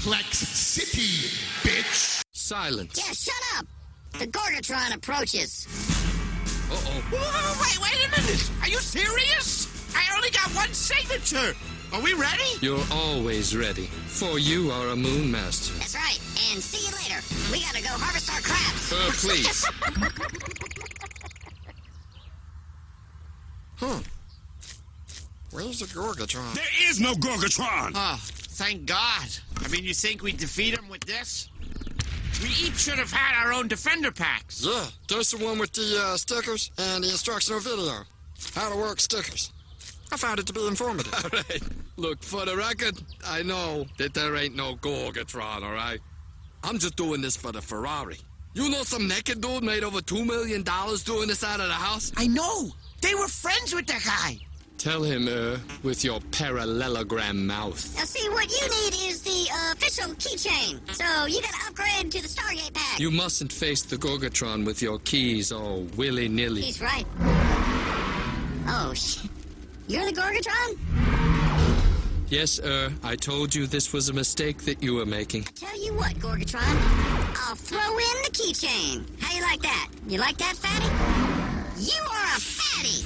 Suplex City, bitch. Silence. Yeah, shut up. The Gorgatron approaches. Uh-oh. Wait a minute. Are you serious? I only got one signature. Are we ready? You're always ready, for you are a Moon Master. That's right. And see you later. We gotta go harvest our crabs. Please. Where's the Gorgatron? There is no Gorgatron! Oh, thank God. I mean, you think we'd defeat him with this? We each should have had our own defender packs. Yeah, there's the one with the stickers and the instructional video. How to work stickers. I found it to be informative. All right. Look, for the record, I know that there ain't no Gorgatron, all right? I'm just doing this for the Ferrari. You know some naked dude made over $2 million doing this out of the house? I know. They were friends with that guy. Tell him, with your parallelogram mouth. Now, see, what you need is the official keychain. So you gotta upgrade to the Stargate pack. You mustn't face the Gorgatron with your keys all willy-nilly. He's right. Oh, shit. You're the Gorgatron? Yes, I told you this was a mistake that you were making. Tell you what, Gorgatron. I'll throw in the keychain. How you like that? You like that, fatty? You are a fatty!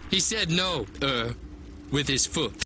He said no, with his foot.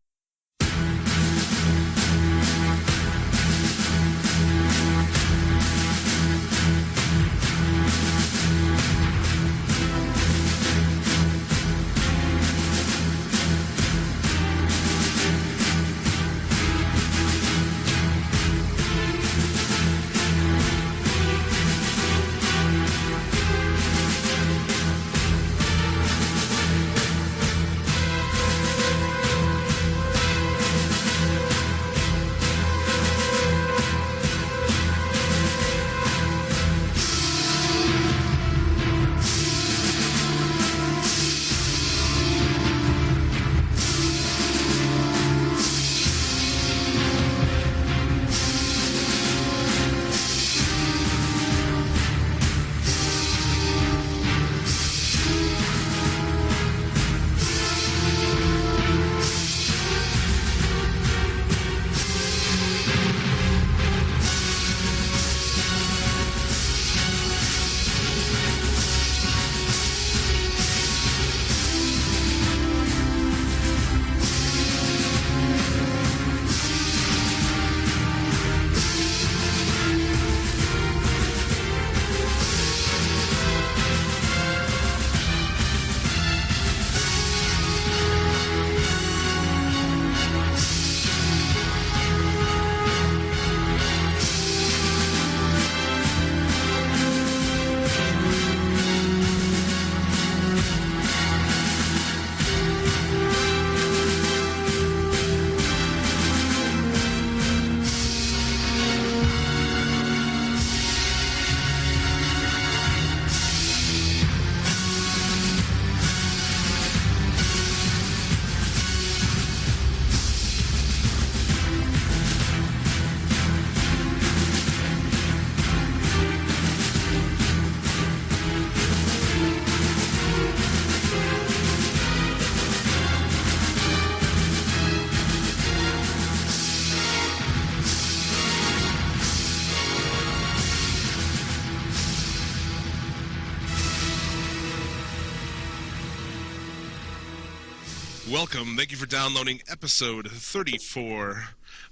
Welcome. Thank you for downloading episode 34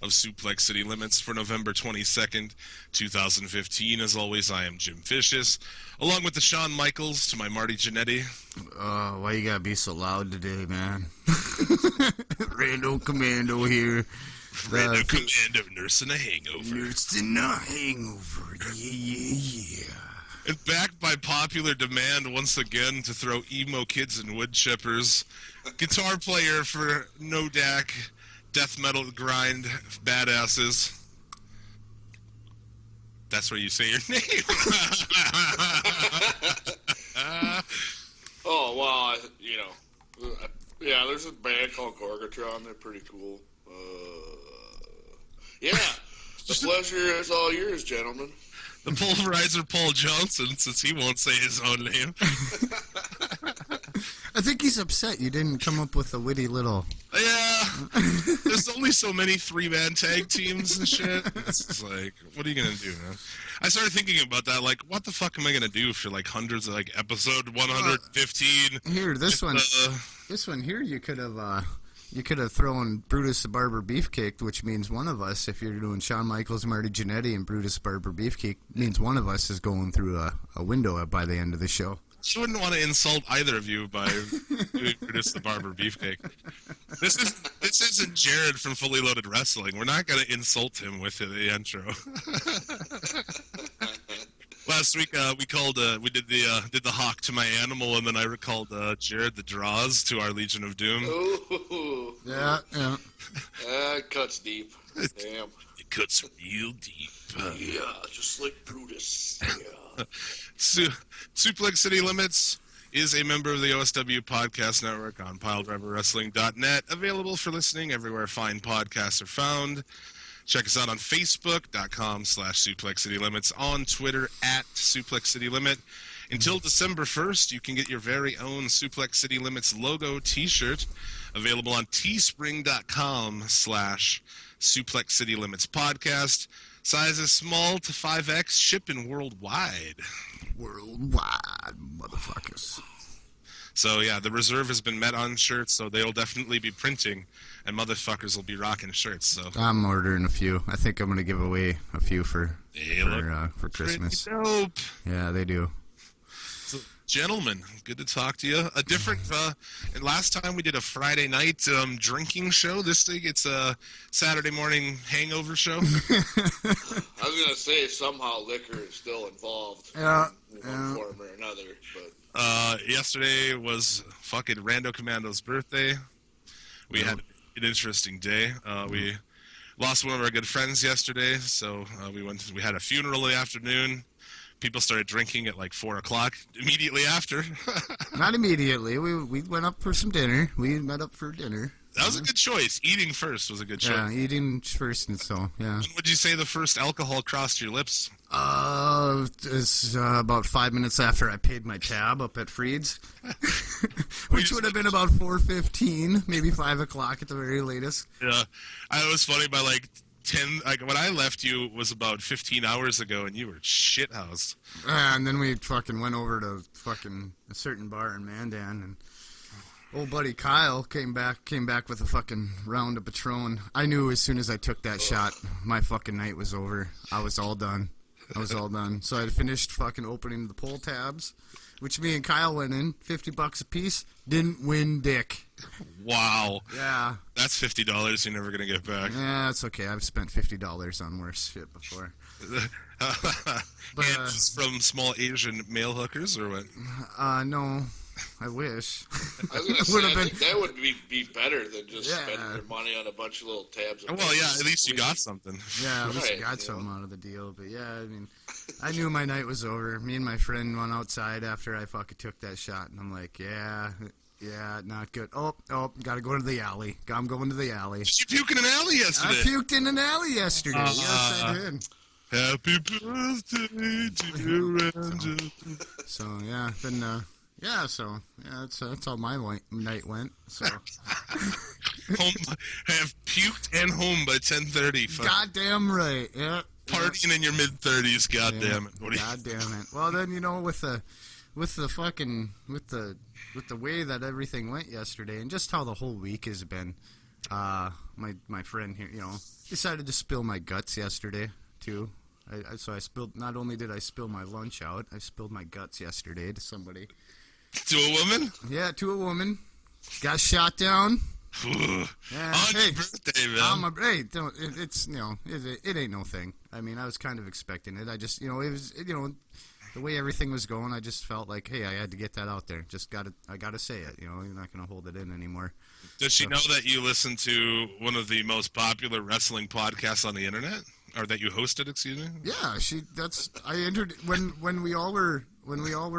of Suplex City Limits for November 22nd, 2015. As always, I am Jim Vicious, along with the Shawn Michaels to my Marty Jannetty. Why you gotta be so loud today, man? Rando Commando here. Rando Commando nursing a hangover. Nursing a hangover, yeah. And backed by popular demand once again to throw emo kids and wood chippers, guitar player for No Dak, death metal grind badasses. That's where you say your name. Oh, well, yeah, there's a band called Gorgatron. They're pretty cool. Yeah, the pleasure is all yours, gentlemen. The Pulverizer Paul Johnson, since he won't say his own name. I think he's upset you didn't come up with a witty little... Yeah, there's only so many 3-man tag teams and shit. It's just like, what are you gonna do, man? I started thinking about that, like, what the fuck am I gonna do for like hundreds of like episode 115? Here, this one here, you could have thrown Brutus the Barber Beefcake, which means one of us, if you're doing Shawn Michaels, Marty Jannetty, and Brutus the Barber Beefcake, means one of us is going through a window by the end of the show. I wouldn't want to insult either of you by doing Brutus the Barber Beefcake. This isn't Jared from Fully Loaded Wrestling. We're not going to insult him with the intro. Last week we did the hawk to my animal, and then I recalled Jared the Draws to our Legion of Doom. Ooh. Yeah. It cuts deep. Damn. It cuts real deep. Yeah, just like Brutus. Yeah. Suplex City Limits is a member of the OSW Podcast Network on PileDriverWrestling.net, available for listening everywhere fine podcasts are found. Check us out on Facebook.com/Suplex City Limits, on Twitter @Suplex City Limit. Until December 1st, you can get your very own Suplex City Limits logo t-shirt, available on teespring.com/Suplex City Limits podcast. Sizes small to 5X, shipping worldwide. Worldwide, motherfuckers. So, yeah, the reserve has been met on shirts, so they'll definitely be printing, and motherfuckers will be rocking shirts. So I'm ordering a few. I think I'm going to give away a few for Christmas. Dope. Yeah, they do. So, gentlemen, good to talk to you. A different, and last time we did a Friday night drinking show. This thing, it's a Saturday morning hangover show. I was going to say somehow liquor is still involved in one form or another, but... Yesterday was fucking Rando Commando's birthday. We had an interesting day. We lost one of our good friends yesterday, so we had a funeral in the afternoon. People started drinking at like 4 o'clock immediately after. Not immediately. We went up for some dinner. We met up for dinner. That was a good choice. Eating first was a good choice. Yeah, eating first, and so, yeah. When would you say the first alcohol crossed your lips? It's about 5 minutes after I paid my tab up at Freed's, which would have been about 4:15, maybe 5 o'clock at the very latest. Yeah, it was funny by like 10. Like when I left you was about 15 hours ago, and you were shithoused. And then we fucking went over to fucking a certain bar in Mandan, and old buddy Kyle came back with a fucking round of Patron. I knew as soon as I took that shot, my fucking night was over. I was all done. So I finished fucking opening the pull tabs, which me and Kyle went in, $50 a piece. Didn't win dick. Wow. Yeah. That's $50 you're never gonna get back. Yeah, it's okay. I've spent $50 on worse shit before. But from small Asian male hookers or what? No. I wish. I was going to say, I think that would be better than just spending your money on a bunch of little tabs. Well, yeah, at least you got something. Yeah, at least I got something out of the deal. But yeah, I mean, I knew my night was over. Me and my friend went outside after I fucking took that shot, and I'm like, yeah, not good. Oh, gotta go to the alley. I'm going to the alley. Did you puke in an alley yesterday? I puked in an alley yesterday. Yes, I did. Happy birthday to you, Rando. So yeah, then that's how my night went. So have puked and home by 10:30. Goddamn right. Yeah. Partying in your mid-30s. Goddamn it. God damn it. Well, then with the way that everything went yesterday, and just how the whole week has been, my friend here, decided to spill my guts yesterday too. So I spilled. Not only did I spill my lunch out, I spilled my guts yesterday to somebody. To a woman? Yeah, to a woman. Got shot down. Yeah, on your birthday, man. It ain't no thing. I mean, I was kind of expecting it. I just, it was, the way everything was going, I just felt like, hey, I had to get that out there. I gotta say it. You're not gonna hold it in anymore. Does she know that you listen to one of the most popular wrestling podcasts on the internet, or that you hosted? Excuse me. Yeah, I entered when we all were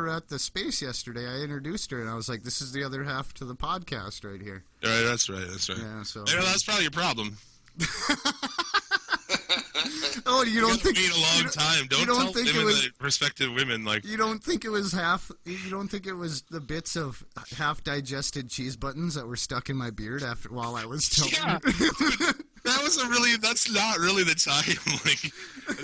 at the space yesterday. I introduced her, and I was like, "This is the other half to the podcast right here." All right, that's right. Yeah, so that's probably your problem. Oh, you don't think? Wait a long time. Don't tell prospective women like. You don't think it was half? You don't think it was the bits of half-digested cheese buttons that were stuck in my beard while I was telling you? That's not really the time. Like,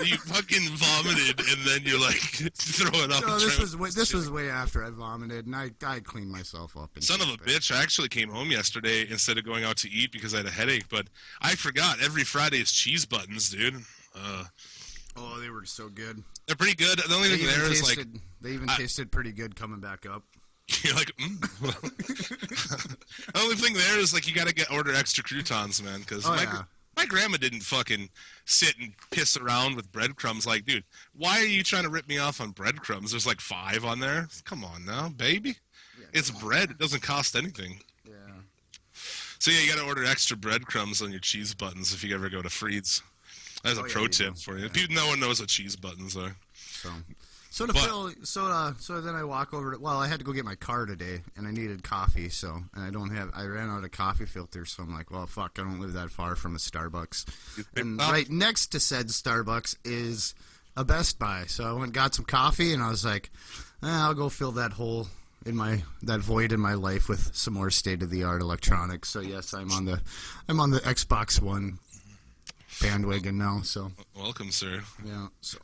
you fucking vomited and then you're like, throw it up. No, this was way after I vomited, and I cleaned myself up. Son of a bitch, I actually came home yesterday instead of going out to eat because I had a headache, but I forgot every Friday is cheese buttons, dude. Oh, they were so good. They're pretty good. The only thing there is like... They even tasted pretty good coming back up. You're like, The only thing there is, like, you gotta order extra croutons, man, because my grandma didn't fucking sit and piss around with breadcrumbs. Like, dude, why are you trying to rip me off on breadcrumbs? There's like 5 on there. Come on now, baby. Yeah, it's bread. It doesn't cost anything. Yeah. So, yeah, you gotta order extra breadcrumbs on your cheese buttons if you ever go to Freed's. That's a pro tip for you. Yeah. No one knows what cheese buttons are. So then I walk over to, I had to go get my car today, and I needed coffee, and I ran out of coffee filters, so I'm like, well, fuck, I don't live that far from a Starbucks. And right next to said Starbucks is a Best Buy, so I went and got some coffee, and I was like, I'll go fill that hole that void in my life with some more state-of-the-art electronics. So yes, I'm on the Xbox One bandwagon now, so. Welcome, sir. Yeah, so.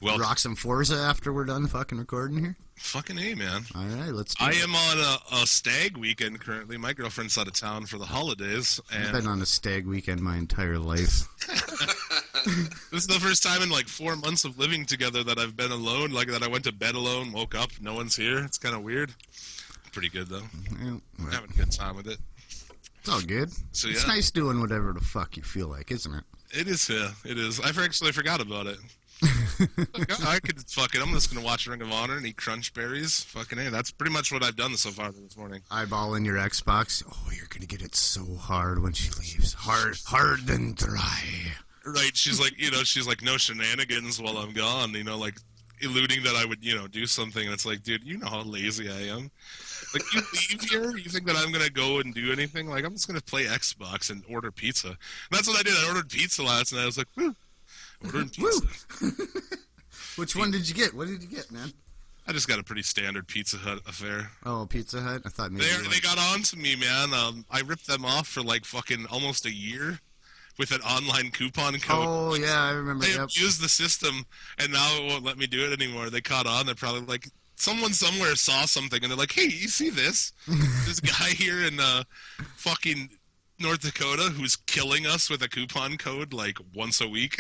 Well, rock some Forza after we're done fucking recording here. Fucking A, man. All right, let's do it. I am on a stag weekend currently. My girlfriend's out of town for the holidays. And I've been on a stag weekend my entire life. This is the first time in like 4 months of living together that I've been alone. Like that I went to bed alone, woke up, no one's here. It's kind of weird. Pretty good, though. Yeah, I'm having a good time with it. It's all good. So, it's nice doing whatever the fuck you feel like, isn't it? It is, yeah. It is. I actually forgot about it. I could I'm just gonna watch Ring of Honor and eat crunch berries. Fucking A. That's pretty much what I've done so far this morning. Eyeballing your Xbox. Oh, you're gonna get it so hard when she leaves. Hard and dry. Right. She's like, no shenanigans while I'm gone. Like eluding that I would, do something. And it's like, dude, you know how lazy I am. Like, you leave here, you think that I'm gonna go and do anything? Like, I'm just gonna play Xbox and order pizza. And that's what I did. I ordered pizza last night. I was like, whew. Ordering pizza. Which one did you get? What did you get, man? I just got a pretty standard Pizza Hut affair. Oh, Pizza Hut? I thought maybe they got on to me, man. I ripped them off for like fucking almost a year with an online coupon code. Oh, yeah, I remember. They abused the system, and now it won't let me do it anymore. They caught on. They're probably like, someone somewhere saw something, and they're like, hey, you see this? This guy here in fucking North Dakota who's killing us with a coupon code like once a week.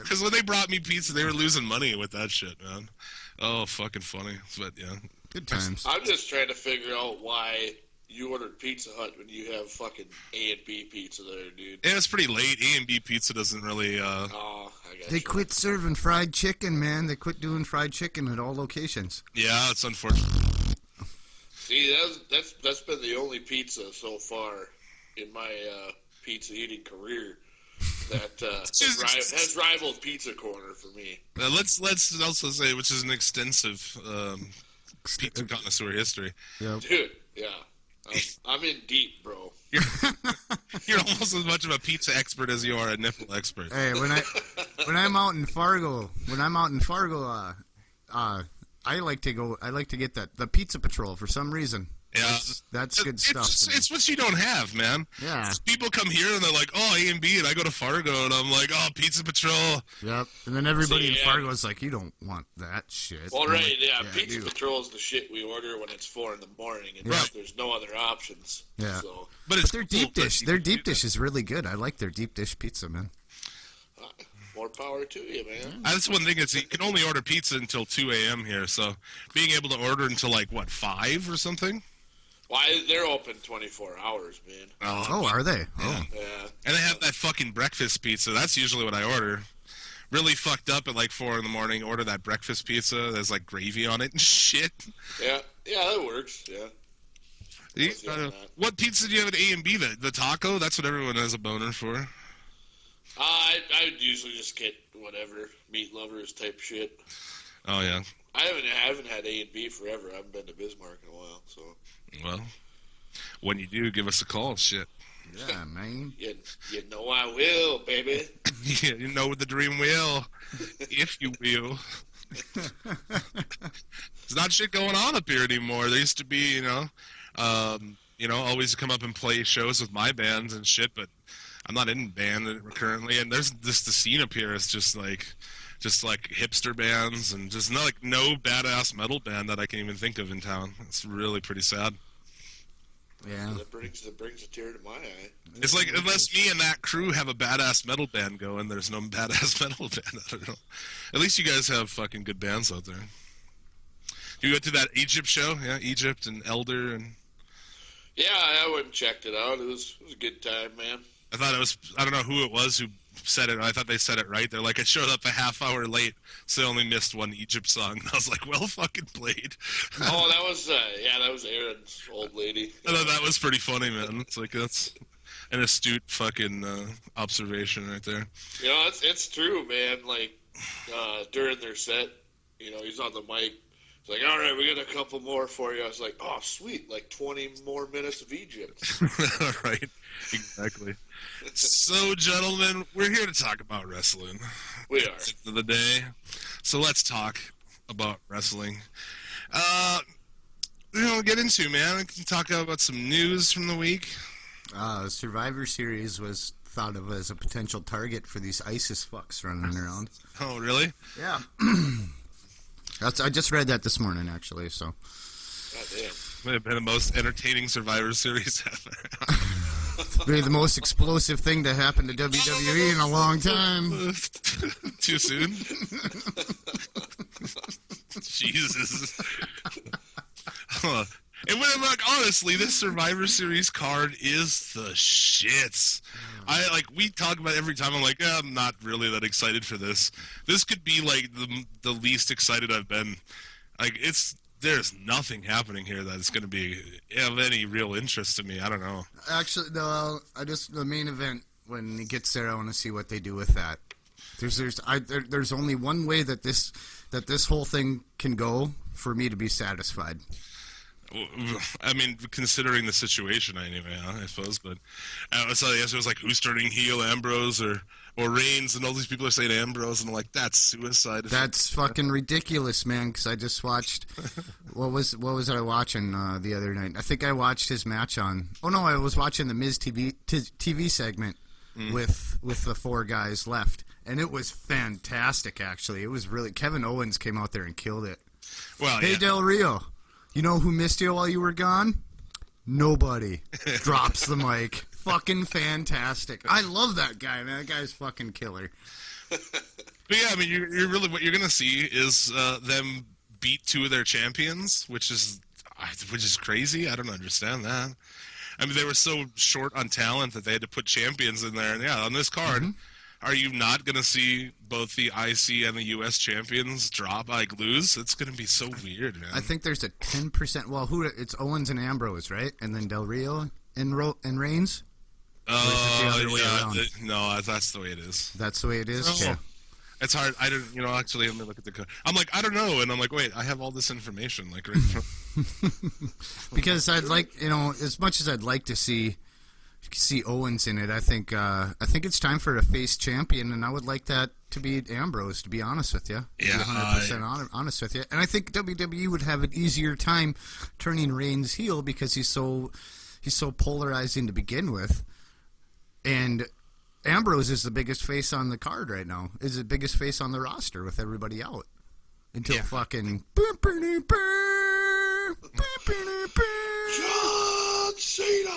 Because when they brought me pizza, they were losing money with that shit, man. Oh, fucking funny. But yeah, good times. I'm just trying to figure out why you ordered Pizza Hut when you have fucking A and B pizza there, dude. Yeah, it's pretty late. A and B pizza doesn't really. I guess they quit serving fried chicken, man. They quit doing fried chicken at all locations. Yeah, it's unfortunate. See, that's been the only pizza so far in my pizza eating career that has rivaled Pizza Corner for me. Let's also say, which is an extensive pizza connoisseur history. Yep. Dude, yeah, I'm in deep, bro. You're almost as much of a pizza expert as you are a nipple expert. Hey, when I'm out in Fargo, I like to get the Pizza Patrol for some reason. Yeah, that's good stuff. It's what you don't have, man. Yeah. People come here and they're like, oh, A and B, and I go to Fargo and I'm like, oh, Pizza Patrol. Yep. And then everybody in Fargo is like, you don't want that shit. Well, right, yeah. Pizza Patrol is the shit we order when it's 4 in the morning and there's no other options. Yeah. So. But their deep dish. Their deep dish is really good. I like their deep dish pizza, man. More power to you, man. That's one thing. You can only order pizza until 2 a.m. here, so being able to order until, 5 or something? Why, they're open 24 hours, man. Oh, are they? Yeah. Yeah. And they have that fucking breakfast pizza. That's usually what I order. Really fucked up at 4 in the morning, order that breakfast pizza. There's gravy on it and shit. Yeah, that works, yeah. What pizza do you have at A and B? The taco? That's what everyone has a boner for. I would usually just get whatever, meat lovers type shit. Oh, yeah. I haven't had A and B forever. I haven't been to Bismarck in a while, so. Well, when you do, give us a call, shit. Yeah, man. You know I will, baby. Yeah, you know the dream will, if you will. There's not shit going on up here anymore. There used to be, always come up and play shows with my bands and shit, but I'm not in band currently. And there's the scene up here is just like hipster bands and just no badass metal band that I can even think of in town. It's really pretty sad. Yeah. That brings a tear to my eye. It's like, unless me and that crew have a badass metal band going, there's no badass metal band. I don't know. At least you guys have fucking good bands out there. You go to that Egypt show? Yeah, Egypt and Elder and... Yeah, I went and checked it out. It was a good time, man. I thought it was... I don't know who it was who said it. I thought they said it right. They're like, I showed up a half hour late, so I only missed one Egypt song. And I was like, well fucking played. Oh, that was Aaron's old lady. I thought that was pretty funny, man. It's like, that's an astute fucking observation right there. It's true, man. Like, during their set, he's on the mic. It's like, all right, we got a couple more for you. I was like, oh, sweet, like 20 more minutes of Egypt. Right, exactly. So, gentlemen, we're here to talk about wrestling. We are. End of the day. So let's talk about wrestling. Get into, man. We can talk about some news from the week. Survivor Series was thought of as a potential target for these ISIS fucks running around. Oh, really? Yeah. I just read that this morning, actually. So, God damn. Might have been the most entertaining Survivor Series ever. Maybe the most explosive thing to happen to WWE in a long time. Too soon? Jesus. And when I'm like, honestly, this Survivor Series card is the shits. We talk about it every time. I'm like, I'm not really that excited for this. This could be like the least excited I've been. Like, there's nothing happening here that is going to be of any real interest to me. I don't know. Actually, no. The main event, when it gets there, I want to see what they do with that. There's only one way that this whole thing can go for me to be satisfied. I mean, considering the situation, anyway, I suppose. But I saw yesterday, it was like, who's turning heel, Ambrose or Reigns? And all these people are saying Ambrose, and I'm like, that's suicide. That's fucking ridiculous, man. Because I just watched. What was I watching the other night? I think I watched his match on. Oh no, I was watching the Miz TV segment with the four guys left, and it was fantastic. Actually, it was really. Kevin Owens came out there and killed it. Well, hey, yeah. Del Rio. You know who missed you while you were gone? Nobody. Drops the mic. Fucking fantastic. I love that guy, man. That guy's fucking killer. But yeah, I mean, you're really, what you're gonna see is them beat two of their champions, which is crazy. I don't understand that. I mean, they were so short on talent that they had to put champions in there. And yeah, on this card, are you not gonna see both the IC and the US champions lose? It's gonna be so weird, man. I think there's a 10%. Well, it's Owens and Ambrose, right? And then Del Rio and Reigns. No, that's the way it is. That's the way it is. Okay. It's hard. I don't. Actually, let me look at the code. I'm like, I don't know, and I'm like, wait, I have all this information, like, right in front. Because I'd like, as much as I'd like to see Owens in it, I think it's time for a face champion, and I would like that to be Ambrose, to be honest with you. Yeah, 100% honest with you. And I think WWE would have an easier time turning Reigns heel because he's so polarizing to begin with, and Ambrose is the biggest face on the card right now. Is the biggest face on the roster with everybody out until fucking John Cena.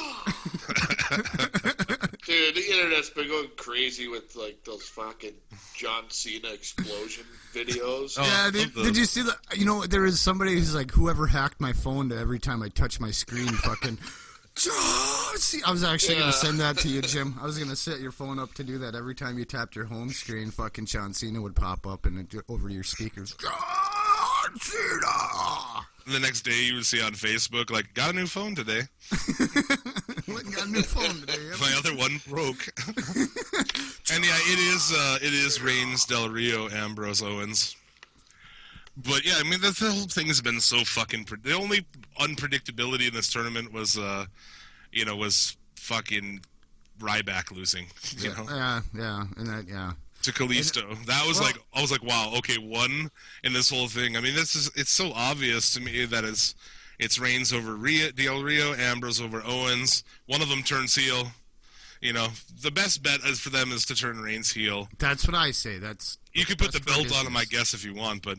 Dude, the internet's been going crazy with like those fucking John Cena explosion videos. Yeah, did you see that? There is somebody who's like, whoever hacked my phone to every time I touch my screen, fucking John Cena. I was actually going to send that to you, Jim. I was going to set your phone up to do that. Every time you tapped your home screen, fucking John Cena would pop up and over your speakers. John Cena! The next day you would see on Facebook, like, got a new phone today. Got a new phone today. Yep. My other one broke. And yeah, it is Reigns, Del Rio, Ambrose, Owens. But yeah, I mean, the whole thing has been so fucking. The only unpredictability in this tournament was, was fucking Ryback losing. You know? Yeah, and that, yeah. To Kalisto. That was I was like, wow, okay, one in this whole thing. I mean, it's so obvious to me that it's Reigns over Del Rio, Ambrose over Owens. One of them turns heel. You know, the best bet for them is to turn Reigns heel. That's what I say. You could put the belt on him, I guess, if you want, but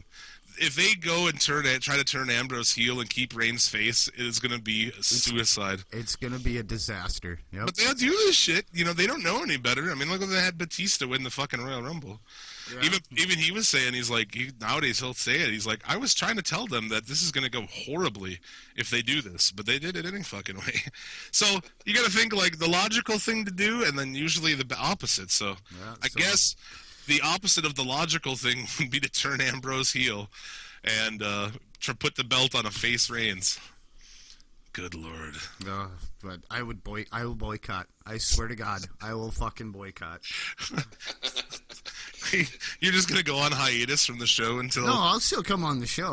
if they go and try to turn Ambrose heel and keep Reigns face, it is going to be suicide. It's going to be a disaster. Yep. But they'll do this shit. You know, they don't know any better. I mean, look when they had Batista win the fucking Royal Rumble. Yeah. Even he was saying, he's like, nowadays he'll say it. He's like, I was trying to tell them that this is going to go horribly if they do this, but they did it any fucking way. So you got to think like the logical thing to do, and then usually the opposite. So I guess the opposite of the logical thing would be to turn Ambrose heel and to put the belt on a face Reigns. Good Lord. But I will boycott. I swear to God, I will fucking boycott. You're just going to go on hiatus from the show until... No, I'll still come on the show.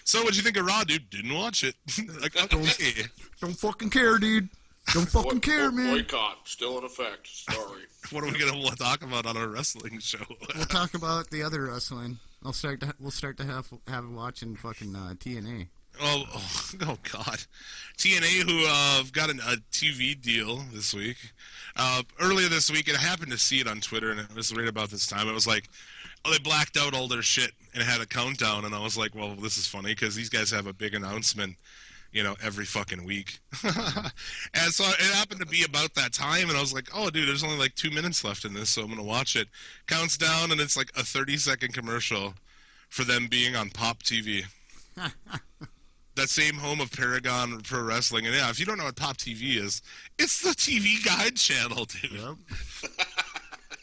So what'd you think of Raw, dude? Didn't watch it. Like, okay. Don't fucking care, dude. Don't fucking care, man. Boycott. Still in effect. Sorry. What are we going to talk about on our wrestling show? We'll talk about the other wrestling. We'll start to have watching fucking TNA. Oh God. TNA, who got a TV deal this week. Earlier this week, and I happened to see it on Twitter, and it was right about this time. It was like, they blacked out all their shit and had a countdown, and I was like, well, this is funny, because these guys have a big announcement, you know, every fucking week. And so it happened to be about that time, and I was like, oh, dude, there's only like 2 minutes left in this, so I'm going to watch it. Counts down, and it's like a 30-second commercial for them being on Pop TV. That same home of Paragon Pro Wrestling. And yeah, if you don't know what Pop TV is, it's the TV Guide channel, dude. Yep.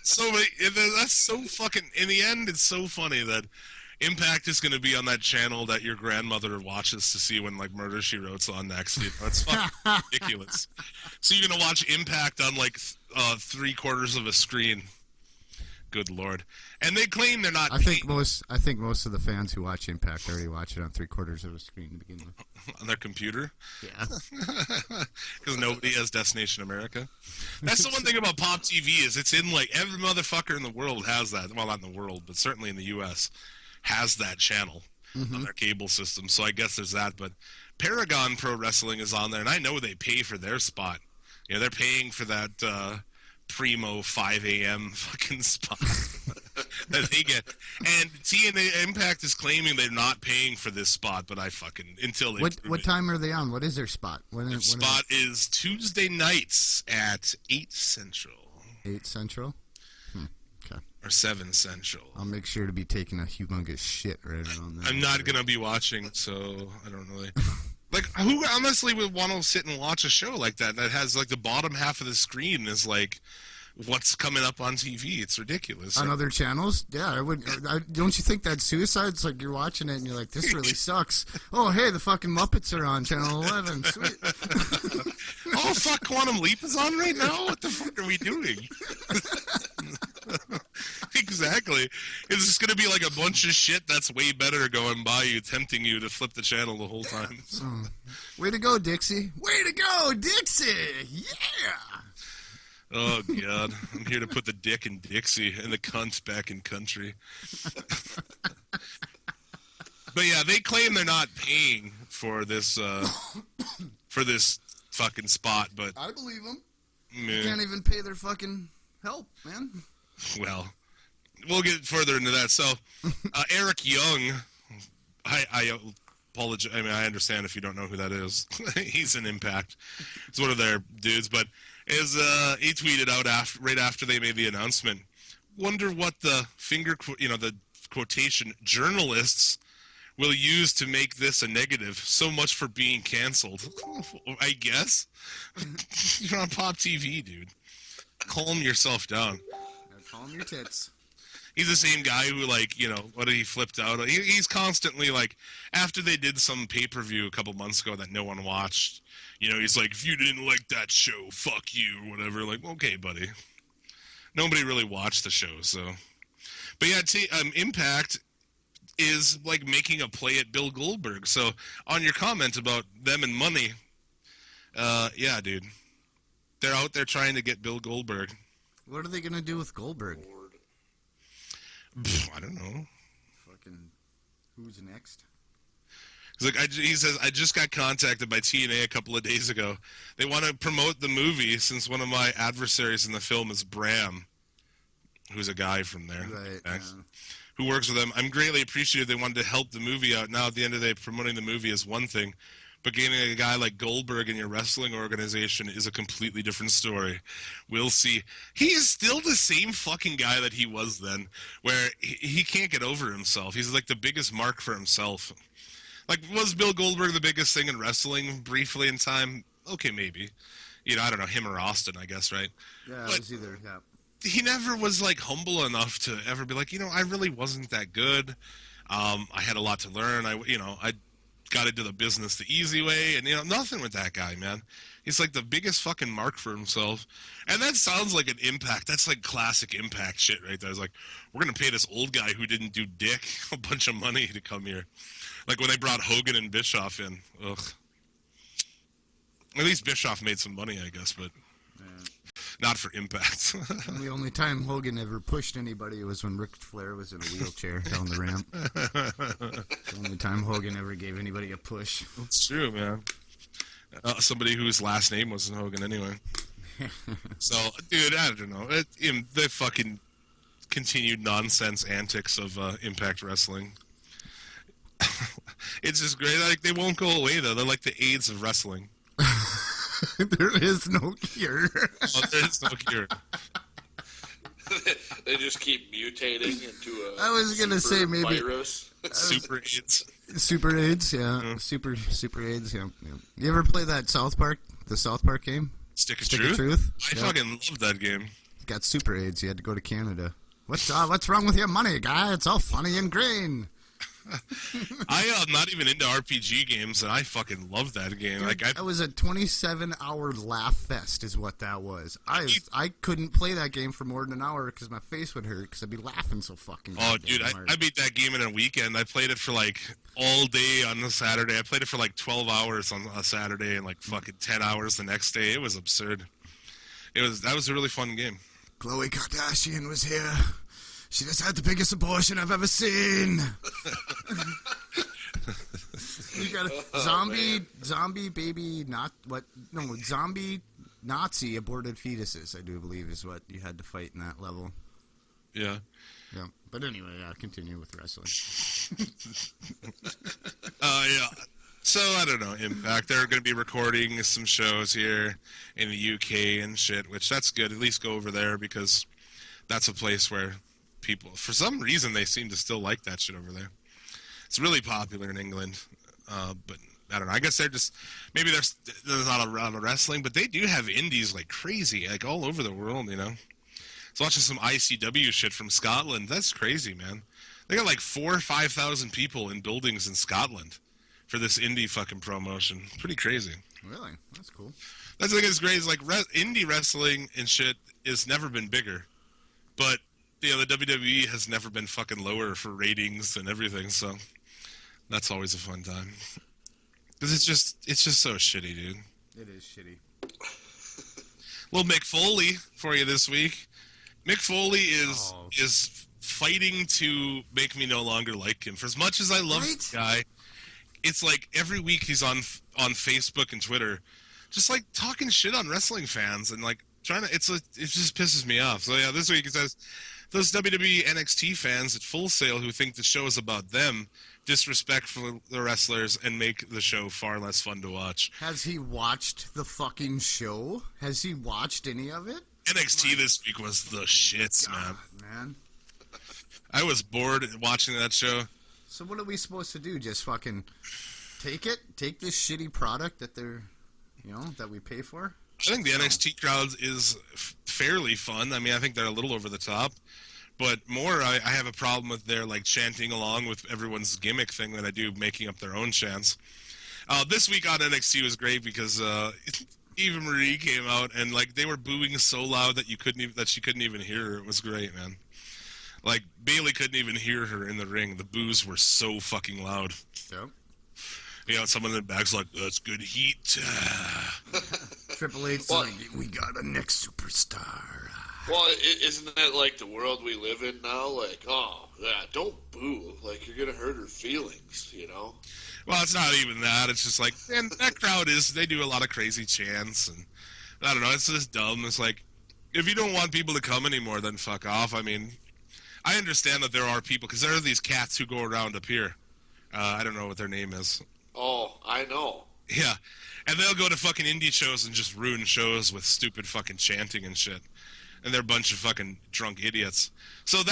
So that's so fucking... In the end, it's so funny that Impact is going to be on that channel that your grandmother watches to see when, like, Murder, She Wrote's on next. You know, it's fucking ridiculous. So you're going to watch Impact on, like, 3/4 of a screen. Good Lord. And they claim they're not... I think most of the fans who watch Impact already watch it on 3/4 of a screen to begin with. On their computer? Yeah. Because nobody has Destination America. That's the one thing about Pop TV is it's in, like, every motherfucker in the world has that. Well, not in the world, but certainly in the U.S. has that channel on their cable system. So I guess there's that. But Paragon Pro Wrestling is on there, and I know they pay for their spot. You know, they're paying for that... primo 5 a.m. fucking spot that they get. And TNA Impact is claiming they're not paying for this spot, but I fucking... Until they... What time are they on? What is their spot? Their spot is Tuesday nights at 8 Central. 8 Central? Okay. Or 7 Central. I'll make sure to be taking a humongous shit right around there. I'm not going to be watching, so I don't really... Like, who honestly would want to sit and watch a show like that has, like, the bottom half of the screen is, like, what's coming up on TV? It's ridiculous. On other channels? Yeah, I would. Don't you think that's suicide? It's like you're watching it and you're like, this really sucks. Oh, hey, the fucking Muppets are on Channel 11. Sweet. Oh, fuck, Quantum Leap is on right now? What the fuck are we doing? Exactly. It's just going to be like a bunch of shit that's way better going by you, tempting you to flip the channel the whole time. Way to go, Dixie. Way to go, Dixie. Yeah. Oh, God. I'm here to put the dick in Dixie and the cunt back in country. But, yeah, they claim they're not paying for this fucking spot, but... I believe them. They can't even pay their fucking help, man. Well, we'll get further into that. So, Eric Young, I apologize. I mean, I understand if you don't know who that is. He's an Impact. He's one of their dudes, but he tweeted out right after they made the announcement. Wonder what the the quotation journalists will use to make this a negative. So much for being canceled. I guess you're on Pop TV, dude. Calm yourself down. Calm your tits. He's the same guy who, like, what he flipped out. He's constantly, like, after they did some pay-per-view a couple months ago that no one watched, he's like, if you didn't like that show, fuck you, or whatever. Like, okay, buddy. Nobody really watched the show, so. But yeah, Impact is, like, making a play at Bill Goldberg. So, on your comment about them and money, yeah, dude. They're out there trying to get Bill Goldberg. What are they gonna do with Goldberg? I don't know. Fucking, who's next? He says, I just got contacted by TNA a couple of days ago. They want to promote the movie since one of my adversaries in the film is Bram, who's a guy from there, Right, who works with them. I'm greatly appreciative they wanted to help the movie out. Now, at the end of the day, promoting the movie is one thing, but getting a guy like Goldberg in your wrestling organization is a completely different story. We'll see. He is still the same fucking guy that he was then, where he can't get over himself. He's like the biggest mark for himself. Like, was Bill Goldberg the biggest thing in wrestling briefly in time? Okay, maybe. I don't know, him or Austin, I guess, right? Yeah, but it was either, yeah. He never was, like, humble enough to ever be like, I really wasn't that good. I had a lot to learn. I got into the business the easy way, and, nothing with that guy, man. He's, like, the biggest fucking mark for himself. And that sounds like an Impact. That's, like, classic Impact shit right there. It's like, we're going to pay this old guy who didn't do dick a bunch of money to come here. Like when they brought Hogan and Bischoff in. Ugh. At least Bischoff made some money, I guess, but not for Impact. The only time Hogan ever pushed anybody was when Ric Flair was in a wheelchair down the ramp. The only time Hogan ever gave anybody a push. That's true, man. Somebody whose last name wasn't Hogan anyway. So, dude, I don't know. The fucking continued nonsense antics of Impact Wrestling. It's just great. Like, they won't go away, though. They're like the AIDS of wrestling. There is no cure. There is no cure. They just keep mutating into a I was gonna say maybe virus. Super AIDS. Super AIDS, yeah. Super AIDS, yeah. You ever play that the South Park game? Stick of Truth? I fucking love that game. Got Super AIDS. You had to go to Canada. What's wrong with your money, guy? It's all funny and green. I'm not even into RPG games, and I fucking love that game. Dude, that was a 27-hour laugh fest is what that was. I couldn't play that game for more than an hour because my face would hurt because I'd be laughing so fucking Oh, dude, I beat that game in a weekend. I played it for, like, all day on a Saturday. I played it for, like, 12 hours on a Saturday and, like, fucking 10 hours the next day. It was absurd. That was a really fun game. Khloe Kardashian was here. She just had the biggest abortion I've ever seen. You got a zombie baby, zombie Nazi aborted fetuses, I do believe, is what you had to fight in that level. Yeah. Yeah. But anyway, continue with wrestling. Yeah. So, I don't know, Impact. They're going to be recording some shows here in the UK and shit, which that's good. At least go over there because that's a place where people, for some reason, they seem to still like that shit over there. It's really popular in England, but I don't know. I guess they're just, maybe there's not a lot of wrestling, but they do have indies like crazy, like all over the world, I was watching some ICW shit from Scotland. That's crazy, man. They got like 4,000 or 5,000 people in buildings in Scotland for this indie fucking promotion. Pretty crazy. Really? That's cool. That's the thing that's great is like indie wrestling and shit has never been bigger, but the WWE has never been fucking lower for ratings and everything, so that's always a fun time. Because it's just so shitty, dude. It is shitty. Well, Mick Foley for you this week. Mick Foley is fighting to make me no longer like him. For as much as I love this guy, it's like every week he's on Facebook and Twitter, just like talking shit on wrestling fans and like trying to. It just pisses me off. So yeah, this week he says those WWE NXT fans at Full Sail who think the show is about them disrespect for the wrestlers and make the show far less fun to watch. Has he watched the fucking show? Has he watched any of it? NXT this week was the shits, man. I was bored watching that show. So what are we supposed to do? Just fucking take this shitty product that they're, that we pay for? I think the NXT crowd is fairly fun. I mean, I think they're a little over the top. But more, I have a problem with their, like, chanting along with everyone's gimmick thing that I do, making up their own chants. This week on NXT was great because Eva Marie came out, and, like, they were booing so loud that she couldn't even hear her. It was great, man. Like, Bayley couldn't even hear her in the ring. The boos were so fucking loud. Yep. Someone in the back's like, that's good heat. Triple H's like, we got a next superstar. Well, isn't that like the world we live in now? Like, oh, yeah, don't boo. Like, you're going to hurt her feelings, you know? Well, it's not even that. It's just like, man, that crowd they do a lot of crazy chants, and I don't know, it's just dumb. It's like, if you don't want people to come anymore, then fuck off. I mean, I understand that there are people, because there are these cats who go around up here. I don't know what their name is. Oh, I know. Yeah, and they'll go to fucking indie shows and just ruin shows with stupid fucking chanting and shit. And they're a bunch of fucking drunk idiots. So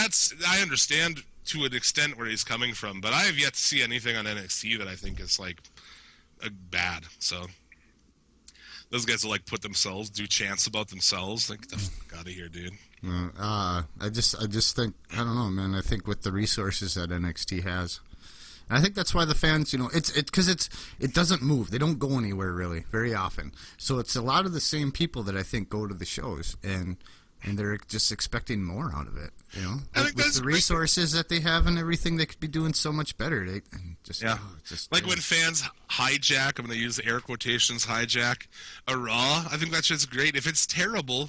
I understand to an extent where he's coming from, but I have yet to see anything on NXT that I think is, like, bad. So those guys will, like, do chants about themselves. Like, get the fuck out of here, dude. I just think, I don't know, man. I think with the resources that NXT has, and I think that's why the fans, you know, because it doesn't move. They don't go anywhere really very often. So it's a lot of the same people that I think go to the shows, and they're just expecting more out of it, you know. With the resources that they have and everything, they could be doing so much better. When fans hijack, I'm going to use air quotations, hijack a Raw. I think that shit's great. If it's terrible,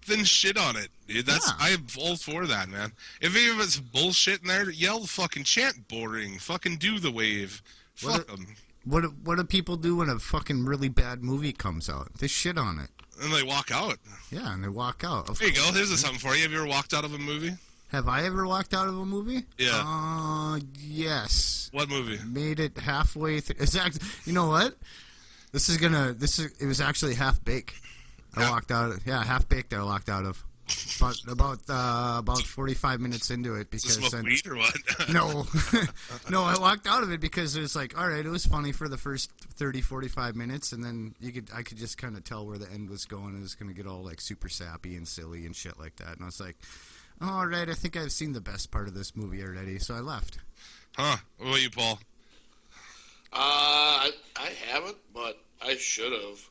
then shit on it. Dude, I'm all for that, man. If any of it's bullshit in there, yell fucking chant boring. Fucking do the wave. Fuck them. What do people do when a fucking really bad movie comes out? They shit on it. And they walk out. Yeah, and they walk out. There you go. Here's something for you. Have you ever walked out of a movie? Have I ever walked out of a movie? Yeah. Yes. What movie? Made it halfway through. You know what? It was actually Half Baked. I walked out of, Half Baked I walked out of. About 45 minutes into it because smoke weed or what? No, I walked out of it because it was like, all right, it was funny for the first 30-45 minutes, and then I could just kind of tell where the end was going. It was going to get all like super sappy and silly and shit like that, and I was like, all right, I think I've seen the best part of this movie already, so I left. Huh? What about you, Paul? I haven't, but I should have.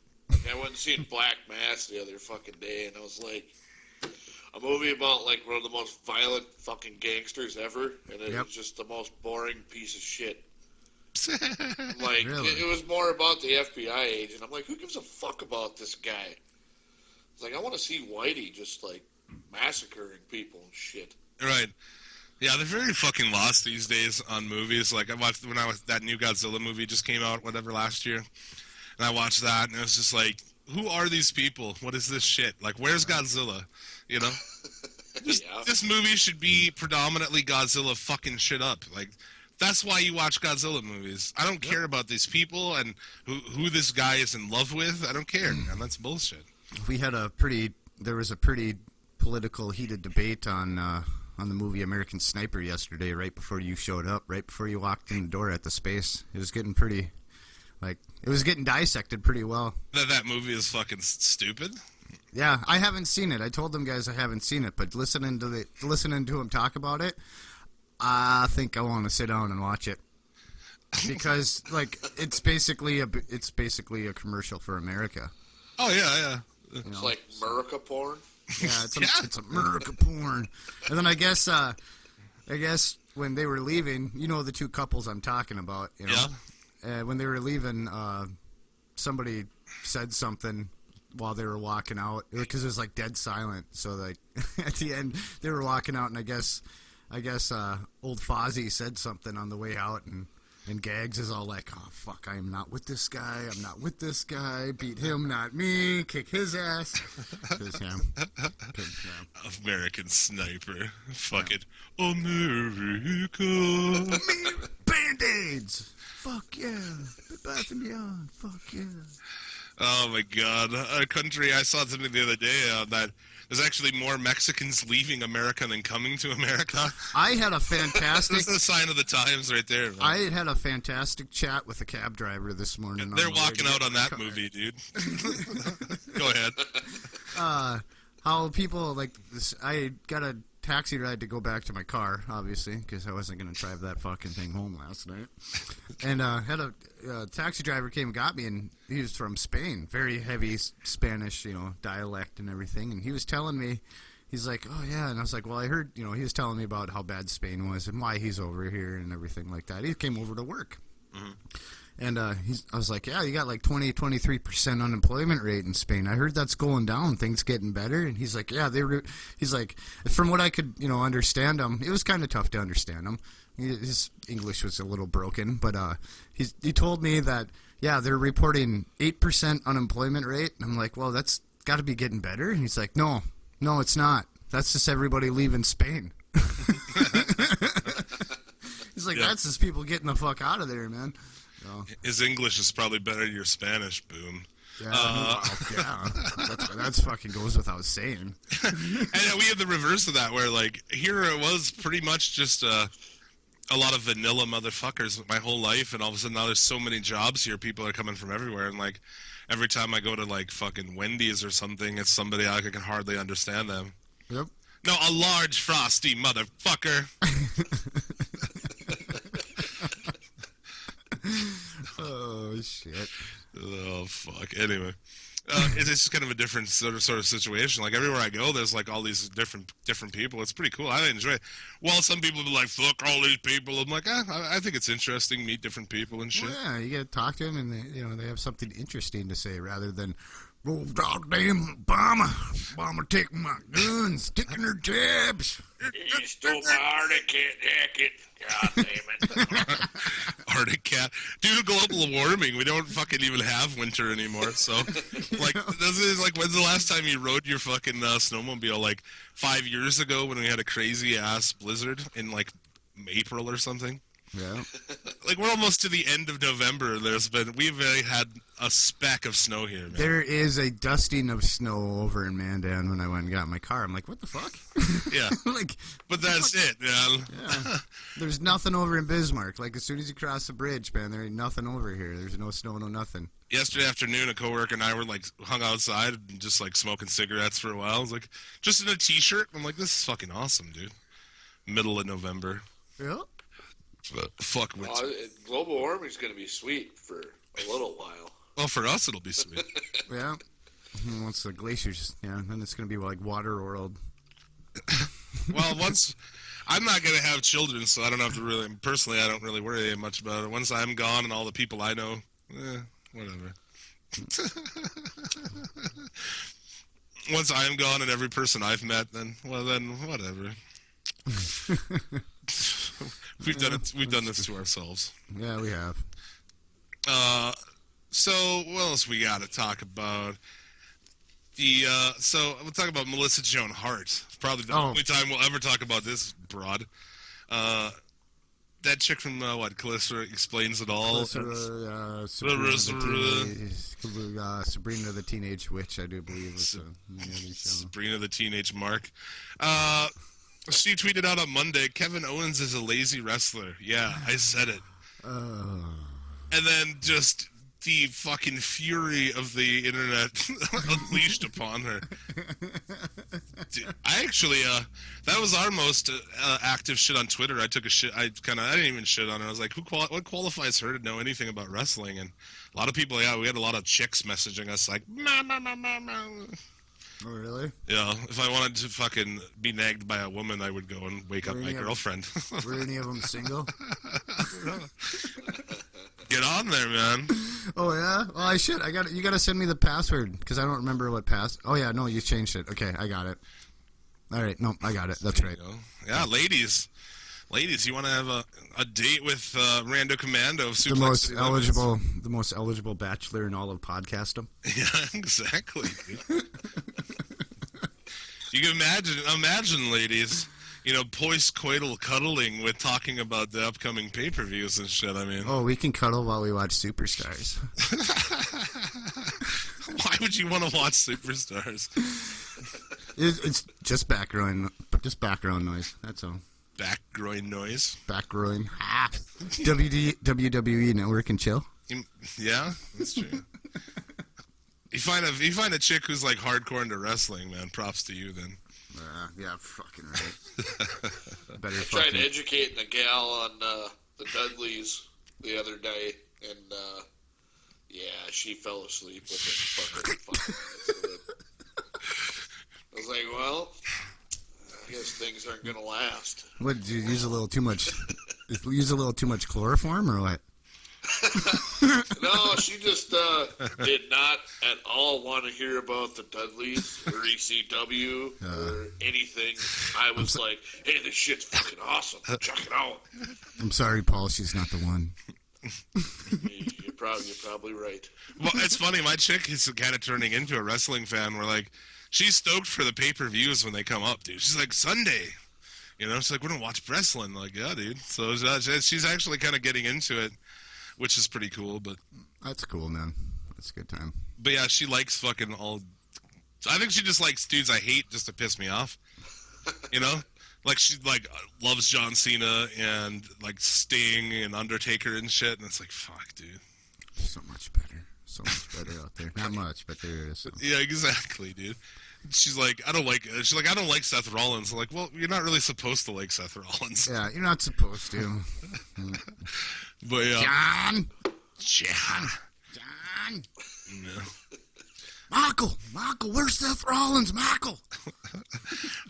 I went and seen Black Mass the other fucking day, and I was like, a movie about, like, one of the most violent fucking gangsters ever, and it was just the most boring piece of shit. Like, really? it was more about the FBI agent. I'm like, who gives a fuck about this guy? It's like, I want to see Whitey just, like, massacring people and shit. Right. Yeah, they're very fucking lost these days on movies. Like, that new Godzilla movie just came out, whatever, last year. And I watched that, and it was just like, who are these people? What is this shit? Like, where's Godzilla? You know? This movie should be predominantly Godzilla fucking shit up. Like, that's why you watch Godzilla movies. I don't care about these people and who this guy is in love with. I don't care, man. That's bullshit. There was a pretty political heated debate on the movie American Sniper yesterday, right before you showed up, right before you walked in the door at the space. It was getting pretty... Like, it was getting dissected pretty well. That movie is fucking stupid? Yeah, I haven't seen it. I told them guys I haven't seen it, but listening to him talk about it, I think I want to sit down and watch it. Because, like, it's basically a commercial for America. Oh, yeah. It's like America porn? Yeah, it's America porn. And then I guess when they were leaving, you know the two couples I'm talking about, you know? Yeah. When they were leaving, somebody said something while they were walking out because it was like dead silent. So like at the end, they were walking out, and I guess old Fozzie said something on the way out, and Gags is all like, "Oh fuck, I am not with this guy. I'm not with this guy. Beat him, not me. Kick his ass." American Sniper, fuck it, America. Band-Aids. Fuck yeah. Bath and Beyond. Fuck yeah. Oh my god. A country, I saw something the other day that there's actually more Mexicans leaving America than coming to America. I had a fantastic... That's the sign of the times right there. Man. I had a fantastic chat with a cab driver this morning. They're walking out on that movie, dude. Go ahead. How people, like, this, I got a taxi ride to go back to my car, obviously, because I wasn't going to drive that fucking thing home last night. And had a taxi driver came and got me, and he was from Spain, very heavy Spanish, dialect and everything. And he was telling me, he's like, oh yeah, and I was like, well, I heard, he was telling me about how bad Spain was and why he's over here and everything like that. He came over to work. Mm-hmm. And I was like, yeah, you got like 23% unemployment rate in Spain. I heard that's going down. Things getting better. And he's like, yeah, he's like, from what I could, understand him, it was kind of tough to understand him. His English was a little broken, but he told me that, yeah, they're reporting 8% unemployment rate. And I'm like, well, that's got to be getting better. And he's like, no, it's not. That's just everybody leaving Spain. He's like, that's just people getting the fuck out of there, man. So. His English is probably better than your Spanish, Boom. Yeah, yeah. That's fucking goes without saying. And we have the reverse of that, where like here it was pretty much just a lot of vanilla motherfuckers my whole life, and all of a sudden now there's so many jobs here. People are coming from everywhere, and like every time I go to like fucking Wendy's or something, it's somebody I can hardly understand them. Yep. No, a large frosty motherfucker. Oh shit. Oh fuck. Anyway, it's just kind of a different sort of situation. Like everywhere I go, there's like all these different people. It's pretty cool. I enjoy it. Well, some people be like, "Fuck all these people." I'm like, I think it's interesting, meet different people and shit. Well, yeah, you gotta talk to them, and they have something interesting to say rather than, "Oh goddamn Obama taking my guns, sticking her jabs." He stole my Arctic cat jacket. God damn it. Arctic cat. Due to global warming, we don't fucking even have winter anymore. So, like, this is like, when's the last time you rode your fucking snowmobile? Like 5 years ago when we had a crazy ass blizzard in like April or something. Yeah. Like we're almost to the end of November. We've had a speck of snow here, man. There is a dusting of snow over in Mandan when I went and got my car. I'm like, what the fuck? Yeah. Like, but that's it, man. Yeah. There's nothing over in Bismarck. Like as soon as you cross the bridge, man, there ain't nothing over here. There's no snow, no nothing. Yesterday afternoon, a coworker and I were like hung outside and just like smoking cigarettes for a while. I was like, just in a t-shirt. I'm like, this is fucking awesome, dude. Middle of November. Yeah. Fuck winter. Global warming's going to be sweet for a little while. Well, for us, it'll be sweet. Yeah. Once the glaciers, then it's going to be like water world. Well, I'm not going to have children, so I don't have to really, personally, I don't really worry much about it. Once I'm gone and all the people I know, whatever. Once I'm gone and every person I've met, then whatever. We've done this to ourselves. Yeah, we have. So what else we got to talk about? So we'll talk about Melissa Joan Hart. Probably the only time we'll ever talk about this broad. That chick from Calista Explains It All. Sabrina the Teenage Witch, I do believe. Was Sabrina the Teenage Mark. She tweeted out on Monday, Kevin Owens is a lazy wrestler. Yeah, I said it. And then just the fucking fury of the internet unleashed upon her. Dude, I actually, that was our most active shit on Twitter. I took a shit, I didn't even shit on her. I was like, what qualifies her to know anything about wrestling? And a lot of people, we had a lot of chicks messaging us like, ma. Oh, really? Yeah, if I wanted to fucking be nagged by a woman, I would go and wake up my girlfriend. Were any of them single? Get on there, man. Oh, yeah? Well, I should. You got to send me the password, because I don't remember what Oh, yeah, no, you changed it. Okay, I got it. All right, no, I got it. That's right. Yeah, ladies, you want to have a date with Rando Commando of Suplex? The most eligible bachelor in all of podcastum. Yeah, exactly. You can imagine, ladies, post-coital cuddling with talking about the upcoming pay-per-views and shit. I mean, we can cuddle while we watch Superstars. Why would you want to watch Superstars? It's just background noise. That's all. Back groin noise. Back groin. WWE Network and chill. Yeah, that's true. You find a chick who's like hardcore into wrestling, man. Props to you, then. Yeah, fucking right. Better tried educating the gal on the Dudleys the other day, and she fell asleep with it. I was like, well, I guess things aren't gonna last. What, did you use a little too much? Use a little too much chloroform or what? No, she just did not at all want to hear about the Dudleys or ECW or anything. I was like, hey, this shit's fucking awesome. Check it out. I'm sorry, Paul. She's not the one. You're probably right. Well, it's funny. My chick is kind of turning into a wrestling fan. We're like, she's stoked for the pay-per-views when they come up, dude. She's like, Sunday. You know, she's like, we're going to watch wrestling. I'm like, yeah, dude. So she's actually kind of getting into it, which is pretty cool. But that's cool, man. That's a good time. But yeah, she likes fucking all. I think she just likes dudes I hate just to piss me off. You know? Like, she, like, loves John Cena and, like, Sting and Undertaker and shit. And it's like, fuck, dude. So much better. So much better out there. Not much, but there is. So. Yeah, exactly, dude. She's like, I don't like Seth Rollins. I'm like, well, you're not really supposed to like Seth Rollins. Yeah, you're not supposed to. But yeah. John. Yeah. Michael, where's Seth Rollins? Michael.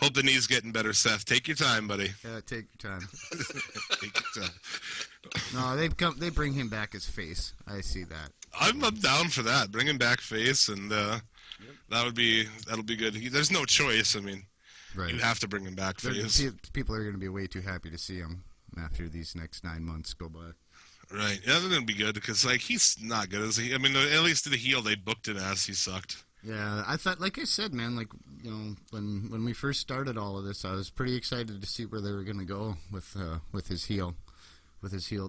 Hope the knee's getting better, Seth. Take your time, buddy. Yeah, take your time. Take your time. No, they bring him back as face. I see that. I'm down for that. Bring him back face, and that'll be good. There's no choice. I mean, right. You have to bring him back face. People are going to be way too happy to see him after these next 9 months go by. Right. Yeah, they're going to be good because, like, he's not good, is he? I mean, at least the heel they booked it as, he sucked. Yeah, I thought, like I said, man, like, you know, when we first started all of this, I was pretty excited to see where they were going to go with his heel,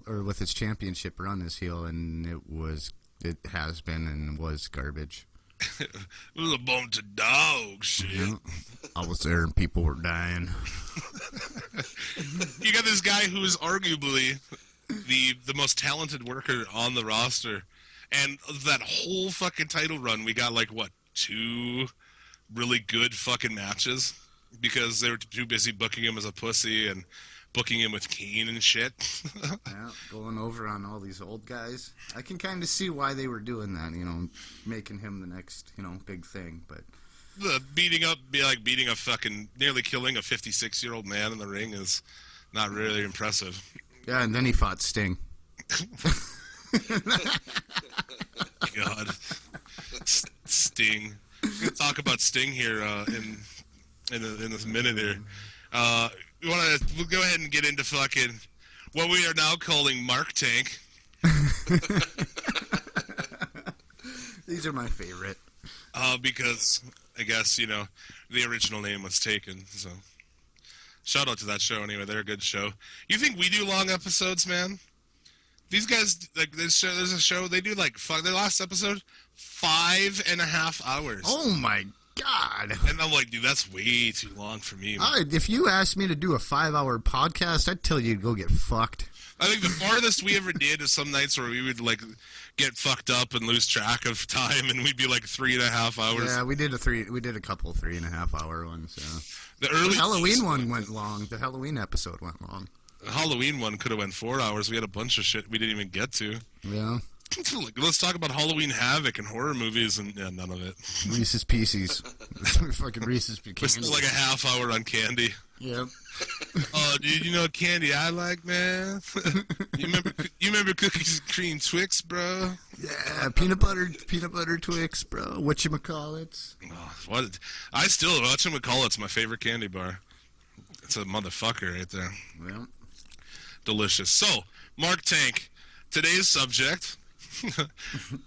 or with his championship run, his heel, and it has been and was garbage. It was a bunch of dog shit. Yeah. I was there and people were dying. You got this guy who is arguably the most talented worker on the roster, and that whole fucking title run, we got like what, 2 really good fucking matches because they were too busy booking him as a pussy and booking him with Kane and shit. Yeah, going over on all these old guys. I can kind of see why they were doing that, you know, making him the next, you know, big thing. But beating a fucking, nearly killing a 56-year-old man in the ring is not really impressive. Yeah, and then he fought Sting. God, Sting. We're gonna talk about Sting here in this minute here. We'll go ahead and get into fucking what we are now calling Mark Tank. These are my favorite. Because I guess, you know, the original name was taken, so shout out to that show anyway. They're a good show. You think we do long episodes, man? These guys, like, there's a show, they do like, their last episode, 5.5 hours. Oh my God. And I'm like, dude, that's way too long for me. If you asked me to do a 5-hour podcast, I'd tell you to go get fucked. I think the farthest we ever did is some nights where we would, like, get fucked up and lose track of time, and we'd be like 3.5 hours. Yeah, we did a couple 3.5-hour ones. Yeah. The Halloween one went long. The Halloween episode went long. The Halloween one could have went 4 hours. We had a bunch of shit we didn't even get to. Yeah. Let's talk about Halloween Havoc and horror movies, and yeah, none of it. Reese's Pieces. Fucking Reese's Pieces. We're still like a half hour on candy. Yep. Oh, dude, you know what candy I like, man? you remember cookies and cream Twix, bro? Yeah, peanut butter Twix, bro. Whatchamacallits. What? I still, whatchamacallits my favorite candy bar. It's a motherfucker right there. Well. Delicious. So, Mark Tank, today's subject.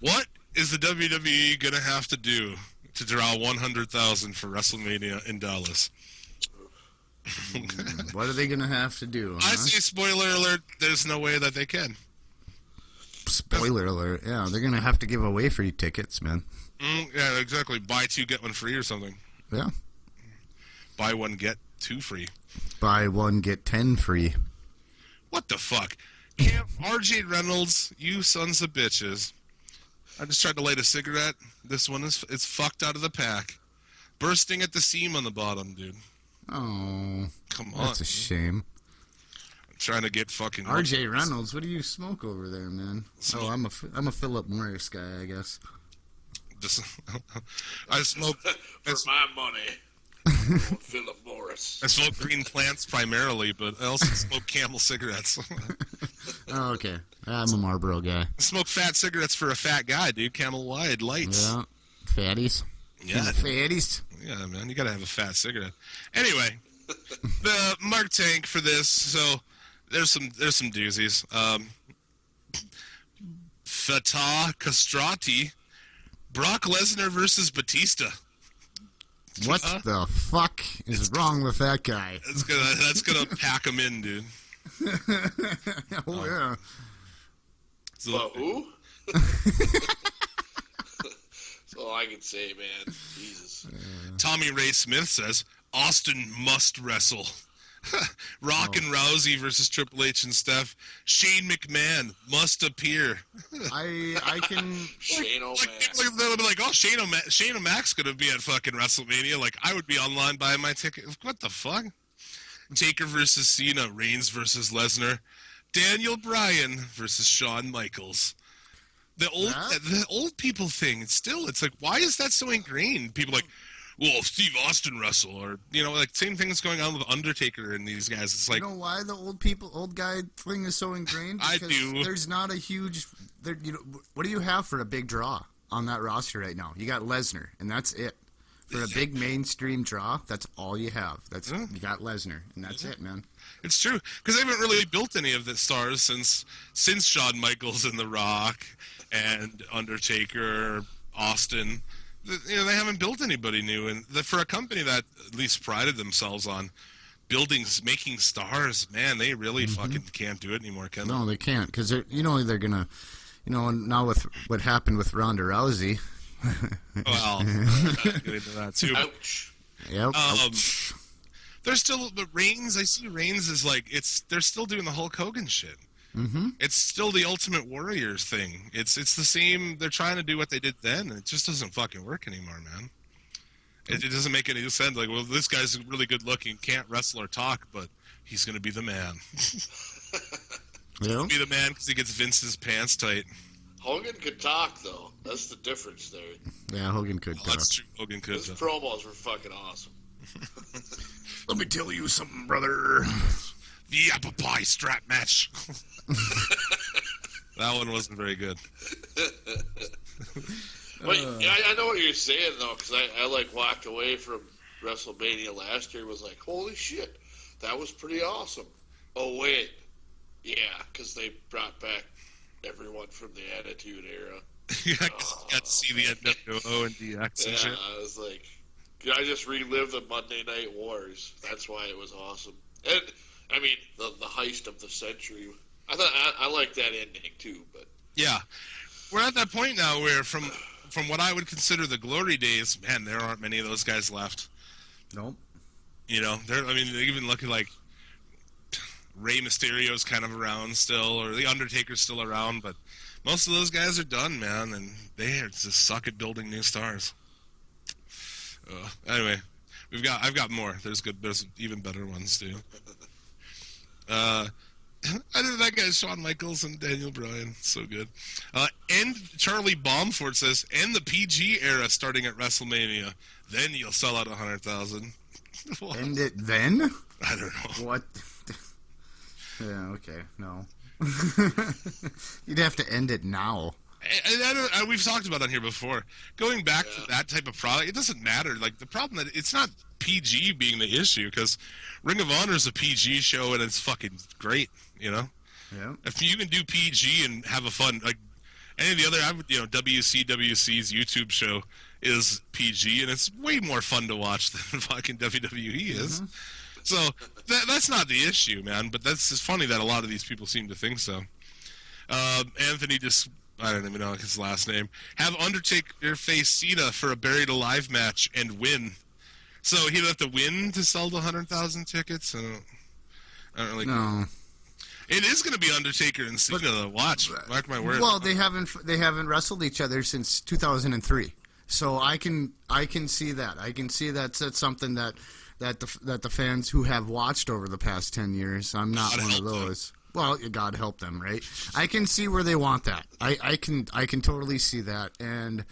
What is the WWE going to have to do to draw 100,000 for WrestleMania in Dallas? What are they going to have to do? Huh? I say, spoiler alert, there's no way that they can. Spoiler alert, yeah. They're going to have to give away free tickets, man. Yeah, exactly. Buy 2, get 1 free or something. Yeah. Buy 1, get 2 free. Buy 1, get 10 free. What the fuck? RJ Reynolds, you sons of bitches. I just tried to light a cigarette. This one it's fucked out of the pack. Bursting at the seam on the bottom, dude. Oh. Come on. That's a shame. I'm trying to get fucking... RJ Reynolds, what do you smoke over there, man? Oh, I'm a Philip Morris guy, I guess. I smoke... For my money. Philip Morris. I smoke green plants primarily, but I also smoke Camel cigarettes. Oh, okay. I'm a Marlboro guy. Smoke fat cigarettes for a fat guy, dude. Camel Wide lights. Yeah. Fatties. Yeah. Fatties. Yeah, man. You gotta have a fat cigarette. Anyway, the Mark Tank for this. So there's some doozies. Fatah Castrati, Brock Lesnar versus Batista. What the fuck is wrong with that guy? That's gonna pack him in, dude. Oh yeah. So, But who? That's all I can say, man. Jesus. Tommy Ray Smith says Austin must wrestle. Rock and Rousey versus Triple H and Steph. Shane McMahon must appear. I can. Shane Like, O'Mac. people they'll be like, oh, Shane O'Mac's gonna be at fucking WrestleMania. Like, I would be online buying my ticket. What the fuck? Taker versus Cena. Reigns versus Lesnar. Daniel Bryan versus Shawn Michaels. The old people thing. It's like, why is that so ingrained? People are like, well, Steve Austin wrestle, or like same thing's going on with Undertaker and these guys. It's like, You know why the old guy thing is so ingrained? I Because do. There's not a huge. What do you have for a big draw on that roster right now? You got Lesnar, and that's it. For a big mainstream draw, that's all you have. You got Lesnar, and that's it, man. it's true because they haven't really built any of the stars since Shawn Michaels and The Rock and Undertaker, Austin. They haven't built anybody new, and for a company that at least prided themselves on making stars, man, they really fucking can't do it anymore, can they? No, they can't, because they're gonna, now with what happened with Ronda Rousey. Well, get into that too. Ouch. Yep. There's still, but Reigns. I see Reigns is like they're still doing the Hulk Hogan shit. Mm-hmm. It's still the Ultimate Warriors thing. It's the same. They're trying to do what they did then, and it just doesn't fucking work anymore, man. It doesn't make any sense. Like, well, this guy's really good looking, can't wrestle or talk, but he's gonna be the man. Yeah. Be the man because he gets Vince's pants tight. Hogan could talk, though. That's the difference there. Yeah, Hogan could Oh, talk. that's true. Hogan could. His promos were fucking awesome. Let me tell you something, brother. The apple pie strap match. That one wasn't very good. But I know what you're saying, though, because I walked away from WrestleMania last year, was like, holy shit, that was pretty awesome. Oh, wait. Yeah, because they brought back everyone from the Attitude Era. You got to see the NWO and DX and shit. I was like, I just relived the Monday Night Wars. That's why it was awesome. And, I mean, the heist of the century. I like that ending, too, but... Yeah. We're at that point now where from what I would consider the glory days, man, there aren't many of those guys left. Nope. They're even looking like Rey Mysterio's kind of around still, or the Undertaker's still around, but most of those guys are done, man, and they just suck at building new stars. Anyway, I've got more. There's even better ones too. I know that guy's Shawn Michaels and Daniel Bryan. So good. And Charlie Baumford says, end the PG era starting at WrestleMania. Then you'll sell out 100,000. End it then? I don't know. What? Yeah, okay, no. You'd have to end it now. We've talked about on here before. Going back to that type of product, it doesn't matter. Like, the problem that it's not PG being the issue, because Ring of Honor is a PG show and it's fucking great, Yeah. If you can do PG and have a fun, like any of the other, WCWC's YouTube show is PG and it's way more fun to watch than fucking WWE is. So that's not the issue, man. But that's just funny that a lot of these people seem to think so. Anthony I don't even know his last name. Have Undertaker face Cena for a Buried Alive match and win. So he'd have to win to sell the 100,000 tickets. I don't really. No. It is going to be Undertaker and Cena. Though. Watch, mark my word. Well, they haven't wrestled each other since 2003. So I can see that. I can see that's something that the fans who have watched over the past 10 years. I'm not God one of help them. those. Well, God help them, right? I can see where they want that. I can totally see that, and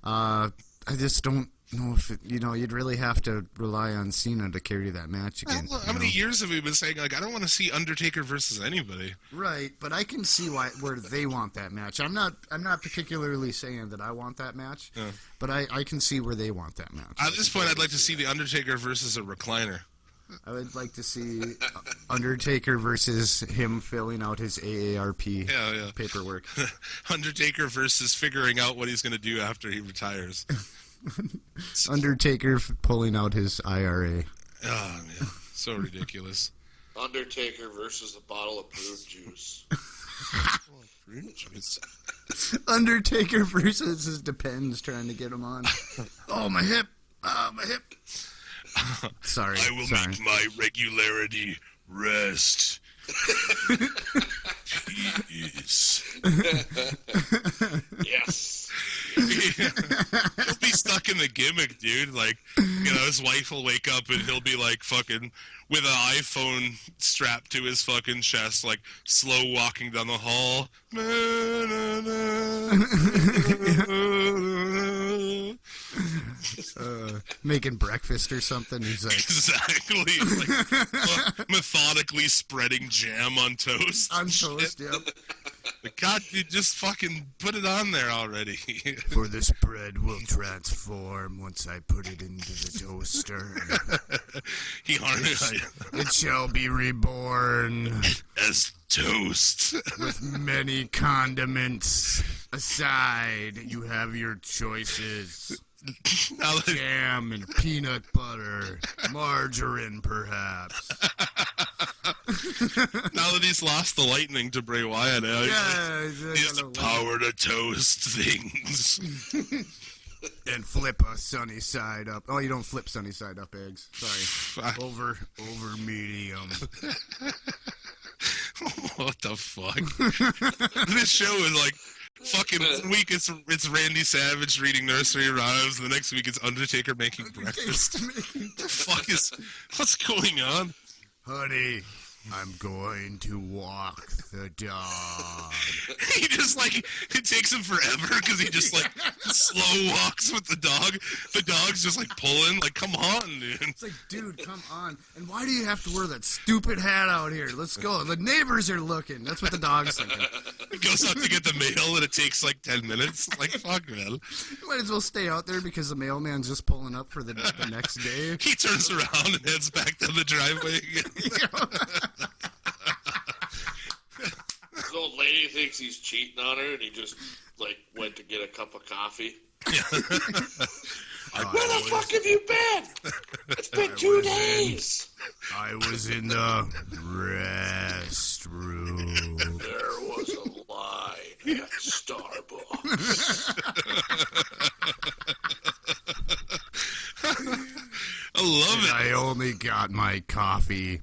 I just don't. know if you'd really have to rely on Cena to carry that match again. How many years have we been saying, like, I don't want to see Undertaker versus anybody? Right, but I can see where they want that match. I'm not particularly saying that I want that match, but I can see where they want that match. At this point, I'd like to see the Undertaker versus a recliner. I would like to see Undertaker versus him filling out his AARP paperwork. Undertaker versus figuring out what he's going to do after he retires. Undertaker pulling out his IRA. Oh, man. So ridiculous. Undertaker versus a bottle of brewed juice. Undertaker versus his Depends trying to get him on. Oh, my hip. Oh, my hip. Sorry. I will make my regularity rest. Peace. Yes. He'll be stuck in the gimmick, dude. Like, his wife will wake up and he'll be like fucking with an iPhone strapped to his fucking chest, like slow walking down the hall. Making breakfast or something. He's like, exactly. Like, methodically spreading jam on toast. On toast, yeah. God, dude, just fucking put it on there already. For this bread will transform once I put it into the toaster. He harnessed It shall be reborn as toast. with many condiments. Aside, you have your choices. Jam and peanut butter, margarine, perhaps. Now that he's lost the lightning to Bray Wyatt, he has the power to toast things. And flip a sunny side up. Oh, you don't flip sunny side up eggs. Sorry. Over medium. What the fuck? This show is like fucking one week it's Randy Savage reading nursery rhymes, the next week it's Undertaker making breakfast. The fuck is what's going on? Honey, I'm going to walk the dog. He just like it takes him forever because he just like slow walks with the dog. The dog's just like pulling. Like, come on, dude. It's like, dude, come on. And why do you have to wear that stupid hat out here? Let's go. The neighbors are looking. That's what the dog's thinking. He goes out to get the mail and it takes like 10 minutes. Like, fuck, man. You might as well stay out there because the mailman's just pulling up for the next day. He turns around and heads back down the driveway again. This old lady thinks he's cheating on her, and he just like went to get a cup of coffee. Yeah. Where the fuck have you been? It's been 2 days. I was in the restroom. There was a line at Starbucks. I love it. I only got my coffee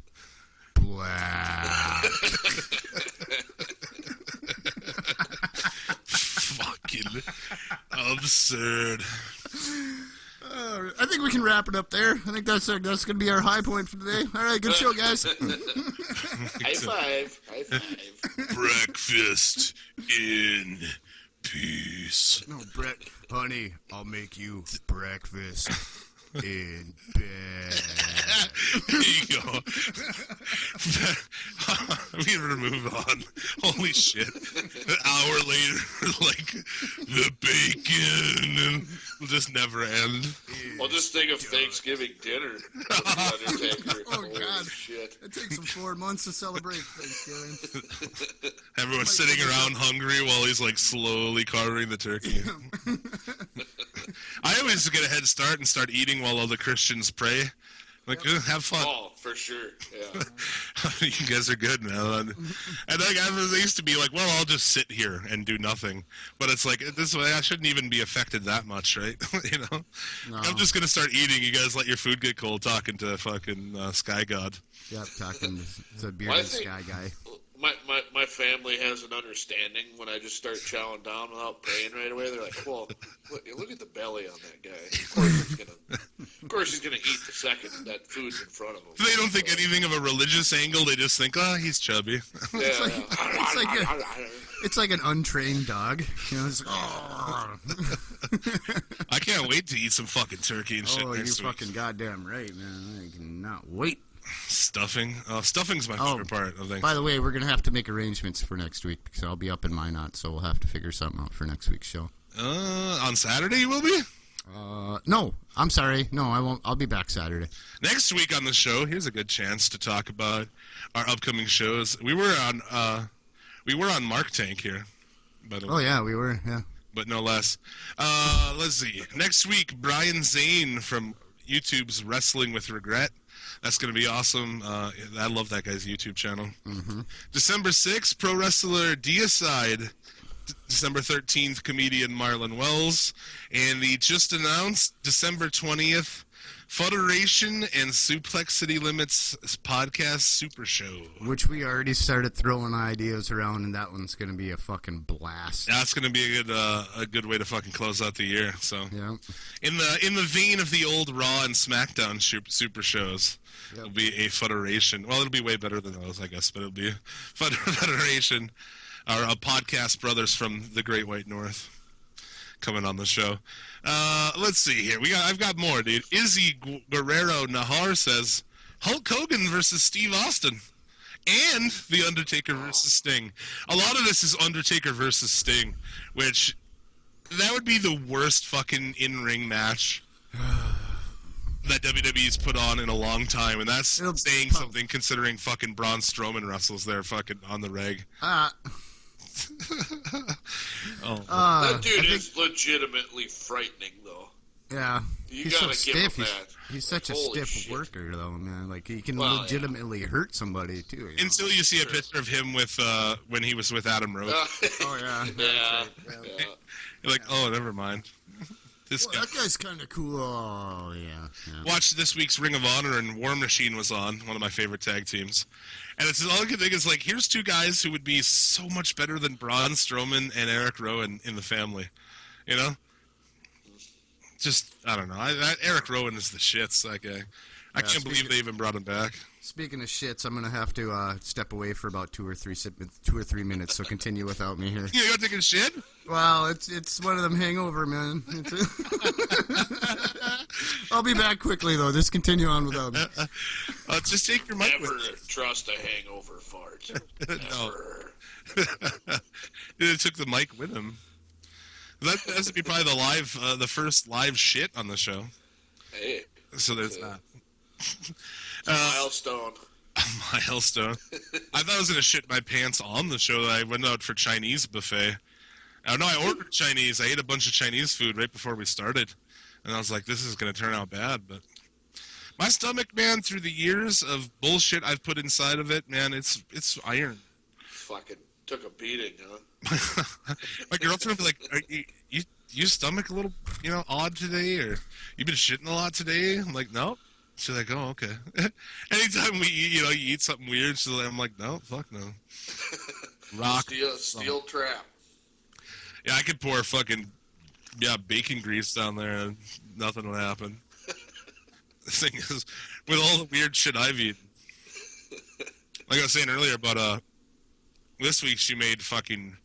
black. Fucking absurd. I think we can wrap it up there. I think that's going to be our high point for today. All right, good show, guys. High five. High five. Breakfast in peace. No, Brett, honey, I'll make you breakfast in bed. There you go. We to move on. Holy shit. An hour later, like, the bacon, and will just never end. I'll just think of Thanksgiving dinner. Undertaker. Oh, God. Shit. It takes him 4 months to celebrate Thanksgiving. Everyone's sitting around hungry while he's, like, slowly carving the turkey. I always get a head start and start eating while all the Christians pray. Like, have fun. Oh, for sure. Yeah. You guys are good, man. And like, I used to be like, well, I'll just sit here and do nothing. But it's like, this way, I shouldn't even be affected that much, right? You know? No. I'm just going to start eating. You guys let your food get cold talking to fucking Sky God. Yep, talking to the bearded Sky Guy. My family has an understanding when I just start chowing down without praying right away. They're like, well, look at the belly on that guy. Of course he's gonna eat the second that food's in front of him. They don't think anything of a religious angle. They just think, oh, he's chubby. It's like an untrained dog. You know, it's like, I can't wait to eat some fucking turkey and shit Oh, next you're week. fucking goddamn right, man. I cannot wait. Stuffing. Stuffing's my favorite part of things. By the way, we're gonna have to make arrangements for next week because I'll be up in Minot, so we'll have to figure something out for next week's show. On Saturday you will be? No, I'm sorry. No, I won't. I'll be back Saturday. Next week on the show, here's a good chance to talk about our upcoming shows. We were on Mark Tank here. Oh yeah, we were. Yeah. But no less. Let's see. Next week, Brian Zane from YouTube's Wrestling with Regret. That's going to be awesome. I love that guy's YouTube channel. Mm-hmm. December 6th, pro wrestler Deicide. December 13th, comedian Marlon Wells. And the just announced December 20th, Federation and Suplex City Limits podcast super show. Which we already started throwing ideas around, and that one's going to be a fucking blast. That's going to be a good way to fucking close out the year. So, yeah. In the vein of the old Raw and SmackDown super shows, it'll be a Federation. Well, it'll be way better than those, I guess, but it'll be Federation, our podcast brothers from the Great White North coming on the show. Let's see here. I've got more, dude. Izzy Guerrero Nahar says Hulk Hogan versus Steve Austin and The Undertaker versus Sting. A lot of this is Undertaker versus Sting, which that would be the worst fucking in-ring match that WWE's put on in a long time, and that's saying something considering fucking Braun Strowman wrestles there fucking on the reg. That dude is legitimately frightening, though. Yeah. You he's gotta so give stiff. him that. He's such a Holy stiff shit. worker, though, man. Like, he can legitimately hurt somebody, too. You know? Until you see a picture of him with when he was with Adam Rose. Oh, yeah. Yeah. You're like, oh, never mind. This guy. That guy's kind of cool. Oh, yeah. Watched this week's Ring of Honor, and War Machine was on, one of my favorite tag teams. And it's all I can think is, like, here's two guys who would be so much better than Braun Strowman and Eric Rowan in the family. You know? Just, I don't know. Eric Rowan is the shits, that guy. I can't believe they even brought him back. Speaking of shits, I'm going to have to step away for about 2 or 3 minutes, so continue without me here. You got taking a shit? Well, it's one of them hangover, man. I'll be back quickly, though. Just continue on without me. Just take your mic Never with you. trust a hangover fart. No. Never. He took the mic with him. That has to be probably the first live shit on the show. Hey. So there's that. Milestone. Milestone. I thought I was going to shit my pants on the show. I went out for Chinese buffet. I know I ordered Chinese. I ate a bunch of Chinese food right before we started. And I was like, this is going to turn out bad. But my stomach, man, through the years of bullshit I've put inside of it, man, it's iron. Fucking took a beating, huh? My girlfriend would be like, you stomach a little, odd today? Or you been shitting a lot today? I'm like, no. She's like, oh, okay. Anytime we eat, you eat something weird, I'm like, no, fuck no. Rock. Steel trap. Yeah, I could pour fucking, bacon grease down there and nothing would happen. The thing is, with all the weird shit I've eaten. Like I was saying earlier about, this week she made fucking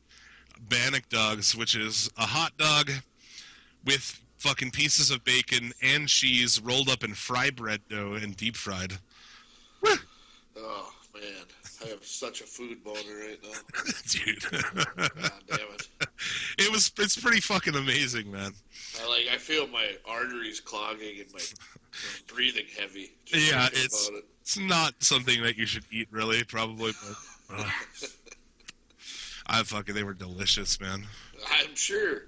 bannock dogs, which is a hot dog with fucking pieces of bacon and cheese rolled up in fry bread dough and deep fried. Oh, man. I have such a food boner right now. Dude. God damn it. It's pretty fucking amazing, man. I feel my arteries clogging and my breathing heavy. Yeah, about it. it's not something that you should eat, really, probably, but they were delicious, man. I'm sure.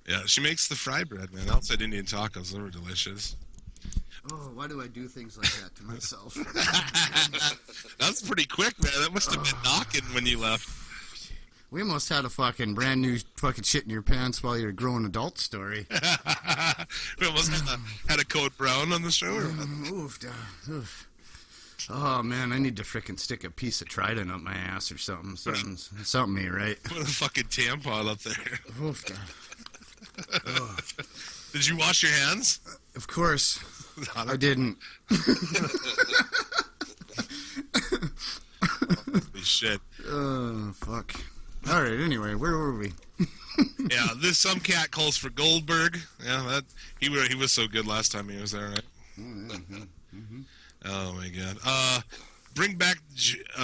Yeah, she makes the fry bread, man. Outside Indian tacos, they were delicious. Oh, why do I do things like that to myself? That's pretty quick, man. That must have been knocking when you left. We almost had a fucking brand new fucking shit in your pants while you're a grown adult story. We almost had a Code Brown on the show. Or Oof. Oh, man, I need to frickin' stick a piece of Trident up my ass or something. Something ain't right. Put a fucking tampon up there. Oof, God. Oh. Did you wash your hands? Of course. I didn't. Holy shit. Oh, fuck. All right, anyway, where were we? Yeah, this some cat calls for Goldberg. Yeah, that he was so good last time he was there, right? Oh my God. Bring back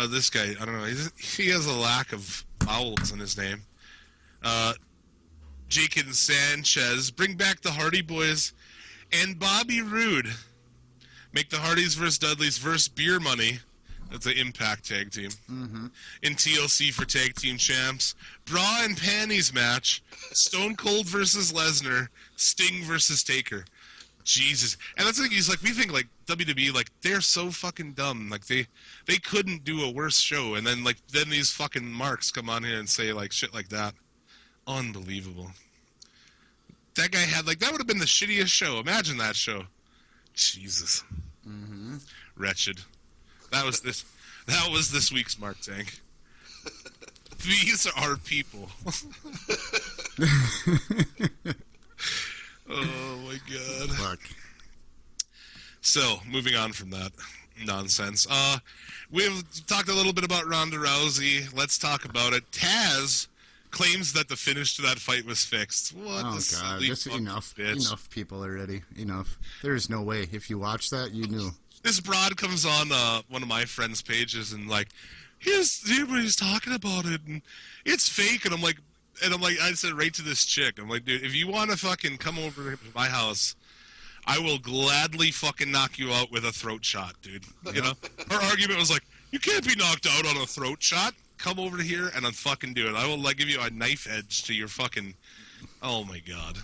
this guy. I don't know. He has a lack of vowels in his name. Jake Sanchez. Bring back the Hardy Boys and Bobby Roode. Make the Hardys versus Dudleys versus Beer Money. That's an Impact tag team. In TLC for tag team champs. Bra and Panties match. Stone Cold versus Lesnar. Sting versus Taker. Jesus. And that's the thing, we think, like, WWE, like, they're so fucking dumb. Like, they couldn't do a worse show. And then, like, then these fucking marks come on here and say, like, shit like that. Unbelievable. That guy had, like, that would have been the shittiest show. Imagine that show. Jesus. Wretched. That was this week's Mark Tank. These are people. Oh my God. Fuck. So, moving on from that nonsense. We've talked a little bit about Ronda Rousey. Let's talk about it. Taz claims that the finish to that fight was fixed. What Oh a God, silly just fucking enough. bitch. Enough people already. Enough. There's no way. If you watch that, you knew. This broad comes on one of my friends' pages and like, everybody's talking about it and it's fake. And I'm like, I said right to this chick, I'm like, dude, if you want to fucking come over to my house, I will gladly fucking knock you out with a throat shot, dude. You know? Her argument was like, you can't be knocked out on a throat shot. Come over to here and I'll fucking do it. I will like give you a knife edge to your fucking. Oh my God.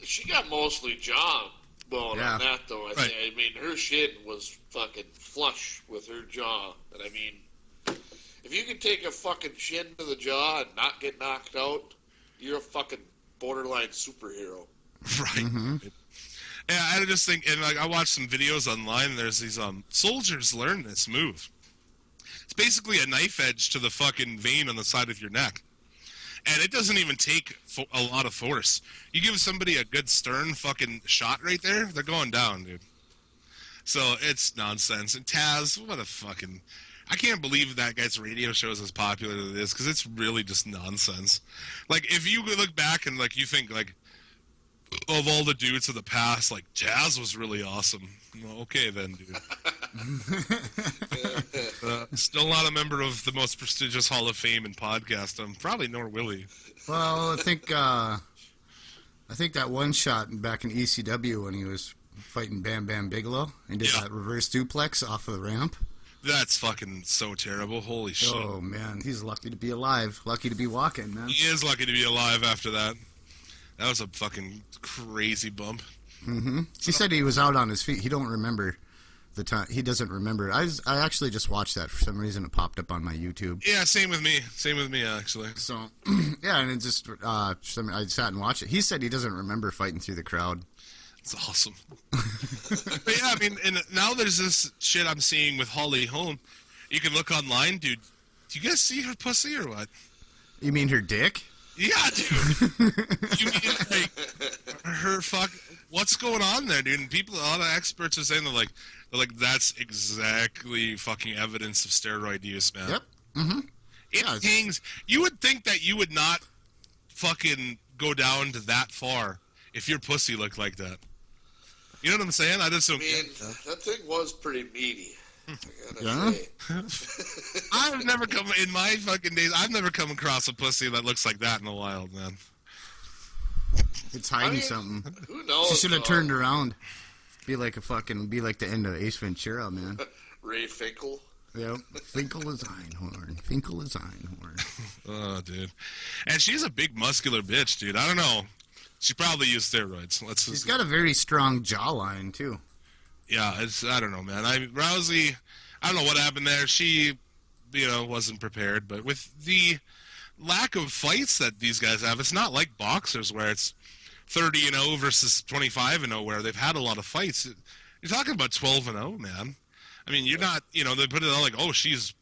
She got mostly jaw bone on that though. I mean, her shin was fucking flush with her jaw, and I mean, if you can take a fucking shin to the jaw and not get knocked out, you're a fucking borderline superhero. Right. Yeah, I just think, and like I watched some videos online. And there's these soldiers learn this move. It's basically a knife edge to the fucking vein on the side of your neck. And it doesn't even take a lot of force. You give somebody a good stern fucking shot right there, they're going down, dude. So it's nonsense. And Taz, what a fucking... I can't believe that guy's radio show is as popular as it is, because it's really just nonsense. Like, if you look back and, like, you think, like, of all the dudes of the past, like, Taz was really awesome. Well, okay then, dude. Still not a member of the most prestigious Hall of Fame in podcast. Probably nor will he. Well, I think that one shot back in ECW when he was fighting Bam Bam Bigelow and did that reverse duplex off of the ramp. That's fucking so terrible. Holy shit. Oh, man. He's lucky to be alive. Lucky to be walking, man. He is lucky to be alive after that. That was a fucking crazy bump. He said he was out on his feet. He don't remember the time. He doesn't remember. I actually just watched that for some reason. It popped up on my YouTube. Yeah, same with me. Same with me, actually. So, yeah, and it just, I sat and watched it. He said he doesn't remember fighting through the crowd. It's awesome. But yeah, I mean, and now there's this shit I'm seeing with Holly Holm. You can look online, dude. Do you guys see her pussy or what? You mean her dick? Yeah, dude. You mean, like, her fuck... What's going on there, dude? And people, a lot of experts are saying they're like, that's exactly fucking evidence of steroid use, man. Yep. It hangs. You would think that you would not fucking go down to that far if your pussy looked like that. You know what I'm saying? I just don't. I mean, that thing was pretty meaty. Yeah. I've never come in my fucking days. I've never come across a pussy that looks like that in the wild, man. It's hiding something. Who knows? She should have turned around. Be like the end of Ace Ventura, man. Ray Finkel. Yep. Finkel is Einhorn. Finkel is Einhorn. Oh, dude. And she's a big muscular bitch, dude. I don't know. She probably used steroids. She's got a very strong jawline, too. Yeah, I don't know, man. Rousey, I don't know what happened there. She, wasn't prepared. But with the lack of fights that these guys have, it's not like boxers where it's 30-0 versus 25-0 where they've had a lot of fights. You're talking about 12-0, man. I mean, you're not, they put it out like, oh, she's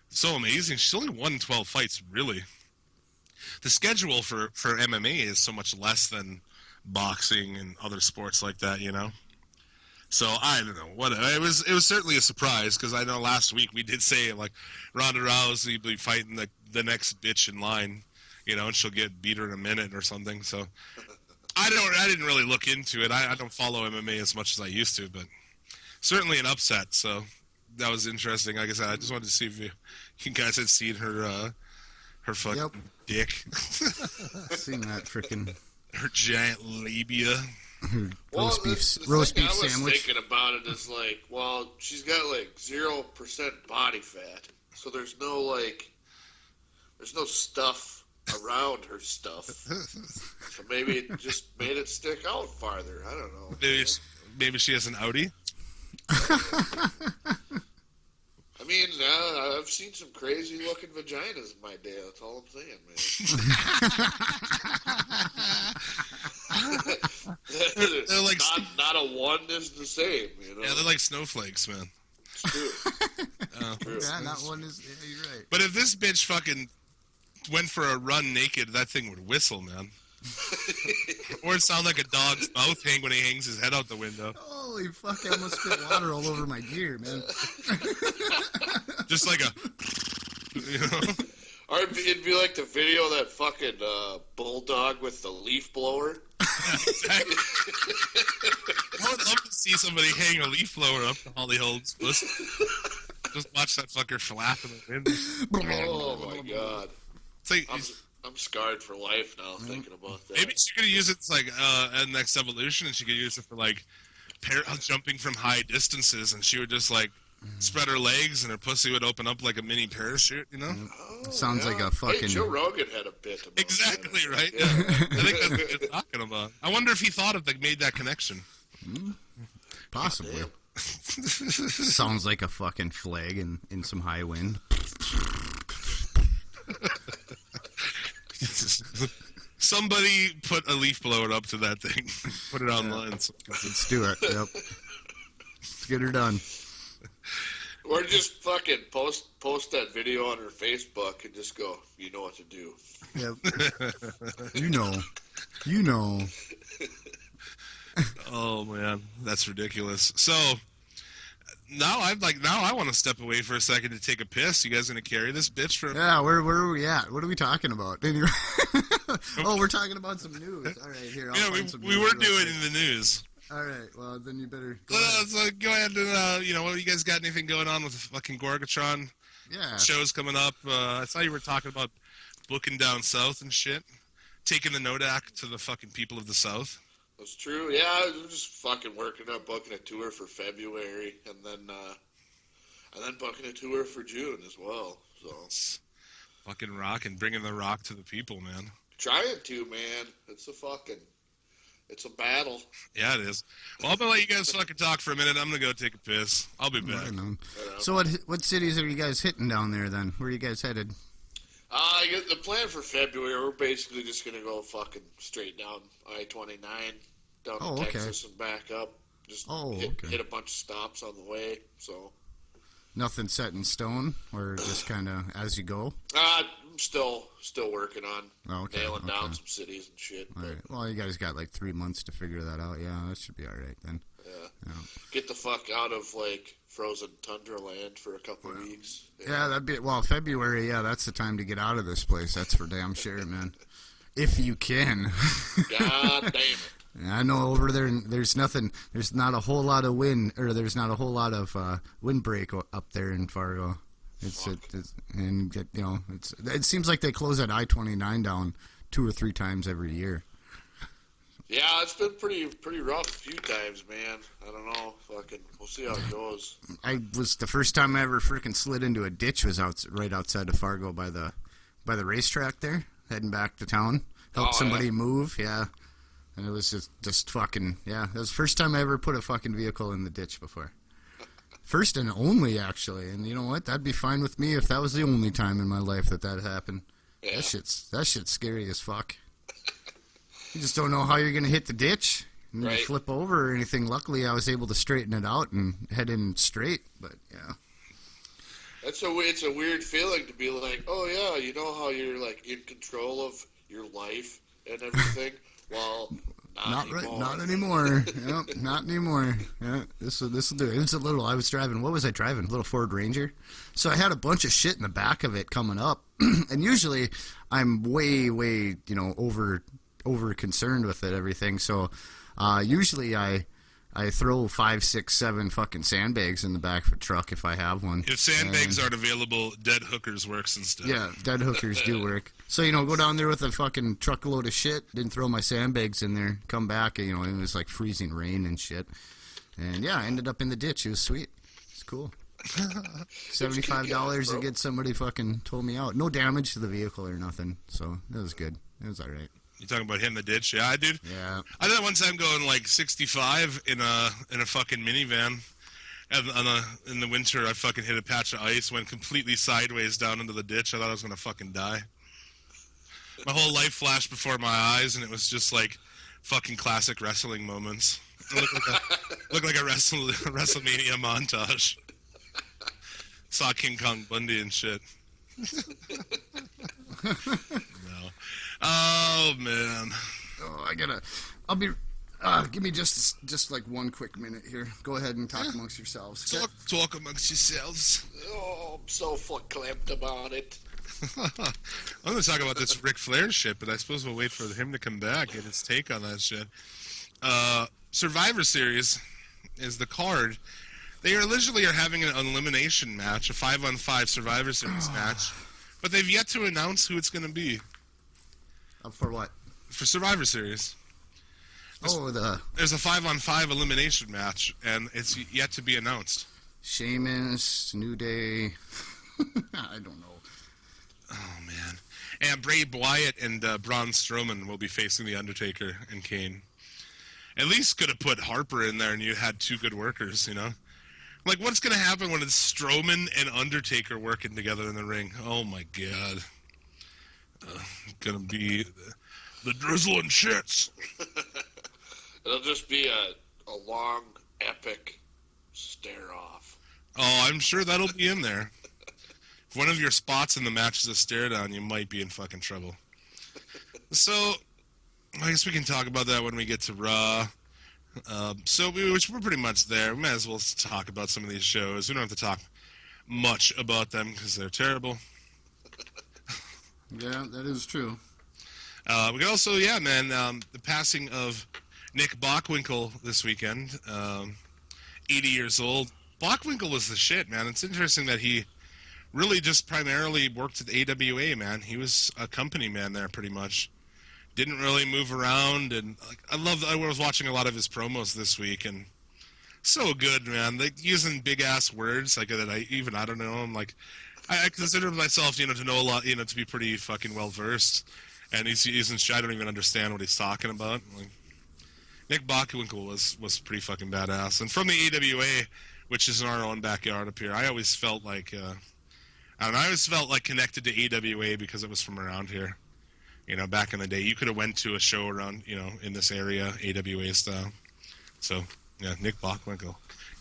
so amazing. She's only won 12 fights, really. The schedule for MMA is so much less than boxing and other sports like that, So I don't know. It was certainly a surprise because I know last week we did say like Ronda Rousey be fighting the next bitch in line, and she'll get beat her in a minute or something. So I didn't really look into it. I don't follow MMA as much as I used to, but certainly an upset. So that was interesting. Like I said, I just wanted to see if you guys had seen her fucking dick. Seen that freaking her giant labia. roast beef the roast thing beef I was sandwich. thinking about it is like, well, she's got like 0% body fat, so there's no stuff around her stuff. So maybe it just made it stick out farther. I don't know. Maybe she has an Audi. I mean, I've seen some crazy looking vaginas in my day. That's all I'm saying, man. They're like not a one is the same, Yeah, they're like snowflakes, man. It's true. True. Yeah, not one is. Yeah, you're right. But if this bitch fucking went for a run naked, that thing would whistle, man. Or it'd sound like a dog's mouth hang when he hangs his head out the window. Holy fuck! I almost spit water all over my gear, man. Just like a, Or it'd be like the video of that fucking bulldog with the leaf blower. Exactly. I would love to see somebody hang a leaf blower up to Holly Holmes' pussy. Just watch that fucker flap in the wind. Oh my god! It's like, I'm scarred for life now thinking about that. maybe she could use it like next evolution, and she could use it for like jumping from high distances, and she would just like spread her legs, and her pussy would open up like a mini parachute. Oh, Sounds like a fucking. Hey, Joe Rogan had a bit about Exactly that. right. Yeah. I think that's what you're talking about. I wonder if he thought of made that connection. Possibly. Sounds like a fucking flag in some high wind. Somebody put a leaf blower up to that thing. Put it online. Let's do it. Yep. Let's get her done. Or just fucking post that video on her Facebook and just go, you know what to do. Yep. You know. Oh man, that's ridiculous. So now I want to step away for a second to take a piss. You guys gonna carry this bitch for? Yeah, where are we at? What are we talking about? Anyway. Oh, we're talking about some news. All right, here. I'll find some we news were real doing quick. in the news. All right, well then you better go So go ahead and what you guys got anything going on with the fucking Gorgatron Yeah. shows coming up? I saw you were talking about booking down south and shit, taking the Nodak to the fucking people of the South. That's true. Yeah, I'm just fucking working on booking a tour for February and then booking a tour for June as well. So Fucking rock and bringing the rock to the people, man. trying to, man. It's a battle. Yeah, it is. Well, I'm gonna let you guys fucking talk for a minute. I'm gonna go take a piss. I'll be back. Right on. So what cities are you guys hitting down there then? Where are you guys headed? I get the plan for February. We're basically just gonna go fucking straight down I-29 down to Texas and back up. Just hit a bunch of stops on the way. So Nothing set in stone, or just kind of as you go? I'm still working on nailing down okay. some cities and shit. All right. Well, you guys got like 3 months to figure that out. Yeah, that should be all right then. Yeah. Get the fuck out of like frozen tundra land for a couple of weeks. Yeah, that'd be February. Yeah, that's the time to get out of this place. That's for damn sure, man. If you can. God damn it. I know over there, there's not a whole lot of wind, or there's not a whole lot of windbreak up there in Fargo. It seems like they close that I-29 down 2 or 3 times every year. Yeah, it's been pretty rough a few times, man. I don't know. We'll see how it goes. The first time I ever freaking slid into a ditch was right outside of Fargo by the racetrack there, heading back to town. Helped somebody move, yeah. And it was just fucking, yeah. It was the first time I ever put a fucking vehicle in the ditch before. First and only, actually. And you know what? That'd be fine with me if that was the only time in my life that happened. Yeah. That shit's scary as fuck. You just don't know how you're going to hit the ditch and flip over or anything. Luckily, I was able to straighten it out and head in straight, but yeah. It's a weird feeling to be like, oh yeah, you know how you're like in control of your life and everything, while Not anymore. Yep, not anymore. Yeah, this will do it. It was I was driving. What was I driving? A little Ford Ranger. So I had a bunch of shit in the back of it coming up, and usually I'm way over concerned with it, everything. So usually I throw 5, 6, 7 fucking sandbags in the back of a truck if I have one. If sandbags aren't available, dead hookers works instead. Yeah, dead hookers do work. So, go down there with a fucking truckload of shit, didn't throw my sandbags in there, come back, it was like freezing rain and shit. And yeah, I ended up in the ditch. It was sweet. It's cool. $75 to get somebody fucking told me out. No damage to the vehicle or nothing, so it was good. It was all right. You talking about hitting the ditch? Yeah, I did. Yeah. I did that one time going like 65 in a fucking minivan. And in the winter, I fucking hit a patch of ice, went completely sideways down into the ditch. I thought I was gonna fucking die. My whole life flashed before my eyes, and it was just like fucking classic wrestling moments. It looked like a WrestleMania montage. Saw King Kong Bundy and shit. No. Oh man. Oh, give me just like one quick minute here. Go ahead and talk amongst yourselves. Talk amongst yourselves. Oh, I'm so clamped about it. I'm going to talk about this Ric Flair shit, but I suppose we'll wait for him to come back, get his take on that shit. Survivor Series is the card. They allegedly are having an elimination match, a 5-on-5 Survivor Series match, but they've yet to announce who it's going to be. For what? For Survivor Series. There's a 5-on-5 elimination match, and it's yet to be announced. Sheamus, New Day. I don't know. Oh, man. And Bray Wyatt and Braun Strowman will be facing The Undertaker and Kane. At least could have put Harper in there and you had two good workers, Like, what's going to happen when it's Strowman and Undertaker working together in the ring? Oh, my God. Going to be the drizzling shits. It'll just be a long, epic stare-off. Oh, I'm sure that'll be in there. If one of your spots in the match is a stare-down, you might be in fucking trouble. So, I guess we can talk about that when we get to Raw. We're pretty much there. We might as well talk about some of these shows. We don't have to talk much about them because they're terrible. Yeah, that is true. We could also, the passing of Nick Bockwinkel this weekend, 80 years old. Bockwinkel was the shit, man. It's interesting that he really just primarily worked at AWA, man. He was a company man there pretty much. Didn't really move around, and I was watching a lot of his promos this week, and so good, man. Like using big ass words like that. I don't know. I'm like, I consider myself, to know a lot, to be pretty fucking well versed, and I don't even understand what he's talking about. Like, Nick Bockwinkel was pretty fucking badass, and from the AWA, which is in our own backyard up here, I always felt like, connected to AWA because it was from around here. Back in the day, you could have went to a show around, in this area, AWA style. So, yeah, Nick Bockwinkel.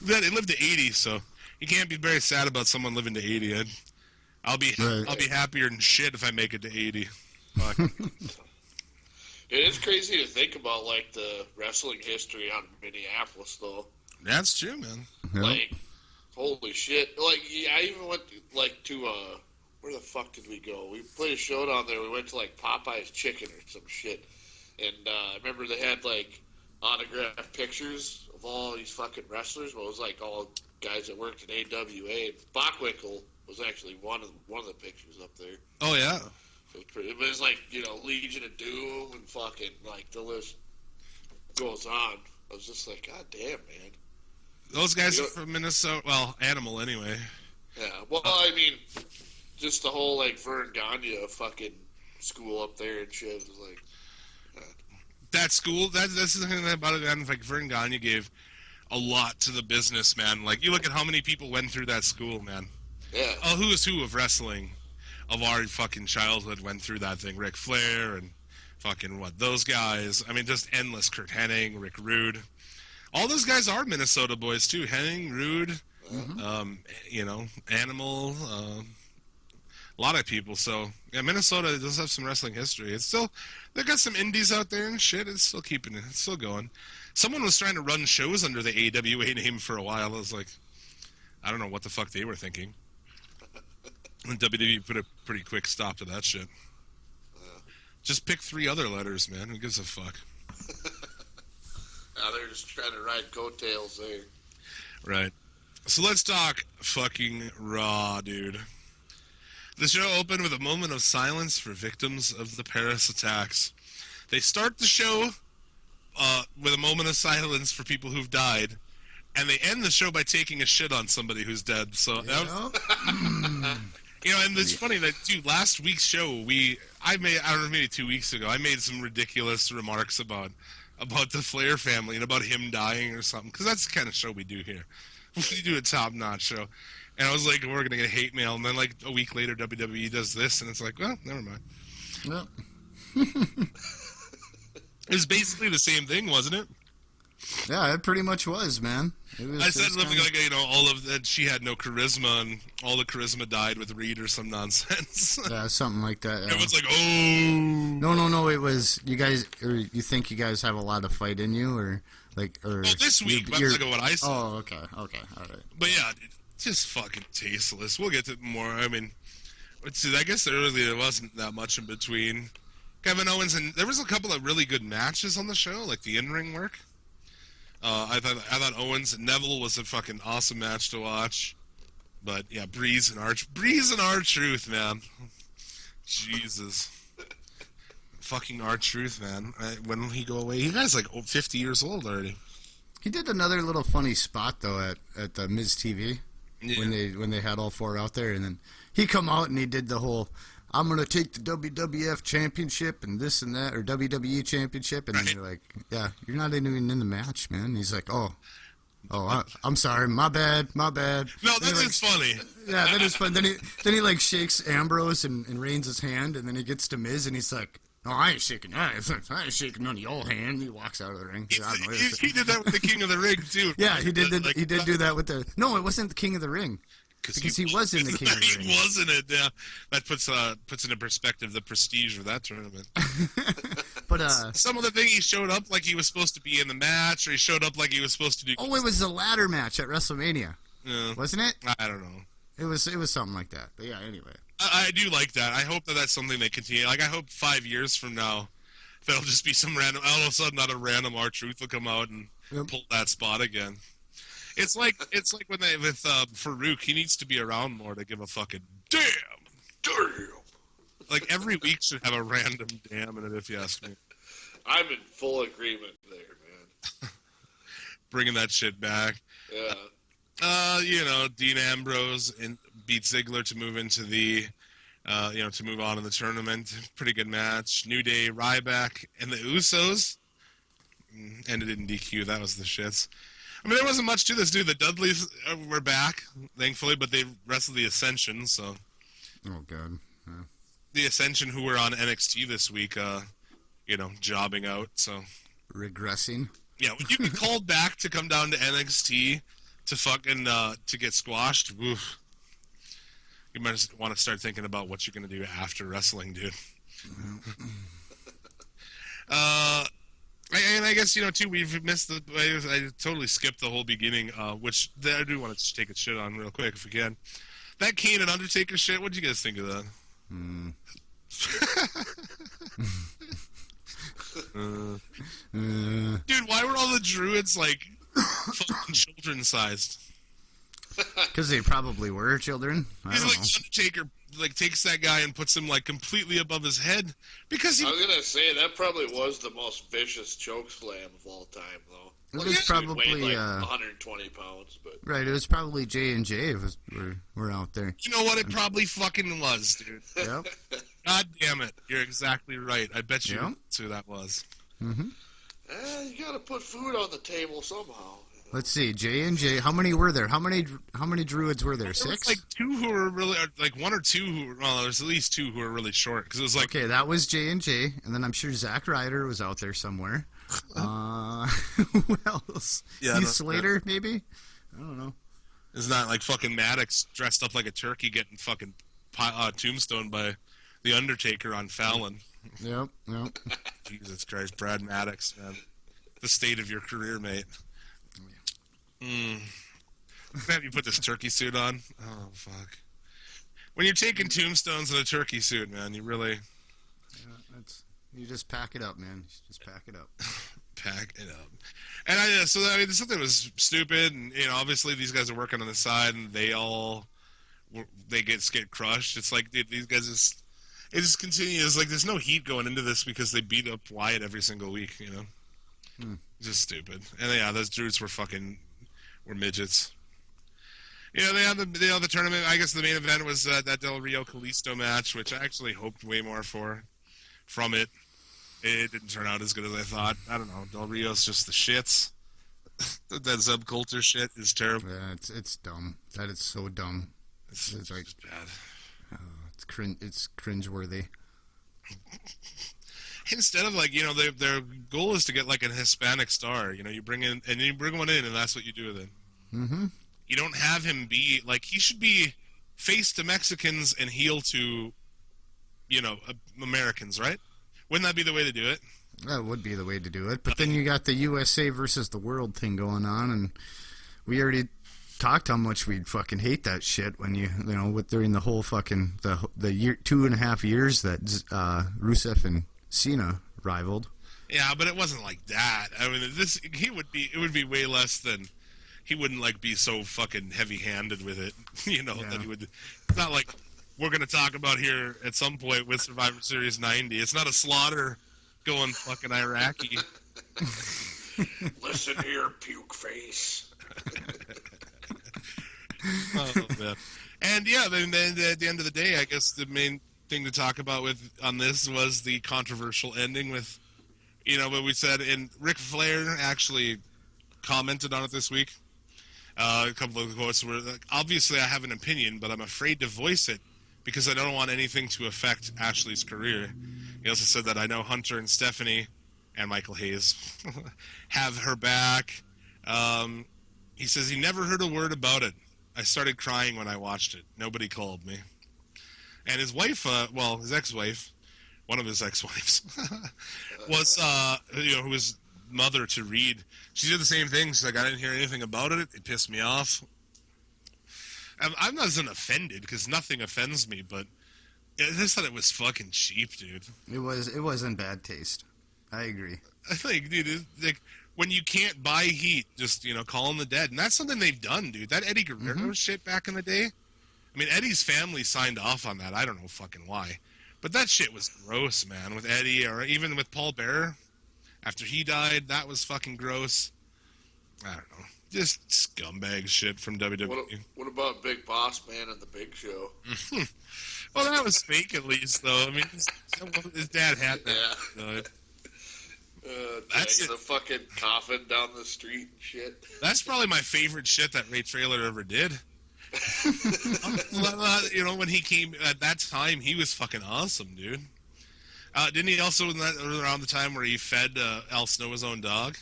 He lived to 80, so you can't be very sad about someone living to 80. I'll be happier than shit if I make it to 80. Fuck. It is crazy to think about, like, the wrestling history on Minneapolis, though. That's true, man. Yeah. Like, holy shit. Like, I even went, to where the fuck did we go? We played a show down there. We went to, like, Popeye's Chicken or some shit. And I remember they had, like, autographed pictures of all these fucking wrestlers. But it was, like, all guys that worked in AWA. And Bockwinkel was actually one of the pictures up there. Oh, yeah. It was like, Legion of Doom and fucking, like, the list goes on. I was just like, God damn, man. Those guys are from Minnesota. Well, Animal, anyway. Yeah, well, I mean, just the whole, like, Vern Gagne fucking school up there and shit. It was like... That school, that's the thing about it, man. Like, Vern Gagne gave a lot to the business, man. Like, you look at how many people went through that school, man. Yeah. Oh, who is who of wrestling of our fucking childhood went through that thing. Ric Flair and fucking those guys. I mean, just endless. Kurt Hennig, Rick Rude. All those guys are Minnesota boys, too. Hennig, Rude, Animal, A lot of people. So yeah, Minnesota does have some wrestling history. It's still they got some indies out there and shit. It's still keeping it. It's still going. Someone was trying to run shows under the AWA name for a while. I was like, I don't know what the fuck they were thinking. And WWE put a pretty quick stop to that shit. Just pick 3 other letters, man. Who gives a fuck? Now they're just trying to ride coattails there. Right. So let's talk fucking Raw, dude. The show opened with a moment of silence for victims of the Paris attacks. They start the show with a moment of silence for people who've died, and they end the show by taking a shit on somebody who's dead. So, you know, and it's funny that, dude, last week's show, I don't know, maybe 2 weeks ago, I made some ridiculous remarks about the Flair family and about him dying or something, because that's the kind of show we do here. We do a top-notch show. And I was like, we're going to get hate mail. And then, like, a week later, WWE does this. And it's like, well, never mind. Yep. It was basically the same thing, wasn't it? Yeah, it pretty much was, man. I said something like, all of that, she had no charisma, and all the charisma died with Reed or some nonsense. Yeah, something like that. Yeah. Everyone's like, oh. No, it was, you guys, or you think you guys have a lot of fight in you, or, like, or... Well, this week, that's like what I said. Oh, okay, all right. But yeah, just fucking tasteless. We'll get to more. I mean, I guess there wasn't that much in between. Kevin Owens, and there was a couple of really good matches on the show, like the in-ring work. I thought Owens and Neville was a fucking awesome match to watch. But yeah, Breeze and R-Truth, man. Jesus. Fucking R-Truth, man. When will he go away? He guy's like 50 years old already. He did another little funny spot though at the Miz TV. Yeah. When they had all 4 out there, and then he come out and he did the whole, I'm gonna take the WWF Championship and this and that, or WWE Championship, and then you're like, yeah, you're not even in the match, man. And he's like, I'm sorry, my bad. No, that is funny. Yeah, that is fun. Then he like shakes Ambrose and Reigns' hand, and then he gets to Miz and he's like, no, I ain't shaking none of your hand. He walks out of the ring. He did that with the King of the Ring too. Yeah, he did do that with the. No, it wasn't the King of the Ring. Because he was in the King of the Ring. He was in it, yeah. That puts into perspective the prestige of that tournament. But some of the thing, he showed up like he was supposed to be in the match, or he showed up like he was supposed to do. Oh, it was the ladder match at WrestleMania, wasn't it? I don't know. It was something like that. But yeah, anyway. I do like that. I hope that's something they continue. Like, I hope 5 years from now, there'll just be some random. All of a sudden, not a random R-Truth will come out and pull that spot again. It's like when with Farouk, he needs to be around more to give a fucking damn. Like, every week should have a random damn in it, if you ask me. I'm in full agreement there, man. Bringing that shit back. Yeah. Dean Ambrose beat Ziggler to move into the, to move on in the tournament. Pretty good match. New Day, Ryback, and the Usos ended in DQ. That was the shits. I mean, there wasn't much to this, dude. The Dudleys were back, thankfully, but they wrestled the Ascension, so. Oh, God. Yeah. The Ascension, who were on NXT this week, jobbing out, so. Regressing. Yeah, when you get called back to come down to NXT to fucking, to get squashed, oof. You might want to start thinking about what you're going to do after wrestling, dude. And I guess, too, we've missed I totally skipped the whole beginning, which I do want to just take a shit on real quick if we can. That Kane and Undertaker shit, what'd you guys think of that? Dude, why were all the Druids, like, fucking children-sized? Because they probably were children. He's like, Undertaker, like, takes that guy and puts him, like, completely above his head. Because he... I was going to say, that probably was the most vicious choke slam of all time, though. It was probably... Weighed, like, 120 pounds, but... Right, it was probably J&J were out there. You know what? It probably fucking was, dude. Yep. God damn it. You're exactly right. I bet you that's who that was. Mm-hmm. You gotta put food on the table somehow. Let's see, J&J. How many were there? How many Druids were there? 6? There was like 2 who were really, like 1 or 2 who were, well, there's at least 2 who were really short. Because it was like... Okay, that was J&J, and then I'm sure Zack Ryder was out there somewhere. Who else? Yeah, Heath Slater, maybe? I don't know. It's not like fucking Maddox dressed up like a turkey getting fucking tombstone by the Undertaker on Fallon. Yep. Jesus Christ, Brad Maddox, man. The state of your career, mate. Have you put this turkey suit on? Oh, fuck. When you're taking tombstones in a turkey suit, man, you really... Yeah, you just pack it up, man. Just pack it up. Pack it up. And something was stupid, and, obviously these guys are working on the side, and they get crushed. It's like these guys it just continues. Like, there's no heat going into this because they beat up Wyatt every single week, Just stupid. And those dudes were midgets. They had the tournament. I guess the main event was that Del Rio Kalisto match, which I actually hoped way more from it. It didn't turn out as good as I thought. I don't know. Del Rio's just the shits. That subculture shit is terrible. Yeah, it's dumb. That is so dumb. It's like bad. It's cringeworthy. Instead of their goal is to get like an Hispanic star. You bring one in, and that's what you do with it. Mm-hmm. You don't have him be like, he should be face to Mexicans and heel to, Americans, right? Wouldn't that be the way to do it? That would be the way to do it. But then you got the USA versus the world thing going on, and we already talked how much we'd fucking hate that shit when during the whole fucking the year 2.5 years that Rusev and Cena rivaled. Yeah, but it wasn't like that. I mean, it would be way less than. He wouldn't be so fucking heavy-handed with it, that he would. It's not like we're going to talk about here at some point with Survivor Series 90. It's not a Slaughter going fucking Iraqi. Listen here, puke face. Oh, man. And then at the end of the day, I guess the main thing to talk about on this was the controversial ending with, what we said. And Ric Flair actually commented on it this week. A couple of quotes were like, obviously I have an opinion, but I'm afraid to voice it because I don't want anything to affect Ashley's career. He also said that I know Hunter and Stephanie and Michael Hayes have her back. He says he never heard a word about it. I started crying when I watched it. Nobody called me. And his wife, his ex-wife, one of his ex-wives, was, who was mother to Reed. She did the same thing. She's like, I didn't hear anything about it. It pissed me off. I'm not as offended because nothing offends me, but I just thought it was fucking cheap, dude. It was in bad taste. I agree. I think, dude, when you can't buy heat, just call them the dead, and that's something they've done, dude. That Eddie Guerrero shit back in the day. I mean, Eddie's family signed off on that. I don't know fucking why, but that shit was gross, man. With Eddie, or even with Paul Bearer. After he died, that was fucking gross. I don't know. Just scumbag shit from WWE. What about Big Boss Man and the Big Show? Well, that was fake at least, though. I mean, his dad had that. That's the fucking coffin down the street and shit. That's probably my favorite shit that Ray Traylor ever did. When he came at that time, he was fucking awesome, dude. Didn't he also around the time where he fed Al Snow his own dog?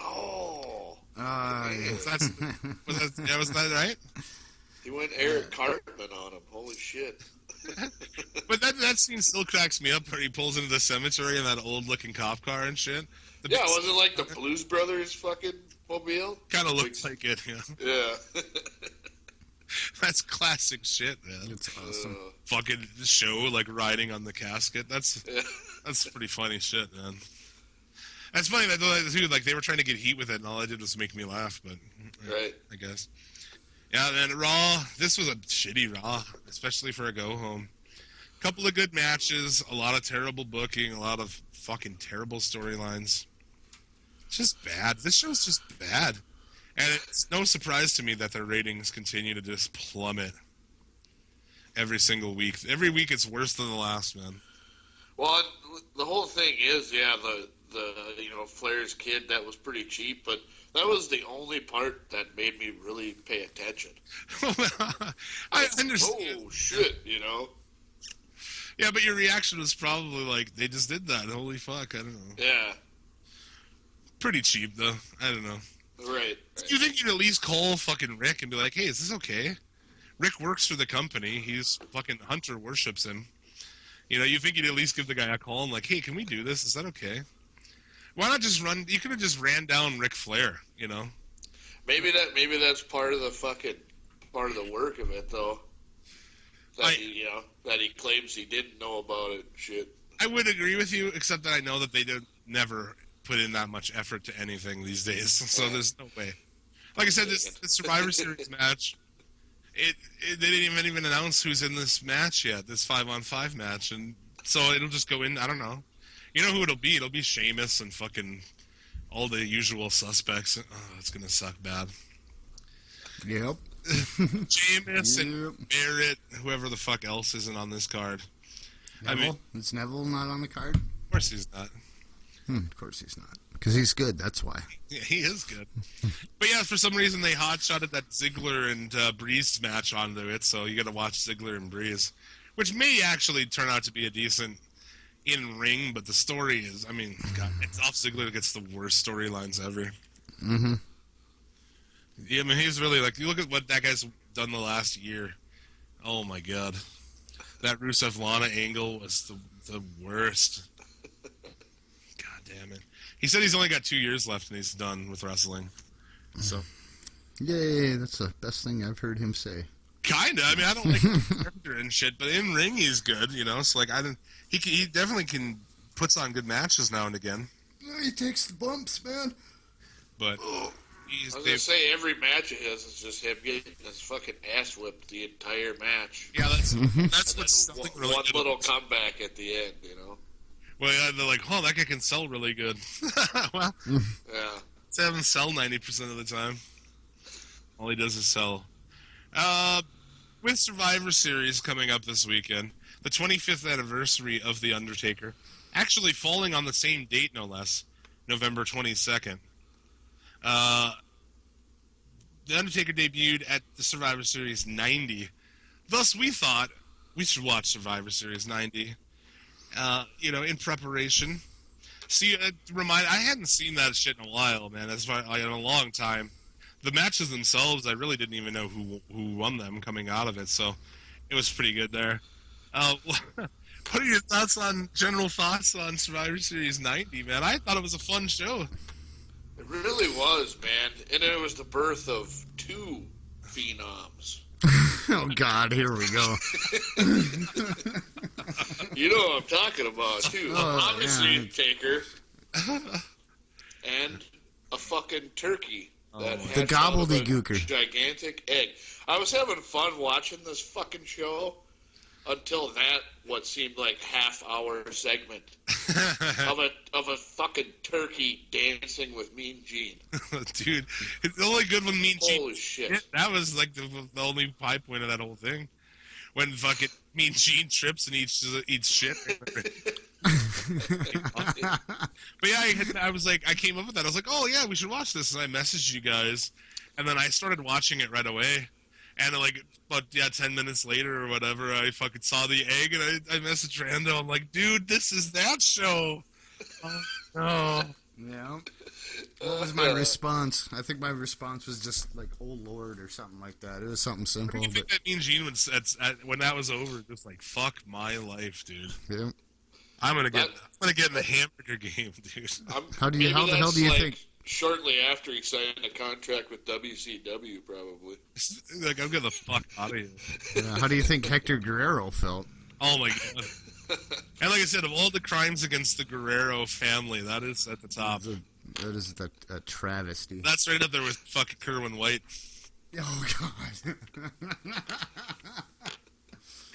Oh. Was that right? He went Eric Cartman on him. Holy shit. But that scene still cracks me up where he pulls into the cemetery in that old-looking cop car and shit. Was it like the Blues Brothers fucking mobile? Kind of looks like it, yeah. Yeah. That's classic shit, man. It's awesome. Fucking show, riding on the casket. That's pretty funny shit, man. That's funny that too. They were trying to get heat with it, and all I did was make me laugh. But right, I guess. Yeah, and Raw. This was a shitty Raw, especially for a go home. Couple of good matches, a lot of terrible booking, a lot of fucking terrible storylines. Just bad. This show's just bad. And it's no surprise to me that their ratings continue to just plummet every single week. Every week it's worse than the last, man. Well, the whole thing is, the Flair's kid, that was pretty cheap, but that was the only part that made me really pay attention. I understand. Oh, shit, Yeah, but your reaction was probably they just did that. Holy fuck, I don't know. Yeah. Pretty cheap, though. I don't know. Right. You think you'd at least call fucking Rick and be like, hey, is this okay? Rick works for the company. He's fucking Hunter worships him. You know, you think you'd at least give the guy a call and like, hey, can we do this? Is that okay? Why not just run? You could have just ran down Ric Flair, you know? Maybe that's part of the work of it, though. That he claims he didn't know about it and shit. I would agree with you, except that I know that they never put in that much effort to anything these days, so there's no way. Like I said, this Survivor Series match, they didn't even announce who's in this match yet, this 5-on-5 match, and so it'll just go in, I don't know. You know who it'll be? It'll be Sheamus and fucking all the usual suspects. Oh, it's gonna suck bad. Yep. Sheamus and Barrett, whoever the fuck else isn't on this card. Neville? Is Neville not on the card? Of course he's not. Of course he's not. Because he's good, that's why. Yeah, he is good. But yeah, for some reason they hot-shotted that Ziggler and Breeze match onto it, so you gotta watch Ziggler and Breeze. Which may actually turn out to be a decent in-ring, but the story is, I mean, God, Dolph Ziggler gets the worst storylines ever. Mm-hmm. Yeah, I mean, he's really, like, you look at what that guy's done the last year. Oh, my God. That Rusev-Lana angle was the worst. God damn it. He said he's only got 2 years left and he's done with wrestling. So. Yay, that's the best thing I've heard him say. Kinda. I mean, I don't like his character and shit, but in ring he's good, you know. So like, he definitely can puts on good matches now and again. Yeah, he takes the bumps, man. But I was gonna say every match of his is just him getting his fucking ass whipped the entire match. Yeah, that's what's something really one good. little comeback at the end, you know. Well, yeah, they're like, oh, that guy can sell really good. Well, yeah, let's have him sell 90% of the time. All he does is sell. With Survivor Series coming up this weekend, the 25th anniversary of The Undertaker, actually falling on the same date, no less, November 22nd. The Undertaker debuted at the Survivor Series 90. Thus, we thought we should watch Survivor Series 90, in preparation. See, I hadn't seen that shit in a while, man. That's in a long time. The matches themselves, I really didn't even know who won them coming out of it, so it was pretty good there. What are your general thoughts on Survivor Series 90, man? I thought it was a fun show. it really was, man, and it was the birth of two phenoms. Oh, God, here we go. You know what I'm talking about, too. Obviously, yeah. Taker and a fucking turkey. That The hatched out of a gobbledygooker. gigantic egg. I was having fun watching this fucking show until that what seemed like half-hour segment of a fucking turkey dancing with Mean Gene. Dude, it's the only good one, Mean Gene. Holy shit! That was like the only high point of that whole thing. When fucking Mean Gene trips and eats shit. But yeah, I came up with that. I was like, oh yeah, we should watch this. And I messaged you guys, and then I started watching it right away. And about 10 minutes later or whatever, I fucking saw the egg, and I messaged Rando. I'm like, dude, this is that show. Oh no. Yeah. What was my response? I think my response was just like, "Oh Lord," or something like that. It was something simple. What do you think that Mean Gene would when that was over? Just like, fuck my life, dude. Yeah. I'm gonna get in the hamburger game, dude. How the hell do you think? Shortly after he signed a contract with WCW, probably. Like, I'm getting the fuck out of here. Yeah, how do you think Hector Guerrero felt? Oh my God. And like I said, of all the crimes against the Guerrero family, that is at the top. That is a travesty. That's right up there with fucking Kerwin White. Oh God.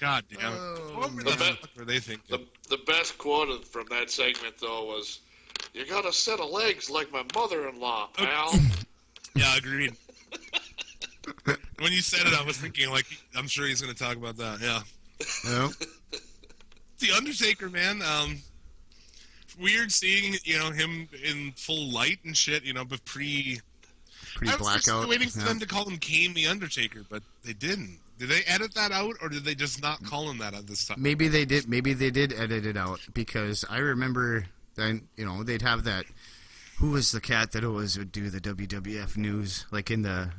God damn it. What the fuck were they thinking? The best quote from that segment, though, was, "You got a set of legs like my mother-in-law, pal." Yeah, agreed. When you said it, I was thinking, like, I'm sure he's going to talk about that. Yeah. Yep. The Undertaker, man. Weird seeing, him in full light and shit, but Pretty I was blackout. just waiting for them to call him Kane the Undertaker, but they didn't. Did they edit that out, or did they just not call him that at this time? Maybe they did. Maybe they did edit it out, because I remember then they'd have that Who was the cat that always would do the WWF news, like in the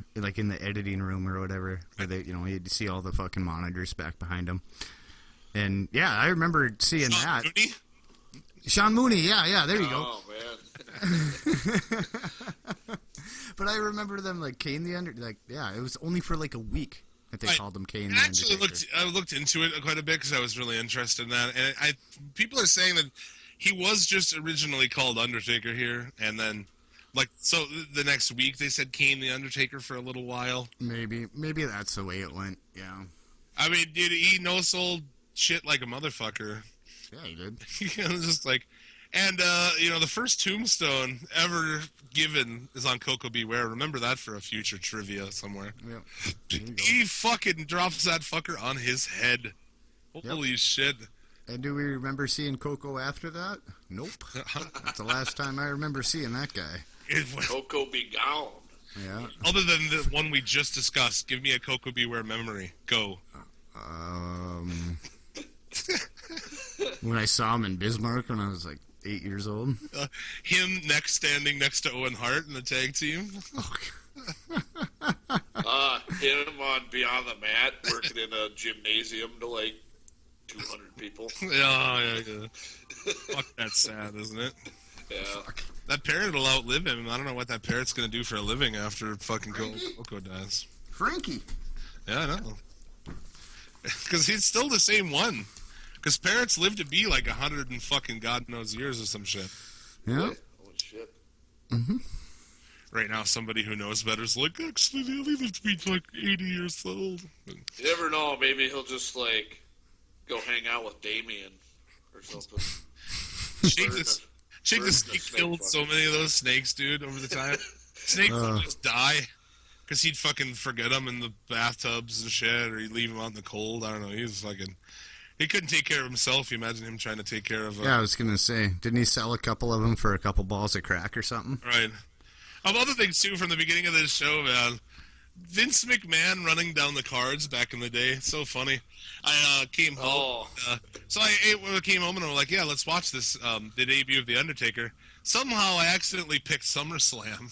editing room or whatever, where they, you'd see all the fucking monitors back behind them. And yeah, I remember seeing that. Mooney? Sean Mooney, yeah, there you go. Oh man. But I remember them like Kane the Undertaker. It was only for like a week that they called him Kane the Undertaker. I looked into it quite a bit because I was really interested in that, and people are saying that he was just originally called Undertaker here, and then so the next week they said Kane the Undertaker for a little while. Maybe that's the way it went. Yeah. I mean, dude, he no-sold shit like a motherfucker. Yeah, he did. Just like, and the first tombstone ever given is on Coco Beware. Remember that for a future trivia somewhere. Yeah. He fucking drops that fucker on his head. Holy shit. And do we remember seeing Coco after that? Nope. That's the last time I remember seeing that guy. Coco be gone. Yeah. Other than the one we just discussed, give me a Coco Beware memory. Go. When I saw him in Bismarck when I was like 8 years old. Him standing next to Owen Hart in the tag team. Him on Beyond the Mat working in a gymnasium to like 200 people. Yeah. Fuck, that's sad, isn't it? Yeah. Fuck. That parrot will outlive him. I don't know what that parrot's gonna do for a living after fucking Coco dies. Frankie. Yeah, I know. Because he's still the same one. Because parrots live to be like 100 and fucking God knows years or some shit. Yeah. Holy shit. Mm-hmm. Right now, somebody who knows better is like, actually, they only live to be like 80 years old. You never know. Maybe he'll just like go hang out with Damien or something. Shake the snake killed so many of those snakes, dude, over the time. Snakes would just die. Because he'd fucking forget them in the bathtubs and shit, or he'd leave them out in the cold. I don't know. He was fucking... He couldn't take care of himself. You imagine him trying to take care of... Yeah, I was going to say, didn't he sell a couple of them for a couple balls of crack or something? Right. Other things, too, from the beginning of this show, man. Vince McMahon running down the cards back in the day. So funny. I came home. I came home and I'm like, yeah, let's watch this, the debut of The Undertaker. Somehow I accidentally picked SummerSlam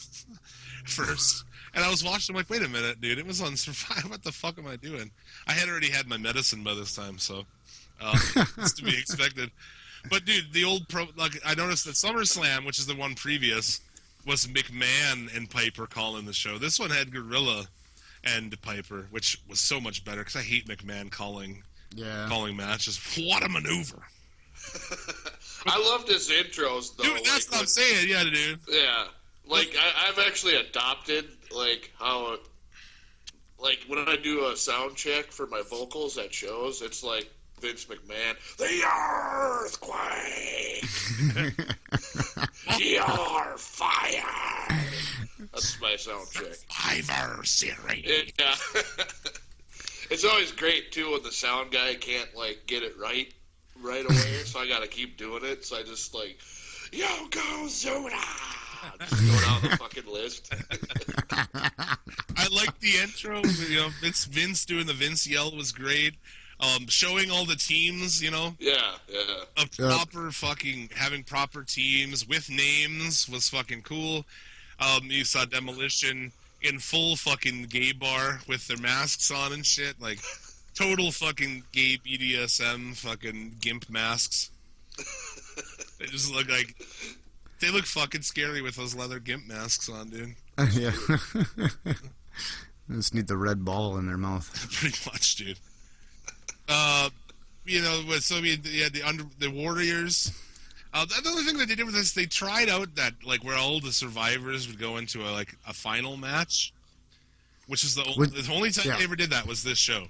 first. And I was watching, I'm like, wait a minute, dude. It was on Survivor. What the fuck am I doing? I had already had my medicine by this time, so it's to be expected. But, dude, the old I noticed that SummerSlam, which is the one previous, was McMahon and Piper calling the show. This one had Gorilla and Piper, which was so much better because I hate McMahon calling matches. What a maneuver! I loved his intros, though. Dude, that's what I'm saying. Yeah, dude. Yeah. Like, I've actually adopted, like, how... Like, when I do a sound check for my vocals at shows, it's like Vince McMahon, the earthquake! Your fire! That's my sound check. Survivor Series. Yeah. It's always great, too, when the sound guy can't, like, get it right away, so I gotta keep doing it, so I just, like, Yokozuna! Just go down the fucking list. I like the intro. Vince doing the Vince yell was great. Showing all the teams, Yeah. Of proper fucking having proper teams with names was fucking cool. You saw Demolition in full fucking gay bar with their masks on and shit, like total fucking gay BDSM fucking gimp masks. They just look like. They look fucking scary with those leather gimp masks on, dude. Yeah. They just need the red ball in their mouth. Pretty much, dude. So we had the Warriors. The other thing that they did with this, they tried out that, like, where all the survivors would go into a final match, which is the only time they ever did that was this show.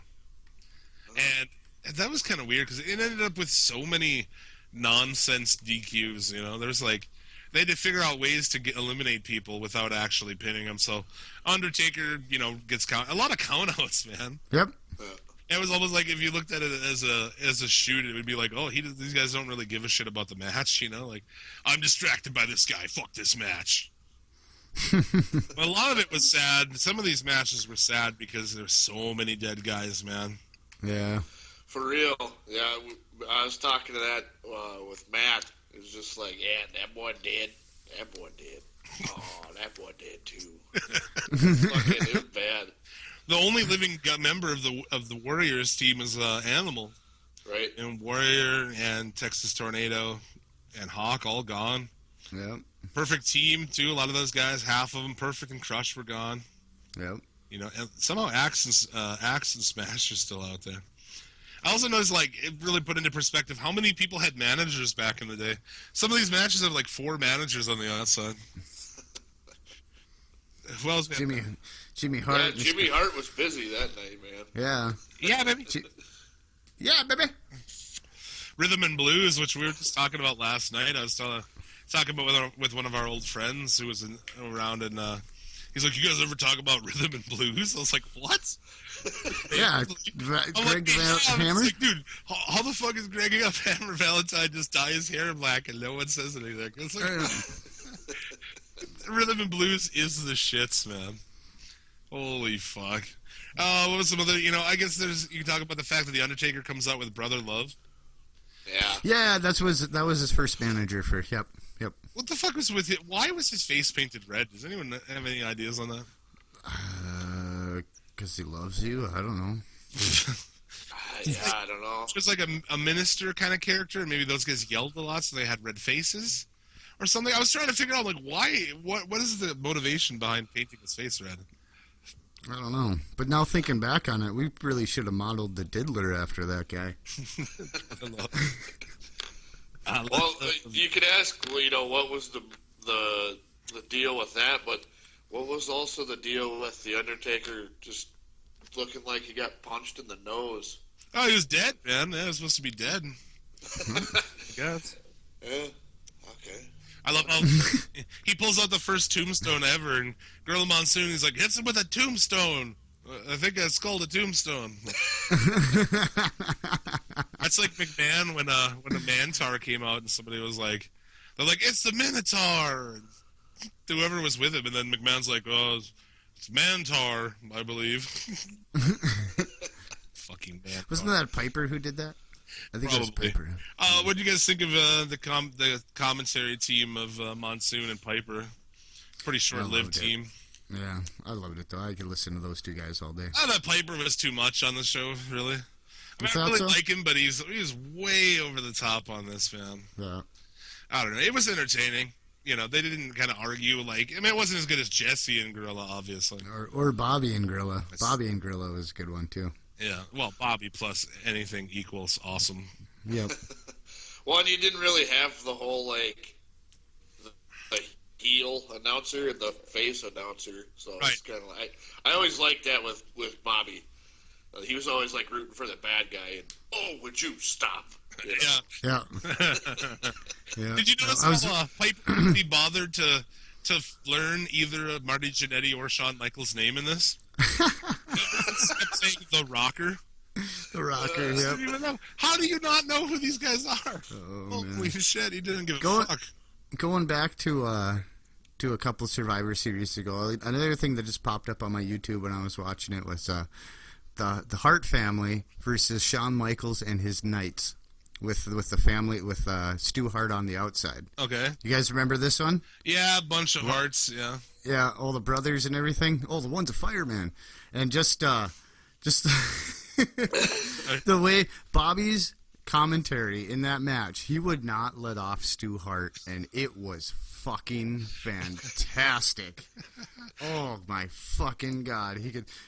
And that was kind of weird because it ended up with so many nonsense DQs, There's they had to figure out ways to eliminate people without actually pinning them. So Undertaker, gets a lot of countouts, man. Yep. It was almost like if you looked at it as a shoot, it would be like, oh, these guys don't really give a shit about the match, Like, I'm distracted by this guy. Fuck this match. But a lot of it was sad. Some of these matches were sad because there's so many dead guys, man. Yeah. For real. Yeah, I was talking to that with Matt. It was just like, yeah, that boy dead. That boy dead. Oh, that boy did too. Fucking, it was bad. The only living member of the Warriors team is Animal. Right. And Warrior and Texas Tornado and Hawk all gone. Yep. Perfect team, too. A lot of those guys, half of them, Perfect and Crush were gone. Yep. You know, and somehow Axe and Smash are still out there. I also noticed, like, it really put into perspective how many people had managers back in the day. Some of these matches have, like, 4 managers on the outside. Who else? Jimmy Hart. Yeah, Jimmy Hart was busy that night, man. Yeah. Yeah, baby. Yeah, baby. Rhythm and Blues, which we were just talking about last night. I was talking about with one of our old friends who was around, and he's like, "You guys ever talk about Rhythm and Blues?" I was like, "What?" Yeah, Greg Hammer. Like, dude, how the fuck is Greg up Hammer Valentine just dye his hair black and no one says anything? It's like, Rhythm and Blues is the shits, man. Holy fuck. What was some other? You know, I guess you can talk about the fact that the Undertaker comes out with Brother Love. Yeah. Yeah, that was his first manager for. Yep. What the fuck was with it? Why was his face painted red? Does anyone have any ideas on that? Because he loves you. I don't know. Yeah, I don't know. It was like a minister kind of character, and maybe those guys yelled a lot, so they had red faces, or something. I was trying to figure out, like, why? What is the motivation behind painting his face red? I don't know. But now thinking back on it, we really should have modeled the Diddler after that guy. Well, you could ask, you know, what was the deal with that, but what was also the deal with the Undertaker just looking like he got punched in the nose? Oh, he was dead, man. Yeah, he was supposed to be dead. I guess. Yeah. Okay. I love how he pulls out the first tombstone ever, and Gorilla Monsoon, he's like, hits him with a tombstone. I think it's called a tombstone. That's like McMahon when the Mantar came out, and somebody was like, they're like, it's the Minotaur. And whoever was with him, and then McMahon's like, oh, it's Mantar, I believe. Fucking Mantar. Wasn't that Piper who did that? I think it was Piper. What do you guys think of the commentary team of Monsoon and Piper? Pretty short-lived team. Yeah, I loved it, though. I could listen to those two guys all day. I thought Piper was too much on the show, really. I mean, I really like him, but he was way over the top on this, man. Yeah. I don't know. It was entertaining. You know, they didn't kind of argue. Like, I mean, it wasn't as good as Jesse and Gorilla, obviously. Or Bobby and Gorilla. Bobby and Gorilla was a good one, too. Yeah. Well, Bobby plus anything equals awesome. Yep. Well, and you didn't really have the whole, like, the heel announcer and the face announcer. So right. It's kind of like, I always liked that with Bobby. He was always, like, rooting for the bad guy. And, oh, would you stop? You know? Yeah. Yeah. Did you notice how Piper be bothered to learn either Marty Jannetty or Shawn Michaels' name in this? He kept saying The Rocker. The Rocker, yep. Even know. How do you not know who these guys are? Oh, holy shit, he didn't give a fuck. Going back to a couple Survivor Series ago, another thing that just popped up on my YouTube when I was watching it was the Hart family versus Shawn Michaels and his Knights. With the family, with Stu Hart on the outside. Okay. You guys remember this one? Yeah, a bunch of hearts, yeah. Yeah, all the brothers and everything. Oh, the one's a fireman. And just the way Bobby's commentary in that match, he would not let off Stu Hart, and it was fucking fantastic. Oh my fucking god.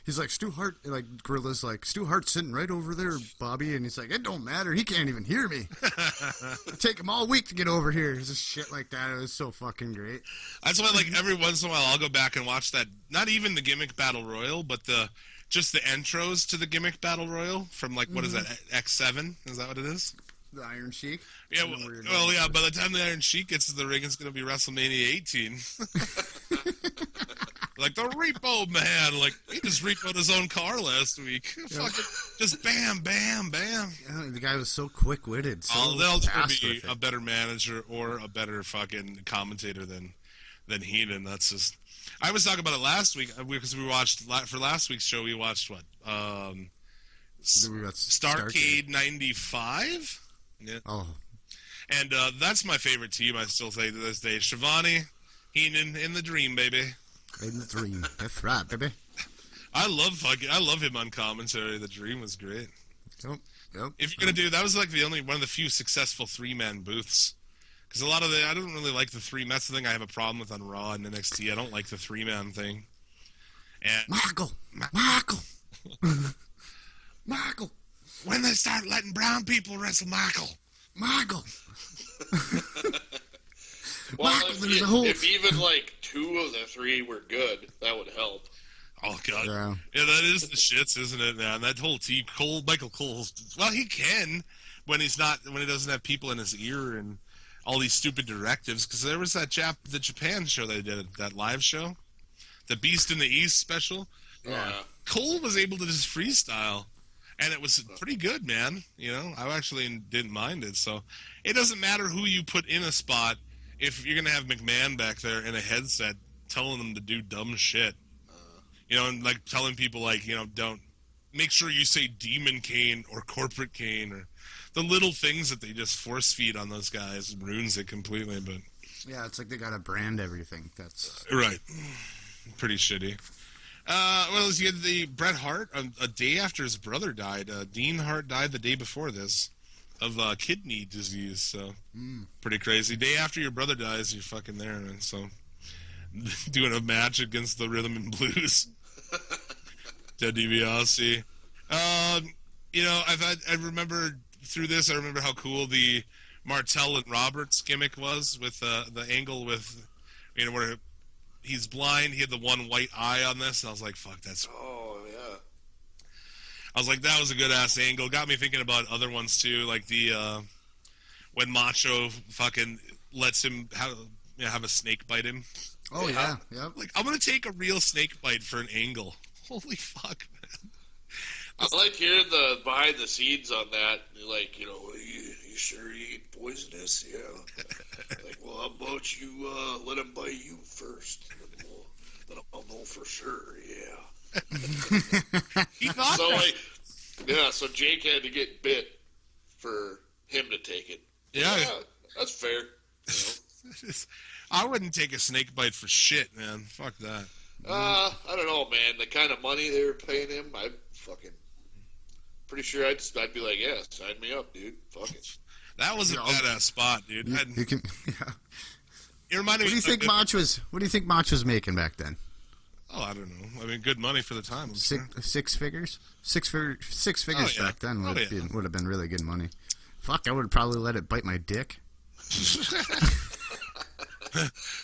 He's like, Stu Hart, like Gorilla's like, Stu Hart's sitting right over there, Bobby, and he's like, it don't matter, he can't even hear me. It'll take him all week to get over here. It's just shit like that. It was so fucking great. That's why, like, every once in a while I'll go back and watch that, not even the gimmick battle royal, but just the intros to the gimmick battle royal from, like, what is that, X7? Is that what it is? The Iron Sheik? Yeah, well, yeah, by the time the Iron Sheik gets to the ring, it's going to be WrestleMania 18. Like, the Repo Man, like, he just repoed his own car last week. Yeah. Fucking, just bam, bam, bam. Yeah, the guy was so quick-witted. So they'll be a better manager or a better fucking commentator than Heenan. That's just... I was talking about it last week, because we watched, for last week's show, we watched, what? Starrcade 95? Yeah. Oh. And that's my favorite team, I still say to this day. Shivani, Heenan in the Dream, baby. In the Dream. That's right, baby. I love him on commentary. The Dream was great. Yep. If you're gonna do that, was like one of the few successful 3-man booths. Because a lot of I don't really like the 3. That's the thing I have a problem with on Raw and NXT. I don't like the 3-man thing. And Michael. when they start letting brown people wrestle, Michael. Well, Michael, if even like 2 of the 3 were good, that would help. Oh god, Yeah. Yeah, that is the shits, isn't it, man? That whole team, Michael Cole. Well, he can when he doesn't have people in his ear and all these stupid directives. Because there was the Japan show they did, that live show, the Beast in the East special. Yeah. Cole was able to just freestyle, and it was pretty good, man. You know, I actually didn't mind it. So it doesn't matter who you put in a spot if you're gonna have McMahon back there in a headset telling them to do dumb shit. You know, and like telling people like, you know, don't make sure you say Demon Kane or Corporate Kane, or the little things that they just force feed on those guys ruins it completely. But Yeah, it's like they gotta brand everything. That's right, pretty shitty. Well, you had the Bret Hart a day after his brother died. Dean Hart died the day before this of kidney disease. So pretty crazy. Day after your brother dies, you're fucking there, man. So doing a match against the Rhythm and Blues. Ted DiBiase. You know, I remember through this. I remember how cool the Martel and Roberts gimmick was with the angle with, you know, where he's blind. He had the one white eye on this, and I was like, "Fuck, that's." Oh yeah. I was like, that was a good ass angle. Got me thinking about other ones too, like the when Macho fucking lets him have a snake bite him. Oh yeah. Yep. Like, I'm gonna take a real snake bite for an angle. Holy fuck, man! I like hearing the behind the scenes on that. Like, you know, you sure you eat poisonous? Yeah. Like, well, how about you let him bite you first? Then I'll know for sure. Yeah. He thought So that. like, yeah. So Jake had to get bit for him to take it. Yeah. That's fair. You know? I wouldn't take a snake bite for shit, man. Fuck that. I don't know, man. The kind of money they were paying him, I fucking pretty sure I'd be like, yeah, sign me up, dude. Fuck it. That was a badass spot, dude. You can. Yeah. It reminded What do me. you think Mach was making back then? Oh, I don't know. I mean, good money for the time. Six figures. Six figures yeah. back then Oh, would have been really good money. Fuck, I would probably let it bite my dick.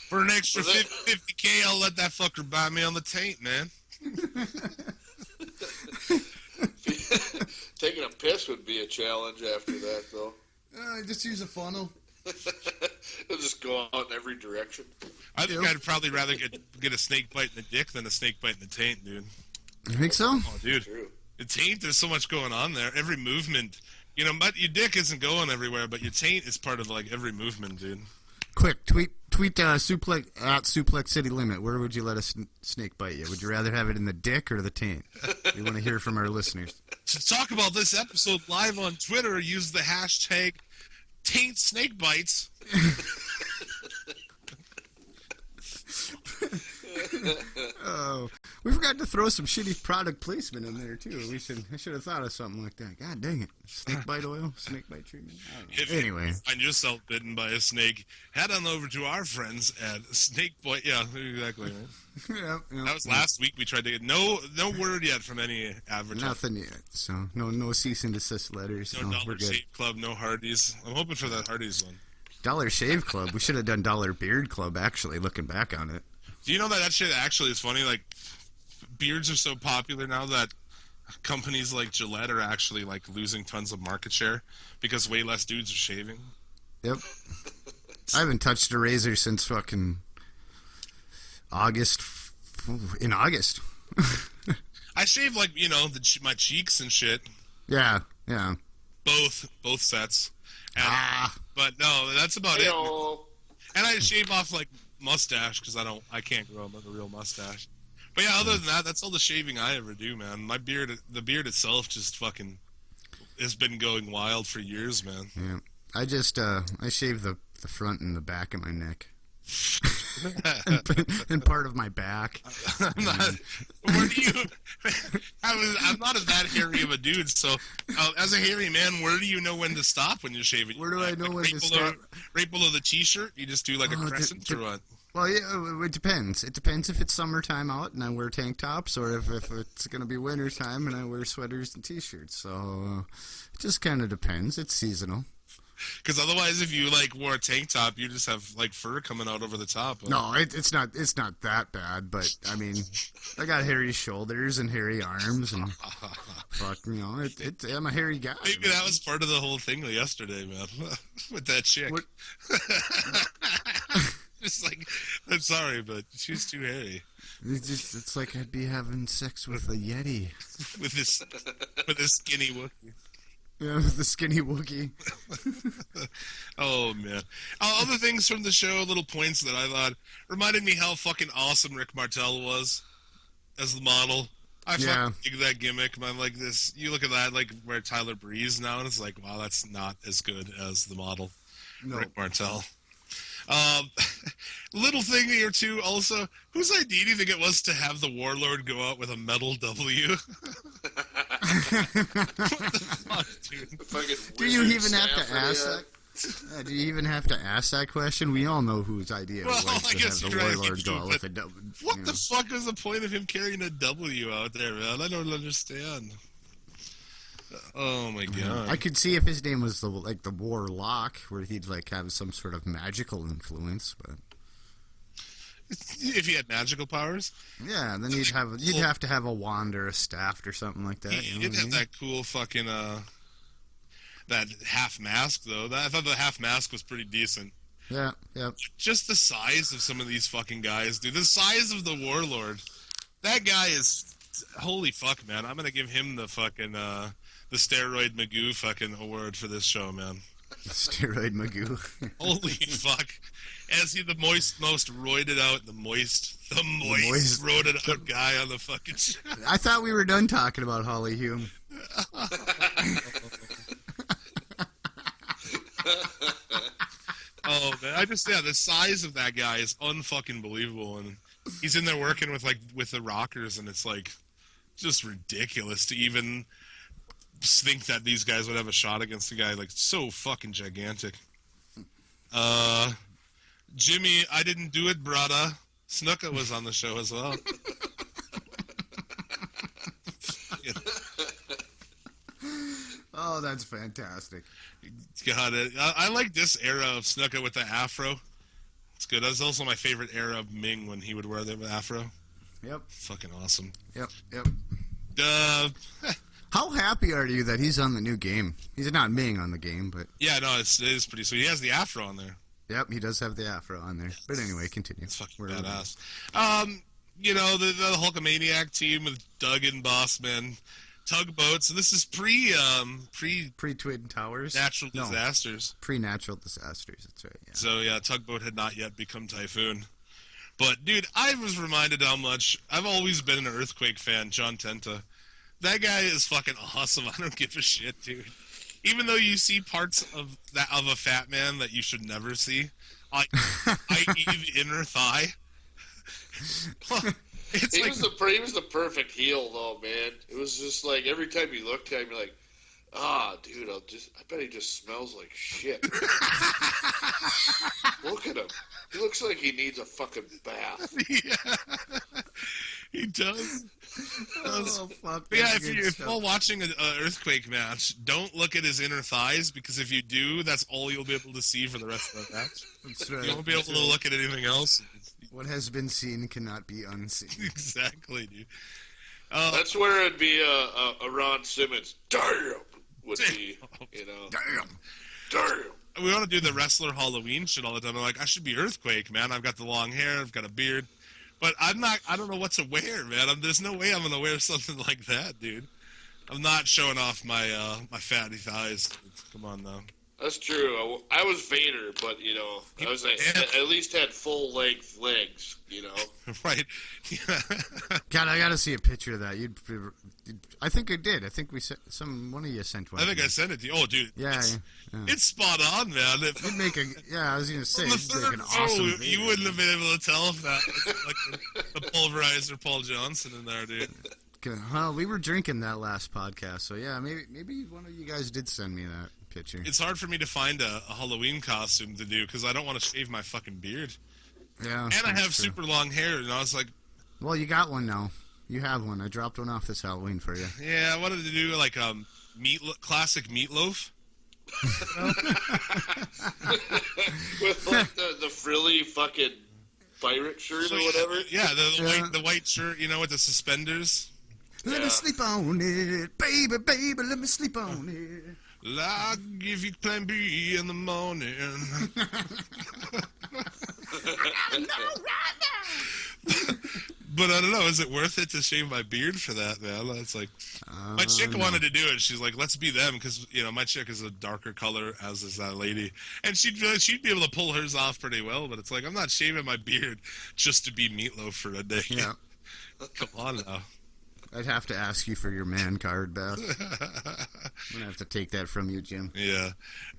For an extra 50K, I'll let that fucker bite me on the taint, man. Taking a piss would be a challenge after that, though. Just use a funnel. It'll just go out in every direction. I think I'd probably rather get a snake bite in the dick than a snake bite in the taint, dude. You think so? Oh, dude. True. The taint, there's so much going on there. Every movement. You know, but your dick isn't going everywhere, but your taint is part of, like, every movement, dude. Quick, tweet Suplex at Suplex City Limit. Where would you let a snake bite you? Would you rather have it in the dick or the taint? We want to hear from our listeners. To talk about this episode live on Twitter, use the hashtag #TaintSnakeBites. Oh, we forgot to throw some shitty product placement in there too. I should have thought of something like that. God dang it! Snake bite oil, snake bite treatment. I don't know. If Anyway, you find yourself bitten by a snake, head on over to our friends at Snakebite. Yeah, exactly. Right? yeah, That was last week. We tried to get no word yet from any advertiser. nothing yet. So no cease and desist letters. No we're Dollar good. Shave Club, no Hardee's. I'm hoping for that Hardee's one. Dollar Shave Club. We should have done Dollar Beard Club. Actually, looking back on it. Do you know that shit actually is funny? Like, beards are so popular now that companies like Gillette are actually like losing tons of market share because way less dudes are shaving. Yep. I haven't touched a razor since fucking August. In August. I shave like, you know, my cheeks and shit. Yeah. Both sets. And, but no, that's about it. And I shave off like mustache because I can't grow a real mustache. But yeah, other than that, that's all the shaving I ever do, man. My the beard itself just fucking has been going wild for years, man. Yeah. I just I shave the front and the back of my neck. and part of my back. Where do you? I'm not as that hairy of a dude. So, as a hairy man, where do you know when to stop when you're shaving? Where do I know when to stop? Right below the t-shirt, you just do like a crescent or what? Well, yeah, it depends. It depends if it's summertime out and I wear tank tops, or if it's going to be winter time and I wear sweaters and t-shirts. So it just kind of depends. It's seasonal. Because otherwise, if you like wore a tank top, you just have like fur coming out over the top. No, it's not that bad. But I mean, I got hairy shoulders and hairy arms, and fuck, you know, I'm a hairy guy. Maybe that was part of the whole thing yesterday, man, with that chick. Just like, I'm sorry, but she's too hairy. It's like I'd be having sex with a Yeti. with this skinny Wookiee. Yeah, with the skinny Wookiee. Oh, man. Other things from the show, little points that I thought reminded me how fucking awesome Rick Martel was as the model. I fucking dig that gimmick, man. Like this, you look at that, like where Tyler Breeze now, and it's like, wow, that's not as good as the model, Rick Martel. Little thing here too. Also, whose idea do you think it was to have the Warlord go out with a metal W? What the fuck, dude? Do you even have to ask that? Do you even have to ask that question? We all know whose idea it was to have the Warlord go out with a W. What the fuck is the point of him carrying a W out there, man? I don't understand. Oh my god! I could see if his name was the Warlock, where he'd like have some sort of magical influence, but if he had magical powers, yeah, then you'd have to have a wand or a staff or something like that. He did have that cool fucking that half mask though. I thought the half mask was pretty decent. Yeah. Just the size of some of these fucking guys, dude. The size of the Warlord. That guy is holy fuck, man. I'm gonna give him the fucking the Steroid Magoo fucking award for this show, man. Steroid Magoo. Holy fuck. As he the most roided out, the moist roided out guy on the fucking show. I thought we were done talking about Holly Hume. Oh man, the size of that guy is unfucking believable, and he's in there working with the rockers, and it's like just ridiculous to even think that these guys would have a shot against a guy like so fucking gigantic. Jimmy, I didn't do it, brother. Snuka was on the show as well. Oh, that's fantastic. Got it. I like this era of Snuka with the afro. It's good. That's also my favorite era of Ming when he would wear the afro. Yep. Fucking awesome. Yep. How happy are you that he's on the new game? He's not Ming on the game, but... Yeah, no, it is pretty sweet. He has the afro on there. Yep, he does have the afro on there. But anyway, continue. It's fucking badass. You know, the Hulkamaniac team with Doug and Bossman, Tugboat. So this is pre-Twin Towers? Natural disasters. Pre-natural disasters, that's right. Yeah. So, yeah, Tugboat had not yet become Typhoon. But, dude, I was reminded how much... I've always been an Earthquake fan, John Tenta. That guy is fucking awesome. I don't give a shit, dude. Even though you see parts of a fat man that you should never see, i.e. the inner thigh. He was the perfect heel, though, man. It was just like every time you looked at him, you're like, dude, I bet he just smells like shit. Look at him. He looks like he needs a fucking bath. Yeah. He does. Oh, fuck. Yeah, if you're watching an Earthquake match, don't look at his inner thighs, because if you do, that's all you'll be able to see for the rest of the match. That's right. You won't be able to look at anything else. What has been seen cannot be unseen. Exactly, dude. That's where it'd be a Ron Simmons. Damn! Would be, you know. Damn! We want to do the wrestler Halloween shit all the time. I'm like, I should be Earthquake, man. I've got the long hair. I've got a beard. But I don't know what to wear, man. There's no way I'm going to wear something like that, dude. I'm not showing off my my fatty thighs. Come on, now. That's true. I was Vader, but, you know, I was at least had full-length legs, you know. Right. God, I gotta see a picture of that. I think I did. I think one of you sent one. I think I sent it to you. Oh, dude. Yeah. It's spot on, man. I was gonna say, it'd make an awesome awesome you video. wouldn't have been able to tell if that was like the pulverizer Paul Johnson in there, dude. Well, we were drinking that last podcast, so yeah, maybe one of you guys did send me that picture. It's hard for me to find a Halloween costume to do because I don't want to shave my fucking beard. Yeah, and I have super long hair, and I was like, well, you got one now. You have one. I dropped one off this Halloween for you. Yeah, I wanted to do like classic meatloaf. With like the frilly fucking pirate shirt or whatever. Yeah, the white shirt, you know, with the suspenders. Let me sleep on it, baby, baby, let me sleep on it. I'll give you plan B in the morning. But I don't know, is it worth it to shave my beard for that, man? It's like, my chick wanted to do it. She's like, let's be them, because, you know, my chick is a darker color, as is that lady. And she'd be able to pull hers off pretty well, but it's like, I'm not shaving my beard just to be Meatloaf for a day. Yeah. Come on now. I'd have to ask you for your man card, Beth. I'm going to have to take that from you, Jim. Yeah.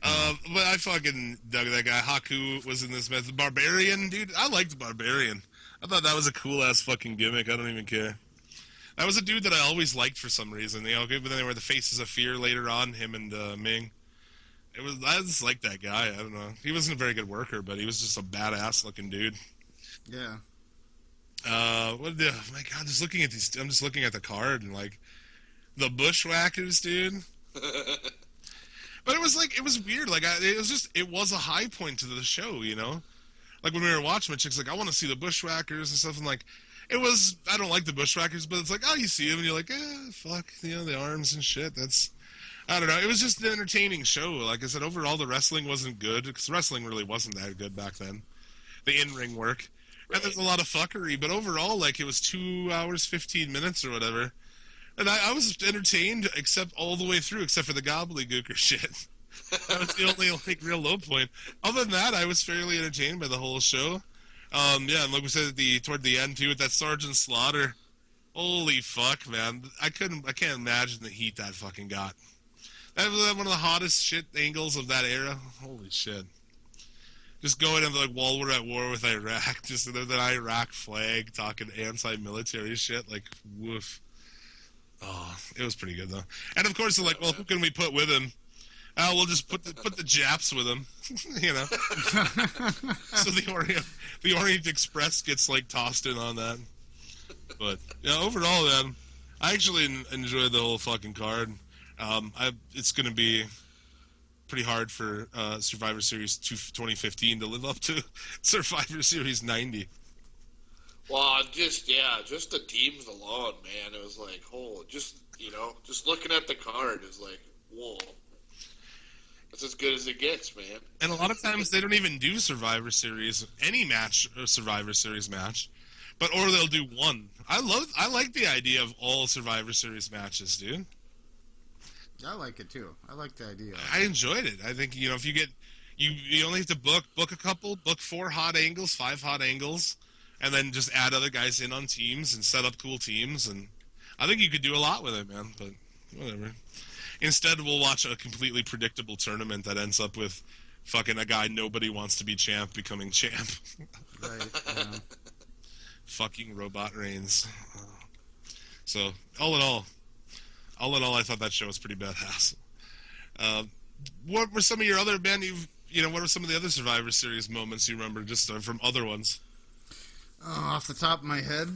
But I fucking dug that guy. Haku was in this mess. The Barbarian, dude. I liked the Barbarian. I thought that was a cool-ass fucking gimmick. I don't even care. That was a dude that I always liked for some reason. You know, but then they were the Faces of Fear later on, him and Ming. I just liked that guy. I don't know. He wasn't a very good worker, but he was just a badass-looking dude. Yeah. Oh my God, I'm just looking at the card and like the Bushwhackers, dude. But it was weird. Like it was a high point to the show, you know. Like when we were watching, my chick's like, I want to see the Bushwhackers and stuff. And like, I don't like the Bushwhackers, but it's like, oh, you see them and you're like, fuck, you know, the arms and shit. I don't know. It was just an entertaining show. Like I said, overall the wrestling wasn't good because wrestling really wasn't that good back then. The in-ring work. And there's a lot of fuckery, but overall, like, it was 2 hours, 15 minutes or whatever. And I was entertained all the way through, except for the gobbledygooker shit. That was the only, like, real low point. Other than that, I was fairly entertained by the whole show. Yeah, and like we said toward the end, too, with that Sergeant Slaughter. Holy fuck, man. I can't imagine the heat that fucking got. That was one of the hottest shit angles of that era. Holy shit. Just going into like while we're at war with Iraq, just under the Iraq flag, talking anti-military shit, like woof. Oh, it was pretty good though. And of course they're like, well, who can we put with him? We'll just put the Japs with him, you know. So the Orient Express gets like tossed in on that. But yeah, overall, man, I actually enjoyed the whole fucking card. It's gonna be pretty hard for Survivor Series 2015 to live up to Survivor Series 90. Well, just the teams alone, man. It was like, just looking at the card is like, whoa. That's as good as it gets, man. And a lot of times they don't even do Survivor Series, any match, or Survivor Series match, or they'll do one. I like the idea of all Survivor Series matches, dude. I like it too. I like the idea. I enjoyed it. I think, you know, if you get, you only have to book a couple, book 5 hot angles, and then just add other guys in on teams and set up cool teams. And I think you could do a lot with it, man, but whatever. Instead, we'll watch a completely predictable tournament that ends up with fucking a guy nobody wants to be champ becoming champ. Right, yeah. Fucking Robot Reigns. So, all in all, I thought that show was pretty badass. What were some of your other what were some of the other Survivor Series moments you remember, just from other ones? Off the top of my head,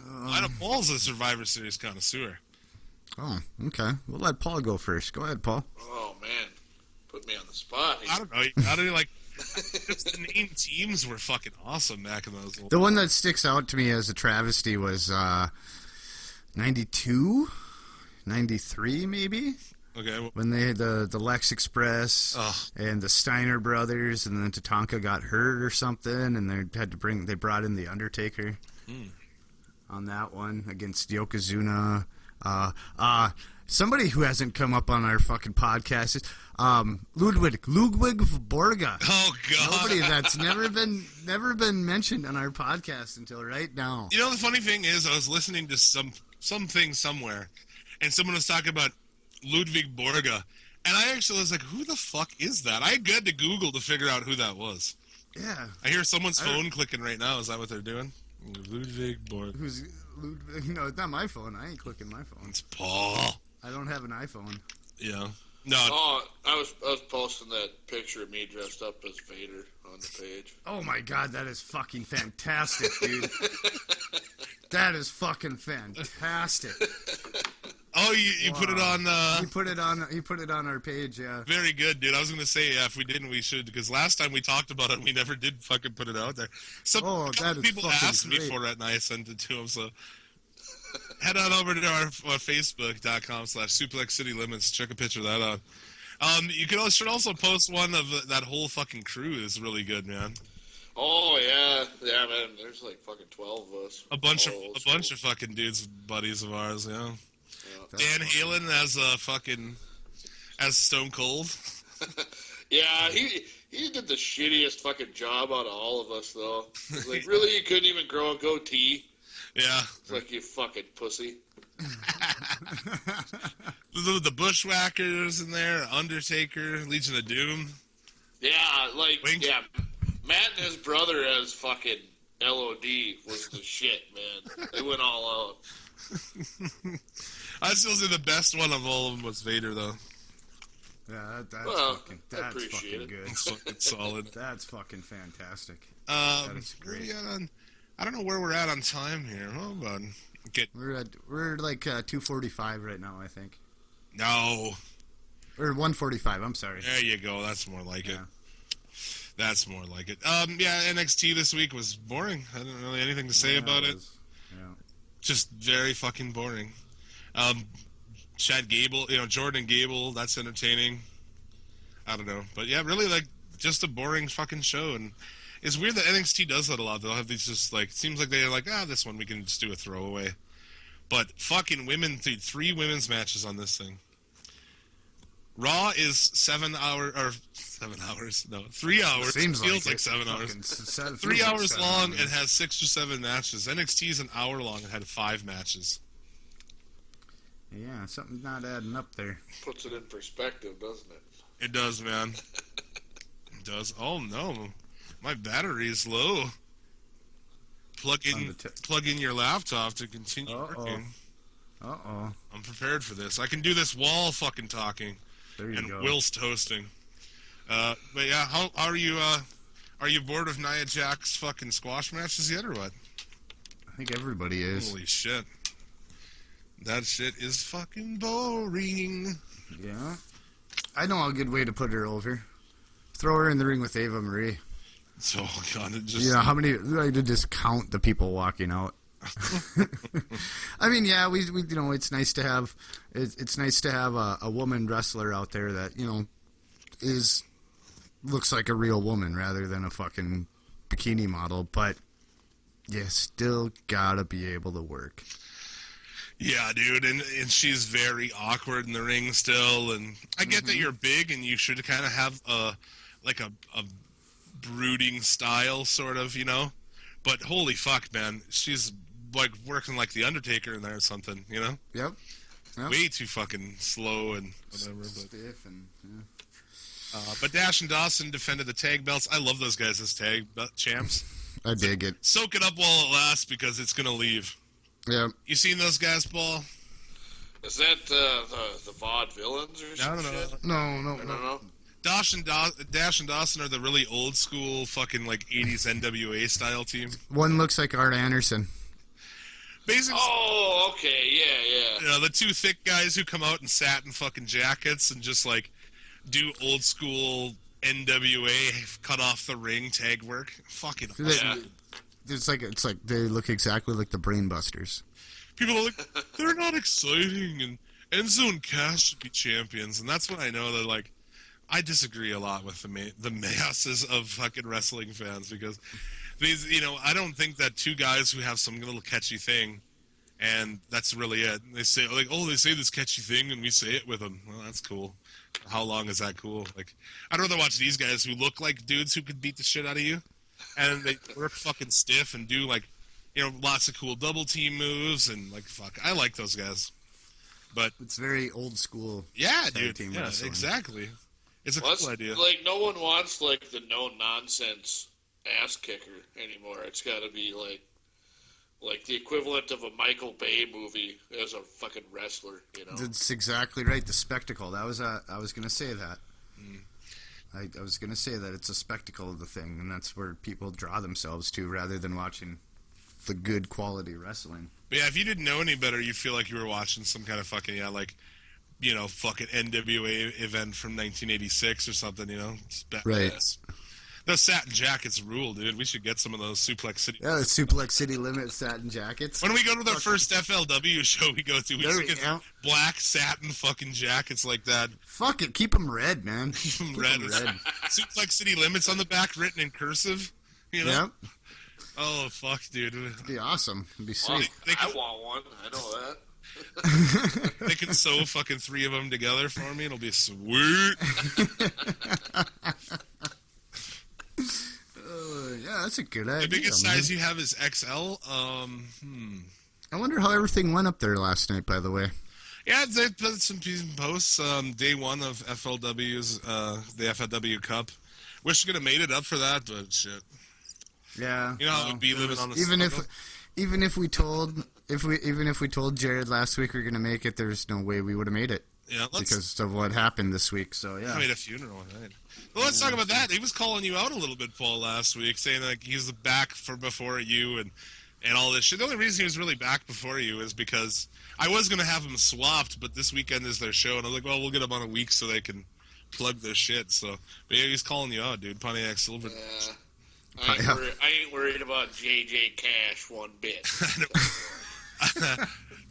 I know Paul's a Survivor Series connoisseur. Oh, okay. We'll let Paul go first. Go ahead, Paul. Oh man, put me on the spot. I don't know. How do you like? Just the name teams were fucking awesome back in those. The one that sticks out to me as a travesty was 92, 93 maybe. Okay. When they had the Lex Express and the Steiner brothers, and then Tatanka got hurt or something, and they brought in the Undertaker on that one against Yokozuna. Somebody who hasn't come up on our fucking podcast is Ludwig Borga. Oh God! Nobody that's never been mentioned on our podcast until right now. You know, the funny thing is, I was listening to something somewhere, and someone was talking about Ludwig Borga, and I actually was like, "Who the fuck is that?" I had to Google to figure out who that was. Yeah. I hear someone's phone clicking right now. Is that what they're doing? Ludwig Borga. Who's Ludwig? No, it's not my phone. I ain't clicking my phone. It's Paul. I don't have an iPhone. Yeah. No. Oh, I was posting that picture of me dressed up as Vader on the page. Oh my God, that is fucking fantastic, dude. That is fucking fantastic. Oh, you put it on. He put it on our page. Yeah. Very good, dude. I was gonna say, yeah, if we didn't, we should, because last time we talked about it, we never did fucking put it out there. That is people fucking asked me great. for it, and I sent it to them. So head on over to our Facebook.com/Suplex City Limits. Check a picture of that out. You should also post one of that whole fucking crew. Is really good, man. Oh yeah, man. There's like fucking 12 of us. A bunch of fucking dudes, buddies of ours. Yeah. Dan Halen as Stone Cold. Yeah, he did the shittiest fucking job out of all of us, though. It's like, really, you couldn't even grow a goatee? Yeah. It's like, you fucking pussy. The Bushwhackers in there, Undertaker, Legion of Doom. Yeah, like, Wink. yeah. Matt and his brother as fucking LOD was the shit, man. They went all out. I still say the best one of all of them was Vader, though. Yeah, that's I appreciate fucking it. good. It's fucking solid. That's fucking fantastic. That is great. I don't know where we're at on time here. Hold on. We're like 2:45 right now, I think. No. Or 1:45. I'm sorry. There you go. That's more like it. Yeah. That's more like it. Yeah, NXT this week was boring. I didn't really anything to say about it. Yeah. Just very fucking boring. Chad Gable, Jordan Gable, that's entertaining. I don't know. But yeah, really like just a boring fucking show. And it's weird that NXT does that a lot. They'll have these just like, seems like they're like, this one we can just do a throwaway. But fucking women, 3 women's matches on this thing. Raw is 7 hours. No, 3 hours. Feels like 7 hours. 3 hours long. It has 6 or 7 matches. NXT is an hour long. It had 5 matches. Yeah, something's not adding up there. Puts it in perspective, doesn't it? It does, man. It does. Oh no, my battery is low. Plug in your laptop to continue working. I'm prepared for this. I can do this while fucking talking. There you go. Whilst hosting. But yeah, how are you? Are you bored of Nia Jax's fucking squash matches yet, or what? I think everybody is. Holy shit. That shit is fucking boring. Yeah. I know a good way to put her over. Throw her in the ring with Ava Marie. So, God, it just... how many... I did just count the people walking out. I mean, yeah, we it's nice to have... It's nice to have a woman wrestler out there that, looks like a real woman rather than a fucking bikini model, but you still gotta be able to work. Yeah, dude, and she's very awkward in the ring still, and I get that you're big and you should kind of have a brooding style, sort of, but holy fuck, man, she's like working like the Undertaker in there or something, Yep. Way too fucking slow and whatever. Stiff and, yeah. But Dash and Dawson defended the tag belts. I love those guys as tag champs. I dig it. Soak it up while it lasts because it's gonna leave. Yeah. You seen those guys, Paul? Is that the VOD villains or something? No. Dash and Dawson are the really old school fucking like 80s NWA style team. One looks like Art Anderson. Basically, oh, okay, yeah. The 2 thick guys who come out in satin fucking jackets and just like do old school NWA cut off the ring tag work. Fucking awesome. It's like they look exactly like the Brainbusters. People are like, they're not exciting, and Enzo and Cass should be champions, and that's when I know that like I disagree a lot with the masses of fucking wrestling fans because these, I don't think that 2 guys who have some little catchy thing and that's really it. They say like, oh, they say this catchy thing, and we say it with them. Well, that's cool. How long is that cool? Like, I'd rather watch these guys who look like dudes who could beat the shit out of you, and they work fucking stiff and do like, lots of cool double team moves and like fuck. I like those guys, but it's very old school. Yeah, tag dude. team Yeah, wrestling. exactly. It's a cool idea. Like, no one wants like the no nonsense ass kicker anymore. It's got to be like the equivalent of a Michael Bay movie as a fucking wrestler, That's exactly right. The spectacle. I was gonna say that. I was gonna say that it's a spectacle of the thing, and that's where people draw themselves to rather than watching the good quality wrestling. But yeah, if you didn't know any better, you'd feel like you were watching some kind of fucking fucking NWA event from 1986 or something. It's badass. Right. Those satin jackets rule, dude. We should get some of those Suplex City. Yeah, the Suplex City Limit satin jackets. When we go to the first FLW show we go to, we should get go. black satin fucking jackets like that. Fuck it, keep them red, man. Keep them red. Suplex City Limits on the back, written in cursive. Yep. Oh fuck, dude. It'd be awesome. It'd be sweet. I want one. I know that. They can sew fucking 3 of them together for me. It'll be sweet. Yeah, that's a good idea. The biggest man. size you have is XL. I wonder how everything went up there last night, by the way. Yeah, they put some posts. Day 1 of FLW's, the FLW Cup. Wish we could have made it up for that, but shit. Yeah. You know how it would be living on the even if we told Jared last week we were gonna make it, there's no way we would have made it. Yeah, because of what happened this week. So yeah. I made a funeral, right? Well, let's talk about that. He was calling you out a little bit, Paul, last week, saying like he's back for before you and all this shit. The only reason he was really back before you is because I was going to have him swapped, but this weekend is their show, and I was like, well, we'll get them on a week so they can plug their shit. So, but yeah, he's calling you out, dude. Pontiac Silver. Yeah. I ain't worried about JJ Cash one bit.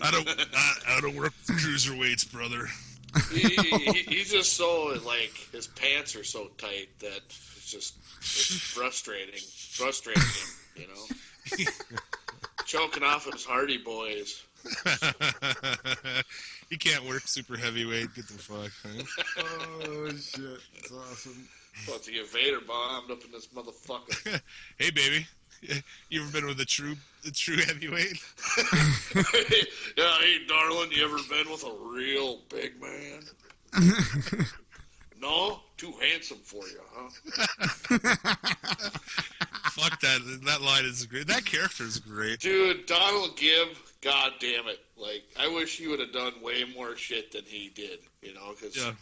I don't work with cruiserweights, brother. He's just so, like, his pants are so tight that it's frustrating him, choking off his Hardy Boys. He can't work super heavyweight. Get the fuck. Huh? Oh shit, that's awesome. About to get Vader bombed up in this motherfucker. Hey, baby. You ever been with a true heavyweight? Yeah, hey, darling, you ever been with a real big man? No? Too handsome for you, huh? Fuck that. That line is great. That character is great. Dude, Donald Gibb, god damn it. Like, I wish he would have done way more shit than he did, because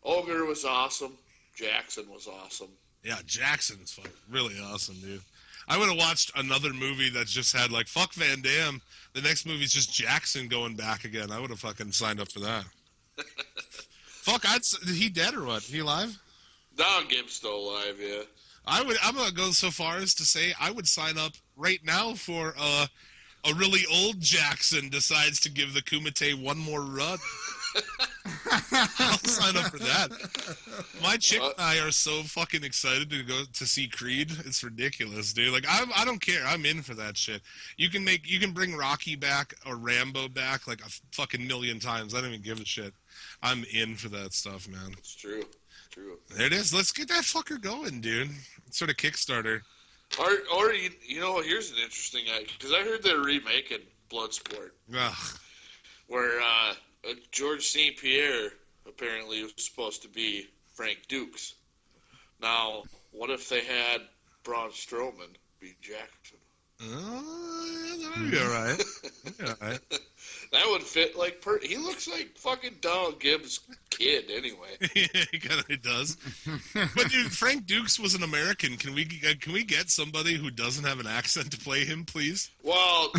Ogre was awesome. Jackson was awesome. Yeah, Jackson's fucking really awesome, dude. I would have watched another movie that just had, like, fuck Van Damme. The next movie's just Jackson going back again. I would have fucking signed up for that. Fuck, is he dead or what? He alive? Don Gibb's still alive, yeah. I'm going to go so far as to say I would sign up right now for a really old Jackson decides to give the Kumite one more run. I'll sign up for that. My chick and I are so fucking excited to go to see Creed. It's ridiculous, dude. Like I don't care. I'm in for that shit. You can bring Rocky back or Rambo back like a fucking million times. I don't even give a shit. I'm in for that stuff, man. It's true. There it is. Let's get that fucker going, dude. Sort of Kickstarter. Or here's an interesting because I heard they're remaking Bloodsport. Ugh. Where George St. Pierre apparently was supposed to be Frank Dukes. Now, what if they had Braun Strowman be Jackson? That would be alright. That would fit like he looks like fucking Donald Gibbs' kid anyway. He kind of does. But dude, Frank Dukes was an American. Can we get somebody who doesn't have an accent to play him, please? Well,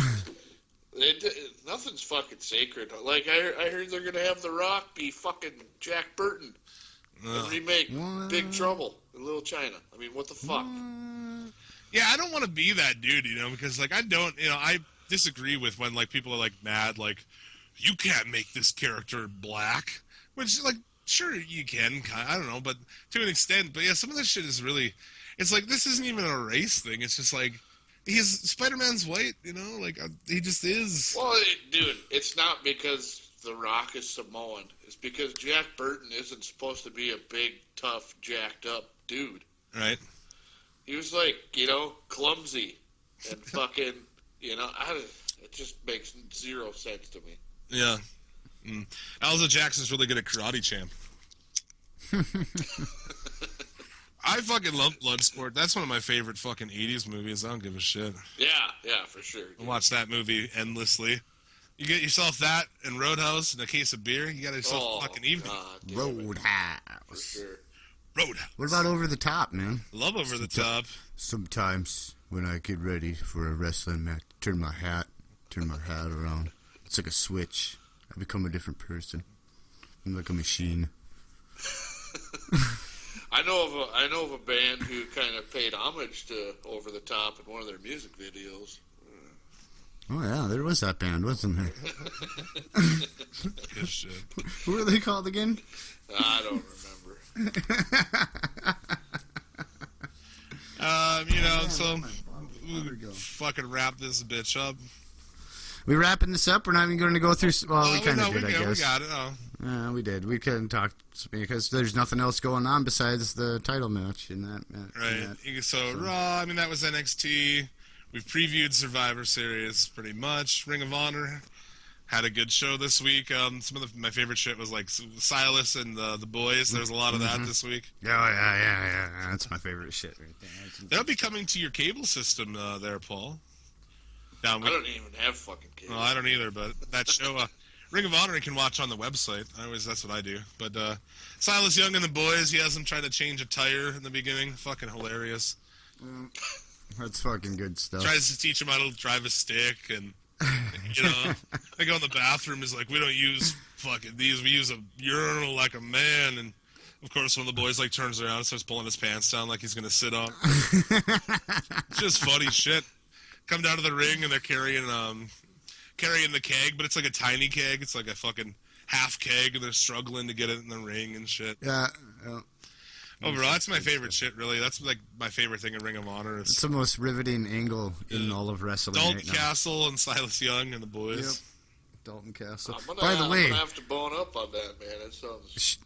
nothing's fucking sacred. Like I heard they're gonna have The Rock be fucking Jack Burton and remake Big Trouble in Little China. I mean, what the fuck? Yeah, I don't want to be that dude, because like I disagree with when like people are like mad, like you can't make this character black, which like sure you can, I don't know, but to an extent. But yeah, some of this shit is really, it's like this isn't even a race thing. It's just like Spider-Man's white, you know, like he just is. Well, dude, it's not because The Rock is Samoan. It's because Jack Burton isn't supposed to be a big, tough, jacked up dude. Right. He was like, clumsy and fucking, it just makes zero sense to me. Yeah. Alza Jackson's really good at Karate Champ. I fucking love Bloodsport. That's one of my favorite fucking 80s movies. I don't give a shit. Yeah, for sure. I watch that movie endlessly. You get yourself that and Roadhouse and a case of beer, you got yourself a fucking evening. Roadhouse. For sure. Roadhouse. What about Over the Top, man? Love Over the Top. Sometimes when I get ready for a wrestling match, turn my hat around. It's like a switch. I become a different person. I'm like a machine. I know of a band who kind of paid homage to Over the Top in one of their music videos. Oh yeah, there was that band, wasn't there? Good shit. Who are they called again? I don't remember. So we fucking wrap this bitch up. We wrapping this up? We're not even going to go through. Well, we kind of did, I guess. We got it. Oh. Yeah, we did. We couldn't talk because there's nothing else going on besides the title match in that. Right. So Raw. I mean, that was NXT. We've previewed Survivor Series pretty much. Ring of Honor had a good show this week. Some of my favorite shit was like Silas and the boys. There's a lot of that this week. Yeah. That's my favorite shit right there. That'll be coming to your cable system there, Paul. I don't even have fucking cable. Well, I don't either, but that show, Ring of Honor, you can watch on the website. That's what I do. But Silas Young and the boys, he has them trying to change a tire in the beginning. Fucking hilarious. That's fucking good stuff. Tries to teach him how to drive a stick, and they go in the bathroom. Is like, we don't use fucking these. We use a urinal like a man. And of course, when the boys like turns around and starts pulling his pants down like he's gonna sit on. It's just funny shit. Come down to the ring and they're carrying the keg, but it's like a tiny keg. It's like a fucking half keg, and they're struggling to get it in the ring and shit. Yeah. Overall, that's my favorite shit, really. That's like my favorite thing in Ring of Honor. It's the most riveting angle in all of wrestling Dalton right now. Castle and Silas Young and the boys. Yep. Dalton Castle. By the way, I'm gonna have to bone up on that, man. That sounds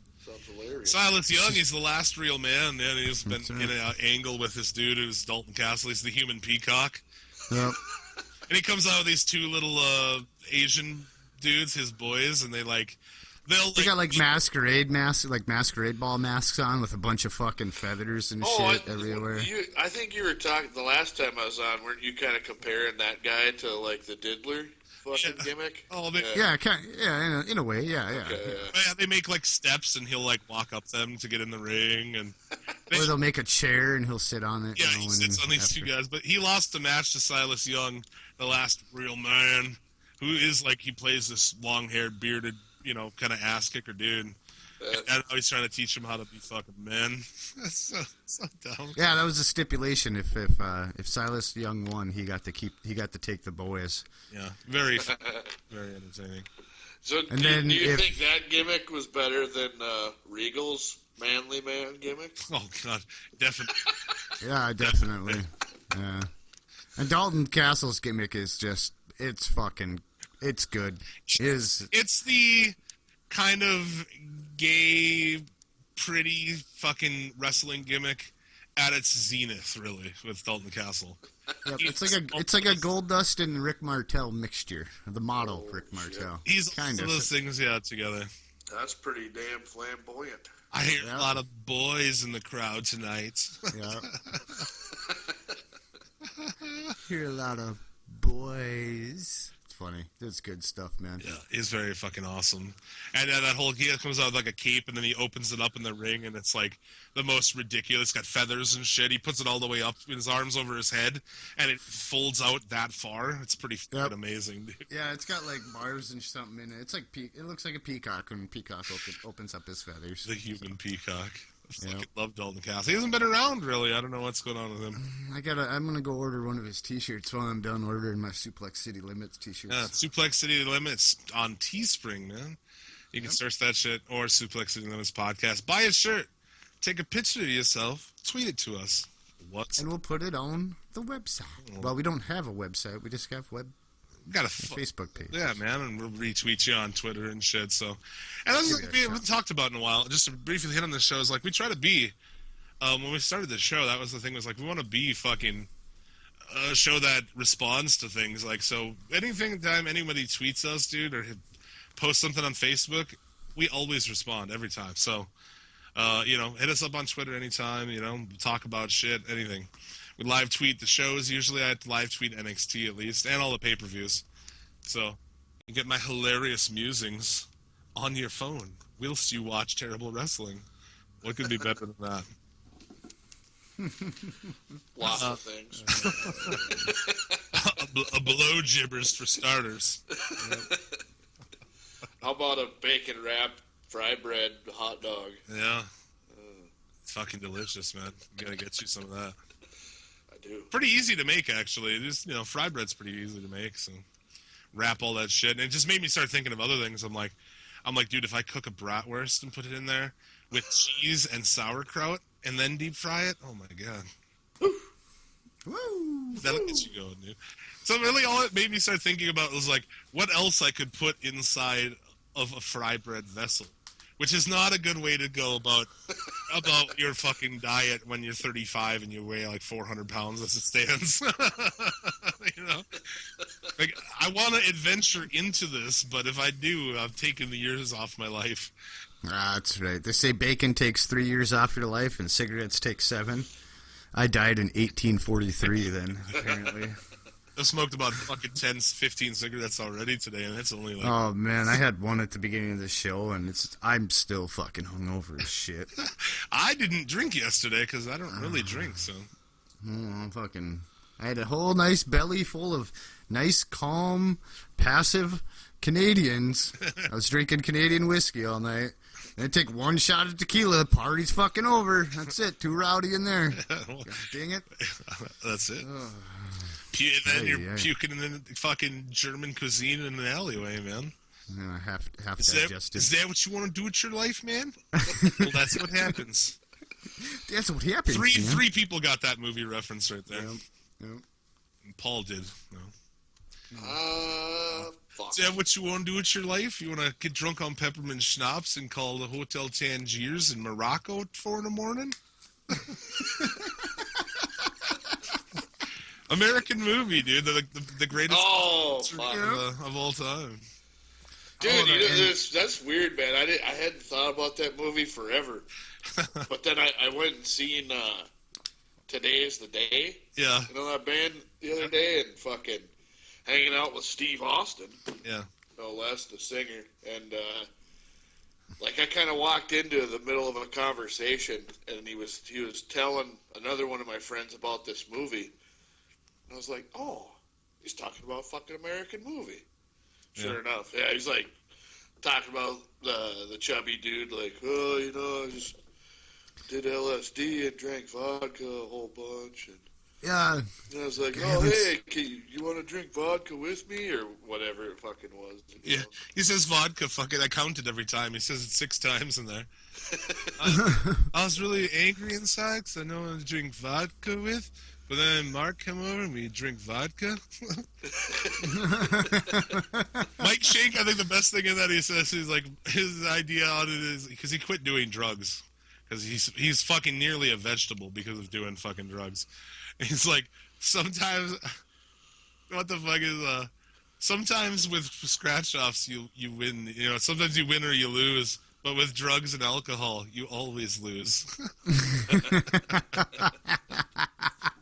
hilarious. Silas Young, he's the last real man. Man, he's been in an angle with this dude who's Dalton Castle. He's the human peacock. Yep. And he comes out with these two little Asian dudes, his boys, and they got like masquerade masks, like masquerade ball masks on with a bunch of fucking feathers and shit everywhere. I think you were talking the last time I was on. Weren't you kind of comparing that guy to like the Diddler fucking gimmick? Oh, in a way, yeah. Okay, yeah, they make like steps, and he'll like walk up them to get in the ring, and or they'll make a chair and he'll sit on it. Yeah, he sits on these two guys, but he lost the match to Silas Young, the last real man, who is like he plays this long-haired, bearded, kind of ass kicker dude. And now he's trying to teach him how to be fucking men. That's so dumb. Yeah, that was a stipulation. If Silas Young won, he got to take the boys. Yeah, very entertaining. So, do you think that gimmick was better than Regal's manly man gimmick? Oh God, definitely. Yeah, definitely. Yeah, and Dalton Castle's gimmick is it's good. It's the kind of gay, pretty fucking wrestling gimmick at its zenith, really, with Dalton Castle. Yep, it's like a Goldust and Rick Martel mixture. The model Rick Martel. He's kind of those things, together. That's pretty damn flamboyant. I hear a lot of boys in the crowd tonight. Yeah. Hear a lot of boys. Funny. That's good stuff, man. Yeah, he's very fucking awesome. And that whole, he comes out with like a cape, and then he opens it up in the ring, and it's like the most ridiculous. It's got feathers and shit. He puts it all the way up with his arms over his head, and it folds out that far. It's pretty fucking amazing, dude. Yeah, it's got like bars and something in it. It's like it looks like a peacock when Peacock opens up his feathers. The human peacock. I fucking love Dalton Castle. He hasn't been around, really. I don't know what's going on with him. I'm gonna go order one of his T-shirts while I'm done ordering my Suplex City Limits T-shirts. Yeah, Suplex City Limits on Teespring, man. You can search that shit, or Suplex City Limits podcast. Buy a shirt. Take a picture of yourself. Tweet it to us. What? And we'll put it on the website. Well, we don't have a website. We just have Got a Facebook page. Yeah, man, and we'll retweet you on Twitter and shit. So, and that's something we haven't talked about in a while. Just to briefly hit on this show is like we try to be. When we started the show, that was the thing. Was like we want to be fucking a show that responds to things. Like so, anytime anybody tweets us, dude, or posts something on Facebook, we always respond every time. So, hit us up on Twitter anytime. Talk about shit, anything. We live tweet the shows. Usually I live tweet NXT at least, and all the pay-per-views. So you get my hilarious musings on your phone whilst you watch terrible wrestling. What could be better than that? Lots of things. a below gibbers for starters. How about a bacon wrapped fry bread hot dog? Yeah. It's fucking delicious, man. Gotta get you some of that. Do. Pretty easy to make, actually. Just fry bread's pretty easy to make. So wrap all that shit, and it just made me start thinking of other things. I'm like, dude, if I cook a bratwurst and put it in there with cheese and sauerkraut and then deep fry it, oh my god, Woo! That'll get you going, dude. So really, all it made me start thinking about was like, what else I could put inside of a fry bread vessel. Which is not a good way to go about your fucking diet when you're 35 and you weigh like 400 pounds as it stands. Like, I want to adventure into this, but if I do, I've taken the years off my life. That's right. They say bacon takes 3 years off your life and cigarettes take 7. I died in 1843 then, apparently. I've smoked about fucking 10, 15 cigarettes already today, and it's only like... Oh, man, I had one at the beginning of the show, and I'm still fucking hungover as shit. I didn't drink yesterday, because I don't really drink, so... I had a whole nice belly full of nice, calm, passive Canadians. I was drinking Canadian whiskey all night. Then take one shot of tequila, the party's fucking over. That's it, too rowdy in there. God dang it. That's it. And then you're puking in the fucking German cuisine in an alleyway, man. Yeah, half digested. Is that what you want to do with your life, man? Well, that's what happens. That's what happens. Three people got that movie reference right there. Yep. And Paul did. No. Fuck. Is that what you want to do with your life? You want to get drunk on peppermint schnapps and call the Hotel Tangiers in Morocco at 4 in the morning? American movie, dude. The greatest of all time. Dude, that's weird, man. I hadn't thought about that movie forever. But then I went and seen Today Is the Day. Yeah. You know that band the other day? And fucking hanging out with Steve Austin. Yeah. No less, the singer. And, I kind of walked into the middle of a conversation, and he was telling another one of my friends about this movie. I was like, oh, he's talking about fucking American movie. Sure enough. Yeah, he's like talking about the chubby dude, like, I just did LSD and drank vodka a whole bunch. And I was like, hey, you want to drink vodka with me? Or whatever it fucking was. Yeah, he says vodka, fucking, I counted every time. He says it 6 times in there. I was really angry inside because I know I to drink vodka with. But then Mark came over and we drink vodka. Mike Shank, I think the best thing in that he says is like his idea on it is because he quit doing drugs because he's fucking nearly a vegetable because of doing fucking drugs. And he's like sometimes what the fuck is sometimes with scratch offs you win, sometimes you win or you lose, but with drugs and alcohol you always lose.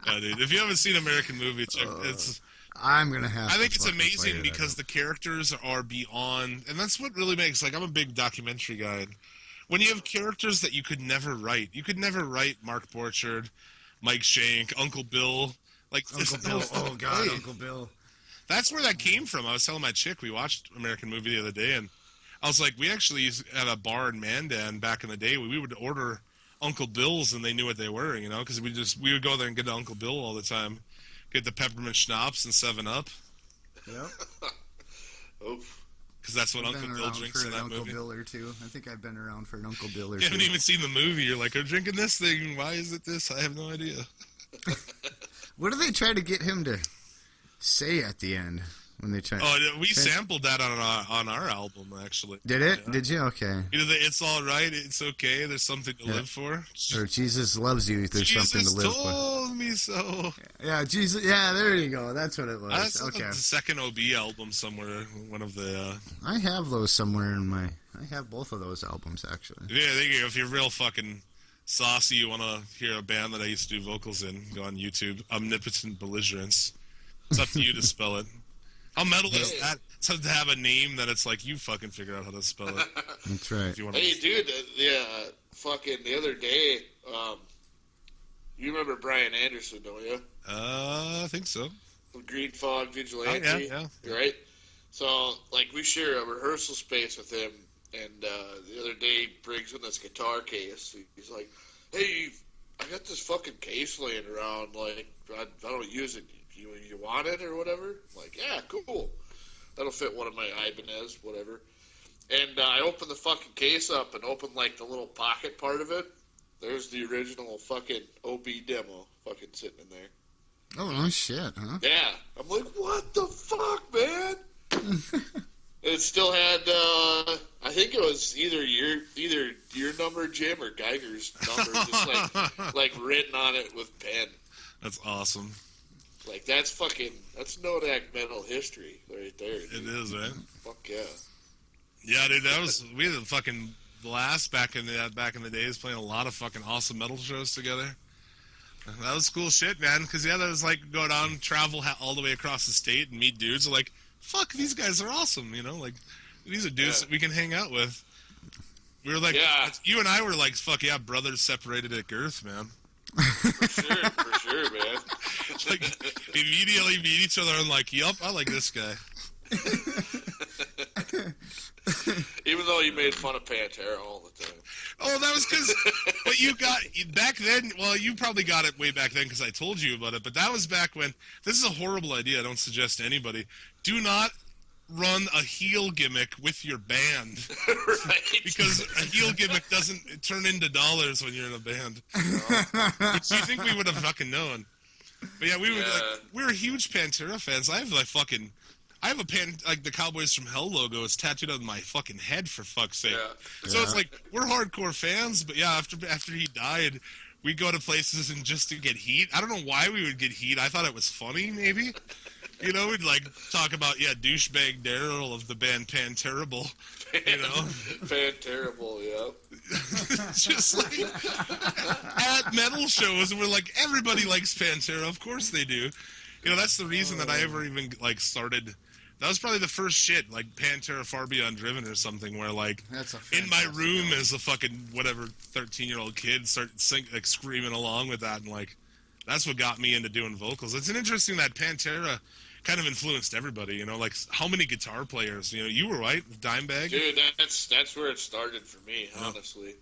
Yeah, dude. If you haven't seen American movie, check I'm gonna have. I think it's amazing because the characters are beyond, and that's what really makes. Like, I'm a big documentary guy. And when you have characters that you could never write, Mark Borchardt, Mike Shank, Uncle Bill, Uncle Bill. Oh God, Uncle Bill. That's where that came from. I was telling my chick we watched American movie the other day, and I was like, we actually had a bar in Mandan back in the day where we would order Uncle Bill's and they knew what they were, because we would go there and get to Uncle Bill all the time, get the peppermint schnapps and 7-Up. Yep. Because that's what Uncle Bill drinks in that movie. Uncle Bill or two. I think I've been around for an Uncle Bill or two. You haven't even seen the movie. You're like, I'm drinking this thing. Why is it this? I have no idea. What do they try to get him to say at the end when they try? Oh, we sampled that on our album, actually. Did it? Yeah. Did you? Okay. You know, it's all right. It's okay. There's something to live for. Or Jesus loves you. There's something to live Jesus told me so. Yeah, Jesus. Yeah, there you go. That's what it was. That's Okay. the second OB album somewhere. One of the. I have those somewhere in my. I have both of those albums actually. Yeah, there you go. If you're real fucking saucy, you want to hear a band that I used to do vocals in, go on YouTube. Omnipotent Belligerence. It's up to you to spell it. How metal is that? It's to have a name that it's like you fucking figure out how to spell it. That's right. Hey, dude, fucking the other day, you remember Brian Anderson, don't you? I think so. From Green Fog Vigilante. Oh, yeah. Right? So, like, we share a rehearsal space with him, and the other day he brings in this guitar case. He's like, hey, I got this fucking case laying around, like, I don't use it. You want it or whatever? I'm like, yeah, cool. That'll fit one of my Ibanez, whatever. And I opened the fucking case up and opened, like, the little pocket part of it. There's the original fucking OB demo fucking sitting in there. Oh, no shit, huh? Yeah. I'm like, what the fuck, man? It still had, I think it was either your number, Jim, or Geiger's number, just like written on it with pen. That's awesome. Like, that's Nodak metal history right there, dude. It is, right? Fuck yeah. Yeah, dude, we had a fucking blast back in the days, playing a lot of fucking awesome metal shows together. That was cool shit, man, because, that was like go down, travel all the way across the state and meet dudes like, fuck, these guys are awesome, like, these are dudes that we can hang out with. We were like, you and I were like, fuck yeah, brothers separated at girth, man. For sure, man. Like, immediately meet each other and like, yup, I like this guy. Even though you made fun of Pantera all the time. Oh, that was because what you got back then. Well, you probably got it way back then because I told you about it. But that was back when. This is a horrible idea. I don't suggest to anybody. Do not run a heel gimmick with your band. Right. Because a heel gimmick doesn't turn into dollars when you're in a band. Which you think we would have fucking known. But yeah, we were huge Pantera fans. I have the Cowboys from Hell logo. It's tattooed on my fucking head, for fuck's sake. Yeah. So it's like, we're hardcore fans, but yeah, after he died, we'd go to places and just to get heat. I don't know why we would get heat. I thought it was funny, maybe. We'd like talk about, douchebag Daryl of the band Panterrible, Panterrible, yeah. Just like at metal shows, we're like, everybody likes Pantera. Of course they do. That's the reason that I ever even like started. That was probably the first shit, like Pantera Far Beyond Driven or something, where like in my room as a fucking whatever 13-year-old kid started screaming along with that, and like that's what got me into doing vocals. It's interesting that Pantera kind of influenced everybody, like how many guitar players, you were right with Dimebag. Dude, that's where it started for me, honestly.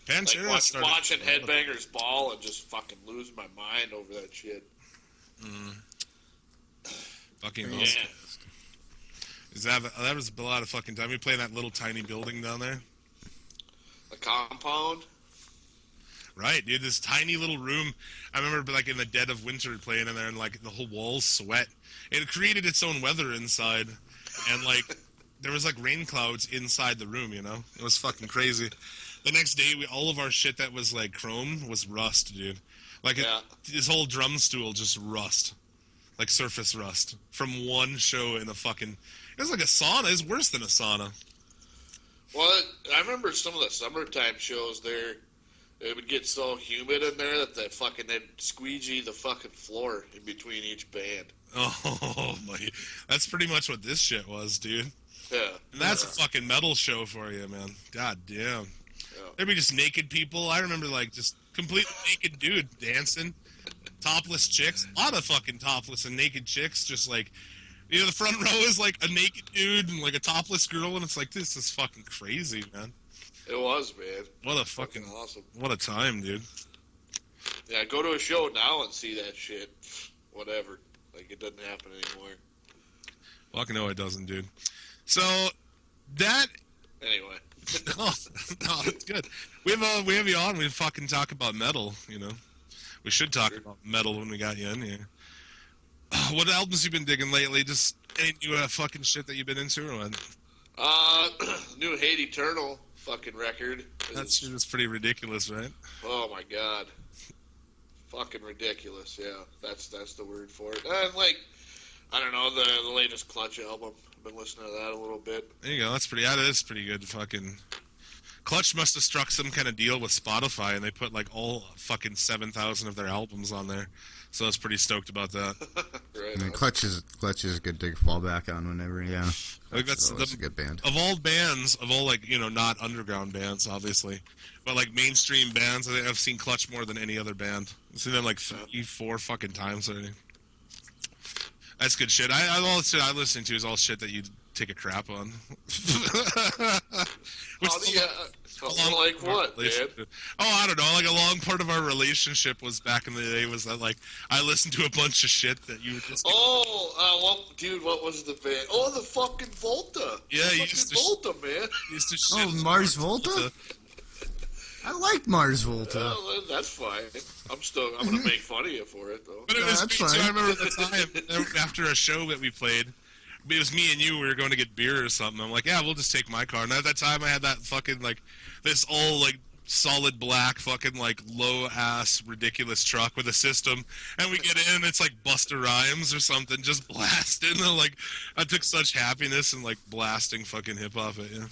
Pantera like watching Headbangers Ball and just fucking losing my mind over that shit. Fucking awesome. That was a lot of fucking time. We played in that little tiny building down there. The compound? Right, dude, this tiny little room. I remember like in the dead of winter playing in there and like the whole walls sweat. It created its own weather inside. And like there was like rain clouds inside the room, It was fucking crazy. The next day, all of our shit that was like chrome was rust, dude. Like this whole drum stool just rust. Like surface rust. From one show in a fucking... It was like a sauna. It's worse than a sauna. Well, I remember some of the summertime shows there. It would get so humid in there that they'd squeegee the fucking floor in between each band. Oh, my... That's pretty much what this shit was, dude. Yeah. And that's a fucking metal show for you, man. God damn. Yeah. There'd be just naked people. I remember, like, just completely naked dude dancing. Topless chicks. A lot of fucking topless and naked chicks. Just, like... the front row is, like, a naked dude and, like, a topless girl, and it's like, this is fucking crazy, man. It was, man. What a fucking awesome. What a time, dude. Yeah, go to a show now and see that shit. Whatever. Like, it doesn't happen anymore. Fucking no, it doesn't, dude. So, that... Anyway. no, it's good. We have you on, we fucking talk about metal, We should talk about metal when we got you in here. What albums you been digging lately? Just any new fucking shit that you've been into or what? New Hate Eternal fucking record. That's pretty ridiculous, right? Oh my god. Fucking ridiculous, yeah. That's the word for it. And like, I don't know, the latest Clutch album. I've been listening to that a little bit. There you go. That is pretty good. Fucking Clutch must have struck some kind of deal with Spotify, and they put like all fucking 7,000 of their albums on there. So I was pretty stoked about that. Right. I mean, Clutch is good to fall back on whenever. Yeah, I think that's a good band. Of all bands, of all like not underground bands, obviously, but like mainstream bands, I think I've seen Clutch more than any other band. I've seen them like 3-4 fucking times already. That's good shit. All the shit I listen to is all shit that you take a crap on. Like what, man? Oh, I don't know. Like a long part of our relationship was back in the day was that like I listened to a bunch of shit that you just. Dude, what was the band? Oh, the fucking Volta. Yeah, you used to Volta, man. Used to shit Mars Volta. I like Mars Volta. Well, that's fine. I'm gonna make fun of you for it though. But it was me too. I remember the time after a show that we played. It was me and you. We were going to get beer or something. I'm like, yeah, we'll just take my car. And at that time, I had that fucking like this all like solid black fucking like low ass ridiculous truck with a system. And we get in, and it's like Busta Rhymes or something, just blasting. And, like I took such happiness in like blasting fucking hip hop at you.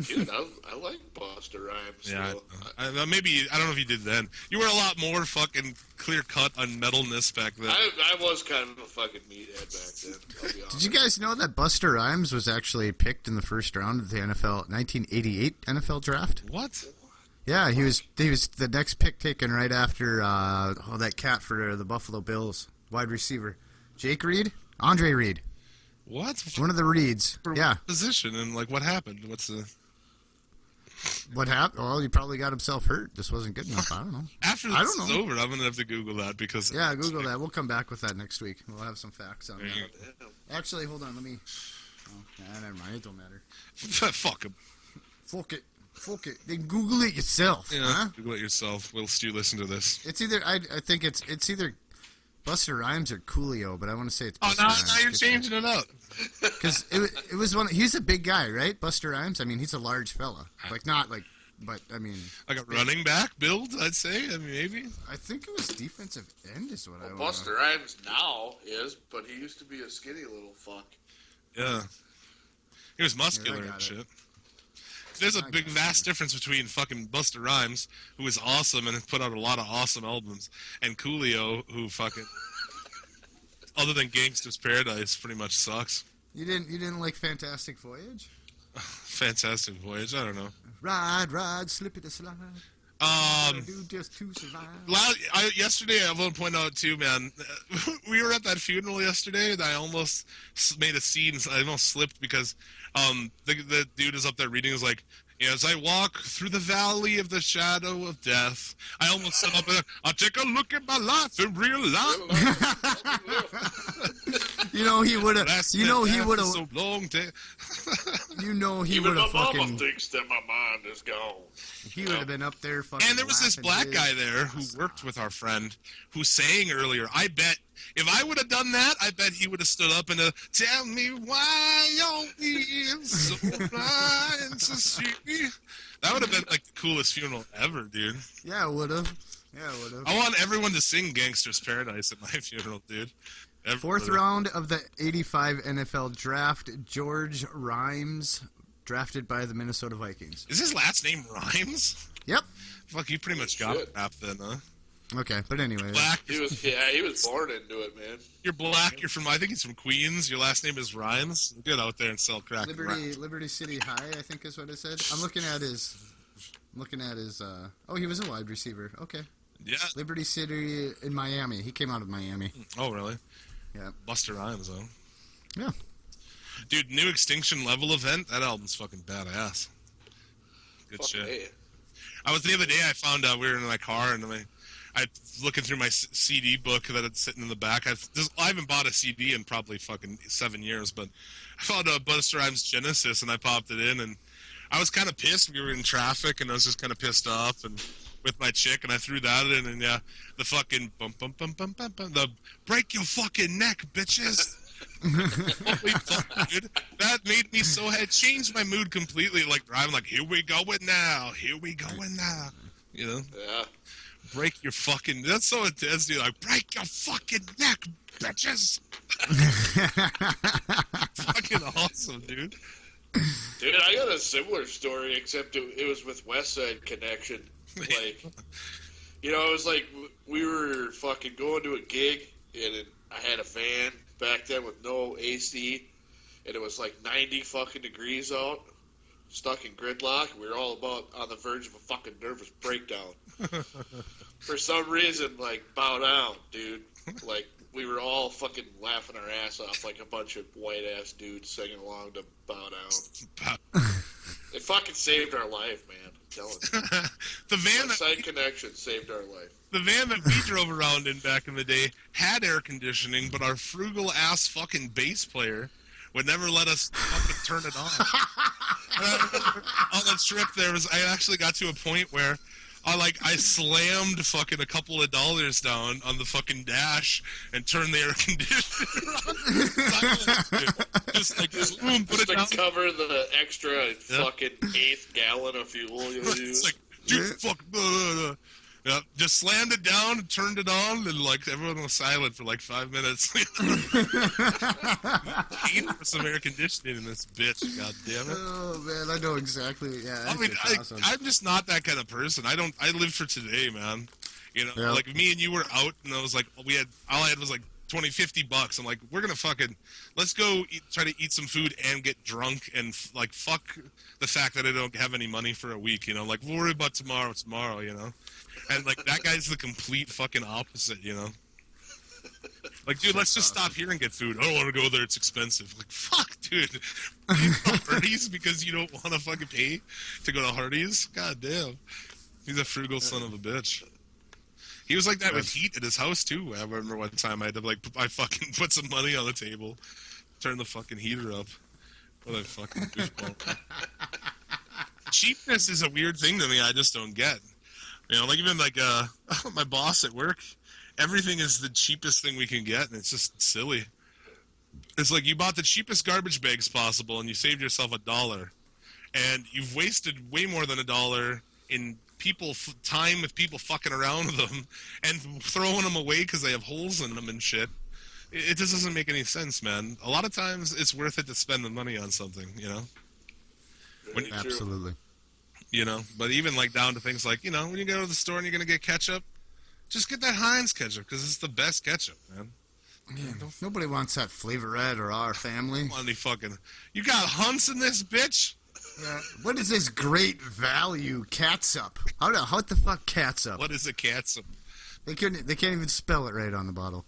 Dude, I like Busta Rhymes. Yeah, maybe I don't know if you did then. You were a lot more fucking clear cut on metalness back then. I was kind of a fucking meathead back then. I'll be honest. Did you guys know that Busta Rhymes was actually picked in the first round of the 1988 NFL draft? What? Yeah, he was the next pick taken right after that cat for the Buffalo Bills, wide receiver, Andre Reed. What? One of the Reeds. Yeah. Position and like what happened? What happened? Well, he probably got himself hurt. This wasn't good enough. I don't know. After this is over, I'm gonna have to Google that because Google that. We'll come back with that next week. We'll have some facts on that. Actually, hold on. Let me. Oh, never mind. It don't matter. Fuck him. Fuck it. Then Google it yourself. Yeah, huh? Google it yourself. Whilst you listen to this. It's either I think it's either Busta Rhymes or Coolio, but I want to say it's Busta now Rhymes. You're changing it up. Because it was one. He's a big guy, right? Busta Rhymes. I mean, he's a large fella. Like not like, but I mean, like a running back build. I'd say. I mean, maybe. I think it was defensive end is what I. Busta Rhymes now is, but he used to be a skinny little fuck. Yeah, he was muscular and shit. There's a big, vast difference between fucking Busta Rhymes, who is awesome and has put out a lot of awesome albums, and Coolio, who fucking, other than Gangsta's Paradise, pretty much sucks. You didn't like Fantastic Voyage? Fantastic Voyage, I don't know. Ride, slippity slide. Do just to survive. Yesterday, I want to point out too, man. We were at that funeral yesterday, and I almost made a scene. I almost slipped because the dude is up there reading. Is like, as I walk through the valley of the shadow of death, I almost stood up there. I'll take a look at my life and realize. He would have. He would have. So long day. He would have fucking. Mama thinks that my mind is gone. He would have been up there fucking. And there was this black guy there who worked with our friend who sang earlier. I bet if I would have done that, I bet he would have stood up and tell me why you're so blind to see. That would have been like the coolest funeral ever, dude. Yeah, it would have. I want everyone to sing Gangsta's Paradise at my funeral, dude. Fourth round of the 85 NFL draft, George Rhymes, drafted by the Minnesota Vikings. Is his last name Rhymes? Yep. Fuck, you pretty much got it rap then, huh? Okay, but anyway. Black. He was born into it, man. You're black. You're from. I think he's from Queens. Your last name is Rhymes. Get out there and sell crack. Liberty City High, I think is what it said. I'm looking at his. Oh, he was a wide receiver. Okay. Yeah. Liberty City in Miami. He came out of Miami. Oh, really? Yeah. Busta Rhymes, though. Yeah. Dude, new Extinction Level event. That album's fucking badass. Good shit. Hey. The other day I found out we were in my car and I looking through my CD book that it's sitting in the back. I haven't bought a CD in probably fucking 7 years, but I found out Busta Rhymes Genesis and I popped it in and I was kind of pissed. We were in traffic and I was just kind of pissed off and with my chick, and I threw that in, and yeah, the fucking bum bum bum bum bum bum, the break your fucking neck, bitches. Holy fuck, dude. That made me so it changed my mood completely. Like driving, like here we going now, here we going now. You know? Yeah. Break your fucking. That's so intense, dude. Like break your fucking neck, bitches. Fucking awesome, dude. Dude, I got a similar story, except it was with West Side Connection. Like, you know, it was like we were fucking going to a gig, and I had a van back then with no AC, and it was like 90 fucking degrees out, stuck in gridlock. We were all about on the verge of a fucking nervous breakdown. For some reason, like, bow down, dude. Like, we were all fucking laughing our ass off like a bunch of white-ass dudes singing along to Bow Down. It fucking saved our life, man. I'm telling you. The van West Side Connection saved our life. The van that we drove around in back in the day had air conditioning, but our frugal-ass fucking bass player would never let us fucking turn it on. On the trip, I actually got to a point where I slammed fucking a couple of dollars down on the fucking dash and turned the air conditioner on. Just boom, put it down. To cover the extra fucking eighth gallon of fuel you use. It's like, dude, fuck, blah, blah, blah. Yeah, just slammed it down and turned it on, and like everyone was silent for like 5 minutes. Need for some air conditioning in this bitch, god damn it. Oh man, I know exactly. Yeah, I mean, awesome. I'm just not that kind of person. I live for today, man. You know, like me and you were out, and I was like, all I had was like $50. I'm like, we're gonna fucking let's go try to eat some food and get drunk and like fuck the fact that I don't have any money for a week. You know, like we'll worry about tomorrow. You know. And, like, that guy's the complete fucking opposite, you know? Like, dude, let's just stop here and get food. I don't want to go there. It's expensive. Like, fuck, dude. You go to Hardee's because you don't want to fucking pay to go to Hardee's? God damn. He's a frugal son of a bitch. He was like that with heat at his house, too. I remember one time I had to, I fucking put some money on the table, turn the fucking heater up. What a fucking goofball. Cheapness is a weird thing to me I just don't get. You know, like even like my boss at work, everything is the cheapest thing we can get, and it's just silly. It's like you bought the cheapest garbage bags possible, and you saved yourself $1, and you've wasted way more than $1 in time with people fucking around with them and throwing them away because they have holes in them and shit. It just doesn't make any sense, man. A lot of times, it's worth it to spend the money on something, you know. Absolutely. You know, but even like down to things like, you know, when you go to the store and you're going to get ketchup, just get that Heinz ketchup because it's the best ketchup, man. Yeah, nobody wants that Flavorette or Our Family. You got Hunts in this bitch? Yeah. What is this great value catsup? What the fuck catsup? What is a catsup? They can't even spell it right on the bottle.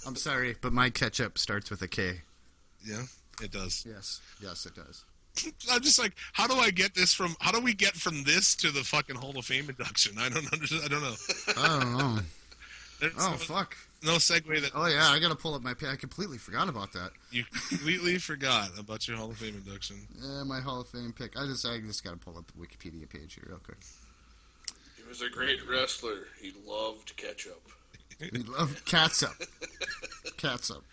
I'm sorry, but my ketchup starts with a K. Yeah, it does. Yes, it does. I'm just like, how do we get from this to the fucking Hall of Fame induction? I don't understand. I don't know. Fuck. No segue. Oh yeah, I gotta pull up my. I completely forgot about that. You completely forgot about your Hall of Fame induction. Yeah, my Hall of Fame pick. I just gotta pull up the Wikipedia page here real quick. He was a great wrestler. He loved ketchup. He loved catsup. Catsup.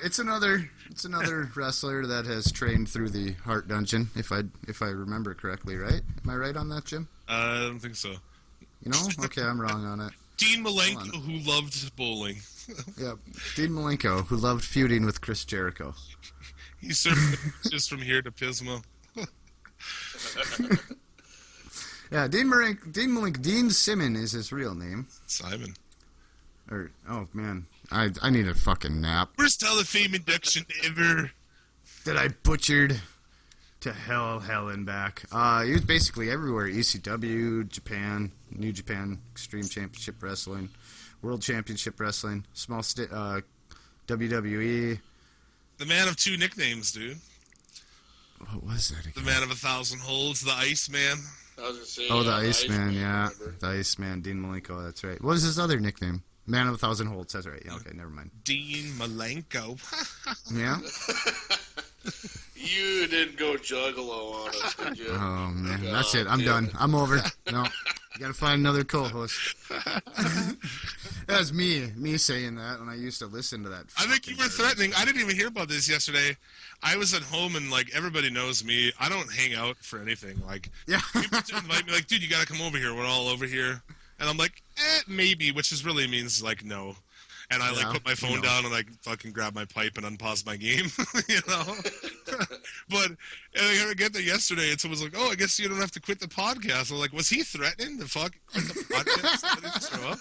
It's another wrestler that has trained through the Heart Dungeon, if I remember correctly, right? Am I right on that, Jim? I don't think so. You know? Okay, I'm wrong on it. Dean Malenko, who loved bowling. Yep, Dean Malenko, who loved feuding with Chris Jericho. He served just from here to Pismo. Yeah, Dean Simon is his real name. Simon. Oh man, I need a fucking nap. Worst Hall of Fame induction ever. That I butchered to hell and back. He was basically everywhere. ECW, Japan, New Japan, Extreme Championship Wrestling, World Championship Wrestling, WWE. The man of two nicknames, dude. What was that again? The man of 1,000 holds, the Iceman. I was gonna say, the Iceman, yeah. The Iceman, Dean Malenko, that's right. What is his other nickname? Man of 1,000 holds, that's right. Yeah, okay, never mind. Dean Malenko. Yeah? You didn't go juggalo on us, did you? Oh, man. That's it. I'm done. I'm over. No. You gotta find another co-host. That's me saying that when I used to listen to that. I think you were threatening. I didn't even hear about this yesterday. I was at home and, like, everybody knows me. I don't hang out for anything. Like, people invite me, like, dude, you gotta come over here. We're all over here. And I'm like, maybe, which is really means, like, no. And I, like, put my phone down and, like, fucking grab my pipe and unpause my game, you know? But I get there yesterday, and someone's like, oh, I guess you don't have to quit the podcast. I'm like, was he threatening to fuck quit the podcast? I didn't show up?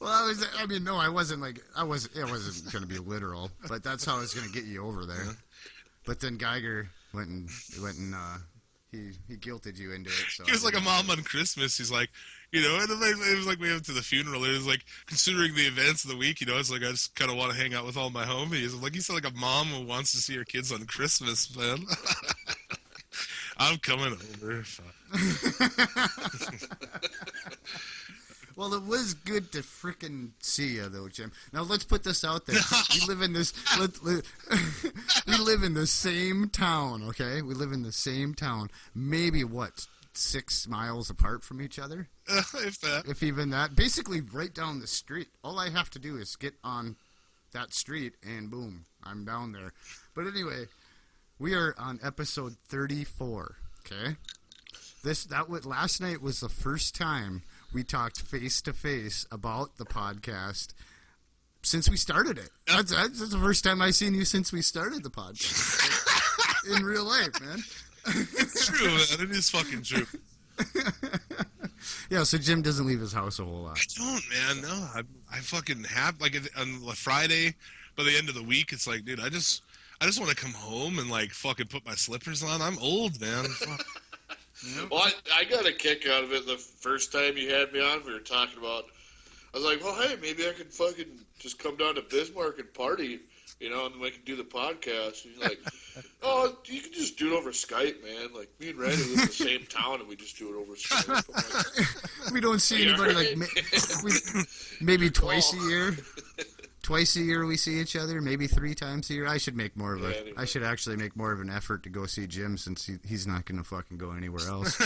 Well, I wasn't like, it wasn't going to be literal, but that's how I was going to get you over there. Yeah. But then Geiger went and he guilted you into it. So he was like a mom on Christmas. He's like, you know, and it was like we went to the funeral. It was like, considering the events of the week, you know, it's like I just kind of want to hang out with all my homies. I'm like, you sound like a mom who wants to see her kids on Christmas, man. I'm coming over. Well, it was good to frickin' see you, though, Jim. Now let's put this out there. We live in this. We live in the same town, okay? We live in the same town. Maybe 6 miles apart from each other? If that. If even that. Basically, right down the street. All I have to do is get on that street, and boom, I'm down there. But anyway, we are on episode 34. Okay, last night was the first time we talked face to face about the podcast since we started it. That's the first time I've seen you since we started the podcast in real life, man. It's true, man. It is fucking true. Yeah, so Jim doesn't leave his house a whole lot. I don't, man. No, I fucking have, like, on a Friday, by the end of the week, it's like, dude, I just want to come home and, like, fucking put my slippers on. I'm old, man. Fuck. Well, I got a kick out of it the first time you had me on. We were talking about, I was like, well, hey, maybe I could fucking just come down to Bismarck and party, you know, and we can do the podcast. And he's like, oh, you can just do it over Skype, man. Like, me and Randy live in the same town, and we just do it over Skype. Like, we don't see anybody, maybe twice a year. Twice a year we see each other, maybe 3 times a year. I should make more of I should actually make more of an effort to go see Jim since he's not going to fucking go anywhere else.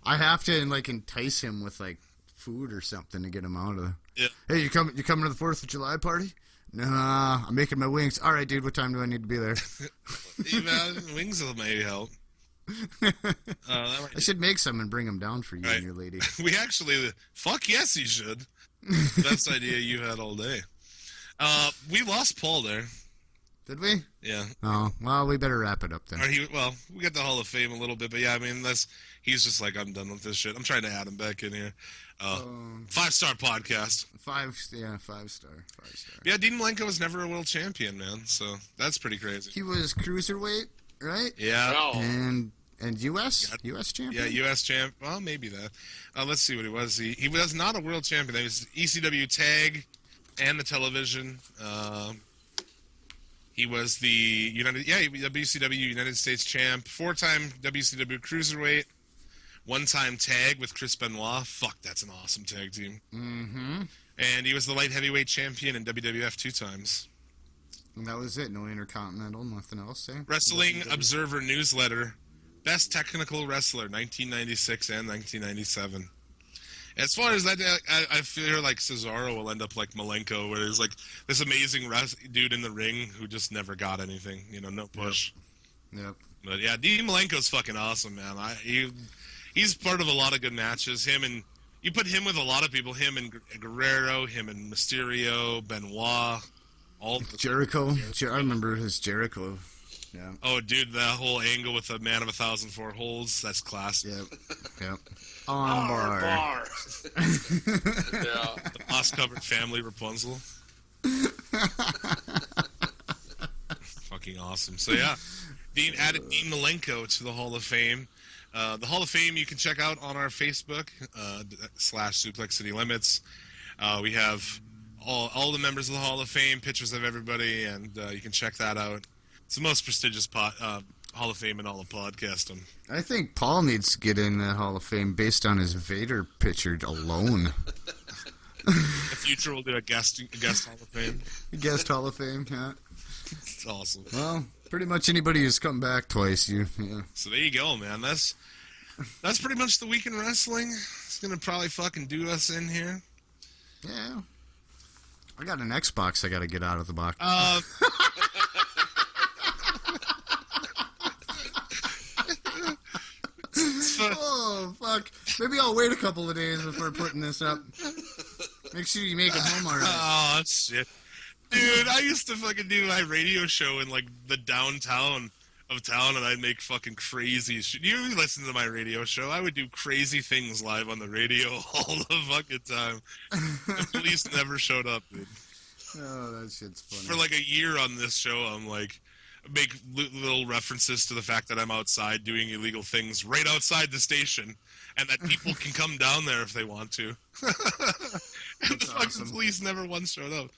I have to, like, entice him with, like, food or something to get him out of. Yeah. Hey, you coming to the 4th of July party? Nah, I'm making my wings. All right, dude, what time do I need to be there? Wings will maybe help. I should make some and bring them down for you and your lady. We actually, fuck yes, you should. Best idea you had all day. We lost Paul there. Did we? Yeah. Oh, well, we better wrap it up then. We got the Hall of Fame a little bit, but yeah, I mean, he's just like, I'm done with this shit. I'm trying to add him back in here. 5-star podcast. 5 star. Yeah, Dean Malenko was never a world champion, man, so that's pretty crazy. He was cruiserweight, right? Yeah. no. And U.S. champion? Yeah, U.S. champ. Well, maybe that. Let's see what he was. He was not a world champion. He was ECW tag and the television. He was the WCW United States champ, 4-time WCW cruiserweight, 1-time tag with Chris Benoit. Fuck, that's an awesome tag team. Mm-hmm. And he was the light heavyweight champion in WWF 2 times. And that was it. No Intercontinental, nothing else. Wrestling Observer Newsletter, Best Technical Wrestler, 1996 and 1997. As far as that, I feel like Cesaro will end up like Malenko, where there's like this amazing dude in the ring who just never got anything, you know, no push. Yep. But yeah, Dean Malenko's fucking awesome, man. He's part of a lot of good matches. You put him with a lot of people, him and Guerrero, him and Mysterio, Benoit, Jericho. I remember his Jericho. Yeah. Oh, dude, that whole angle with the Man of 1,004 Holds, that's classic. Yep. On bar. Yeah. The moss-covered family Rapunzel. Fucking awesome. So, yeah, Dean added Dean Malenko to the Hall of Fame. The Hall of Fame you can check out on our Facebook, /Suplex City Limits. We have all the members of the Hall of Fame, pictures of everybody, and you can check that out. It's the most prestigious Hall of Fame in all of podcasting. I think Paul needs to get in the Hall of Fame based on his Vader picture alone. The future will do a guest Hall of Fame. Guest Hall of Fame, yeah. It's awesome. Well, Pretty much anybody who's come back twice, yeah. So there you go, man. That's pretty much the week in wrestling. It's gonna probably fucking do us in here. Yeah. I got an Xbox I gotta get out of the box. Oh, fuck. Maybe I'll wait a couple of days before putting this up. Make sure you make it home already. Oh, shit. Dude, I used to fucking do my radio show in, like, the downtown of town, and I'd make fucking crazy shit. You listen to my radio show. I would do crazy things live on the radio all the fucking time. The police never showed up, dude. Oh, that shit's funny. For, like, a year on this show, I'm, like, make little references to the fact that I'm outside doing illegal things right outside the station, and that people can come down there if they want to. And the fucking police never once showed up.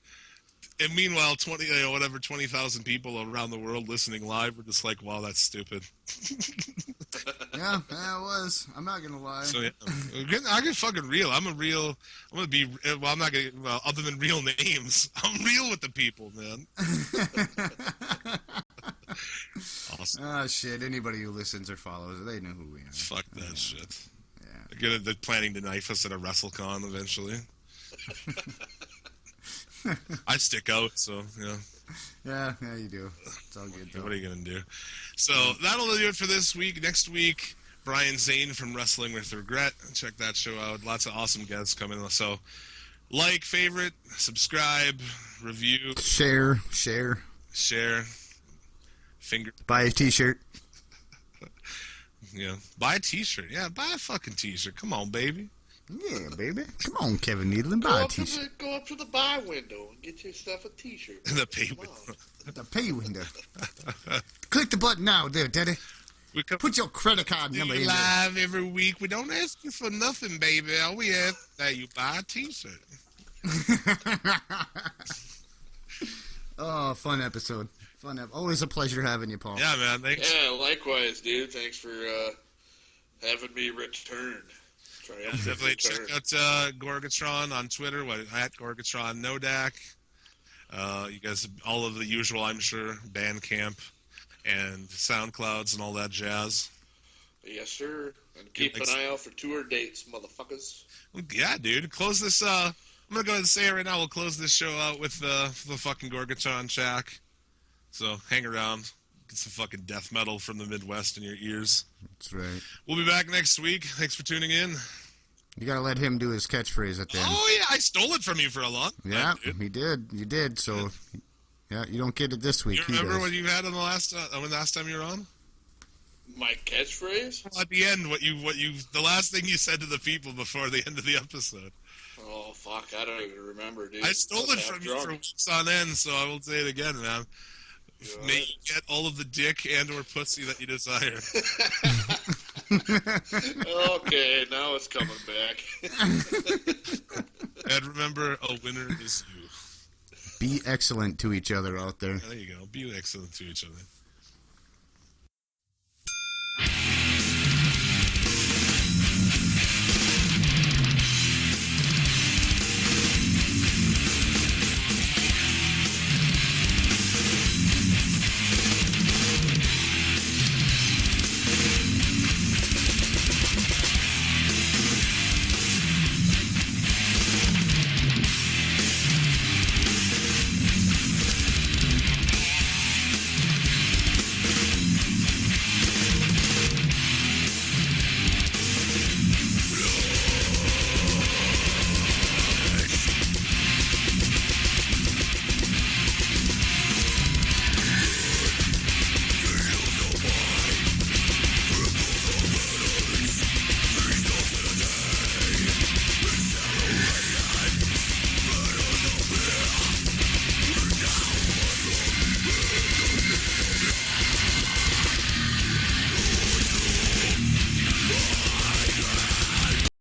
And meanwhile, 20,000 people around the world listening live were just like, wow, that's stupid. Yeah, it was. I'm not gonna lie. So, yeah. I get fucking real. I'm not gonna, other than real names, I'm real with the people, man. Awesome. Oh, shit. Anybody who listens or follows, they know who we are. Fuck that shit. Yeah. They're planning to knife us at a WrestleCon eventually. I stick out, so, yeah. Yeah, you do. It's all good, though. What are you going to do? So, that'll do it for this week. Next week, Brian Zane from Wrestling with Regret. Check that show out. Lots of awesome guests coming. So, like, favorite, subscribe, review. Share. Finger. Buy a t-shirt. Yeah. Buy a t-shirt. Yeah, buy a fucking t-shirt. Come on, baby. Yeah, baby. Come on, Kevin Needland. Buy a t-shirt. Go up to the buy window and get yourself a t-shirt. The pay window. The pay window. Click the button now, there, Daddy. Put your credit card number in live there. Every week. We don't ask you for nothing, baby. All we ask is that you buy a t-shirt. Oh, fun episode. Always a pleasure having you, Paul. Yeah, man. Thanks. Yeah, likewise, dude. Thanks for having me return. Definitely check out Gorgatron on Twitter, at Gorgatron Nodak. You guys, all of the usual, I'm sure, Bandcamp and SoundClouds and all that jazz. Yes, sir. And keep an eye out for tour dates, motherfuckers. Yeah, dude. Close this. I'm gonna go ahead and say it right now. We'll close this show out with the fucking Gorgatron track. So hang around. Get some fucking death metal from the Midwest in your ears. That's right. We'll be back next week. Thanks for tuning in. You gotta let him do his catchphrase at the end. Oh, yeah. I stole it from you for a long time. Yeah, he did. You did. So, yeah, you don't get it this week. You remember what you had on the last time you were on? My catchphrase? Well, at the end, the last thing you said to the people before the end of the episode. Oh, fuck. I don't even remember, dude. I stole it from you for weeks on end, so I will say it again, man. May you get all of the dick and or pussy that you desire. Okay, now it's coming back. And remember, a winner is you. Be excellent to each other out there. There you go. Be excellent to each other.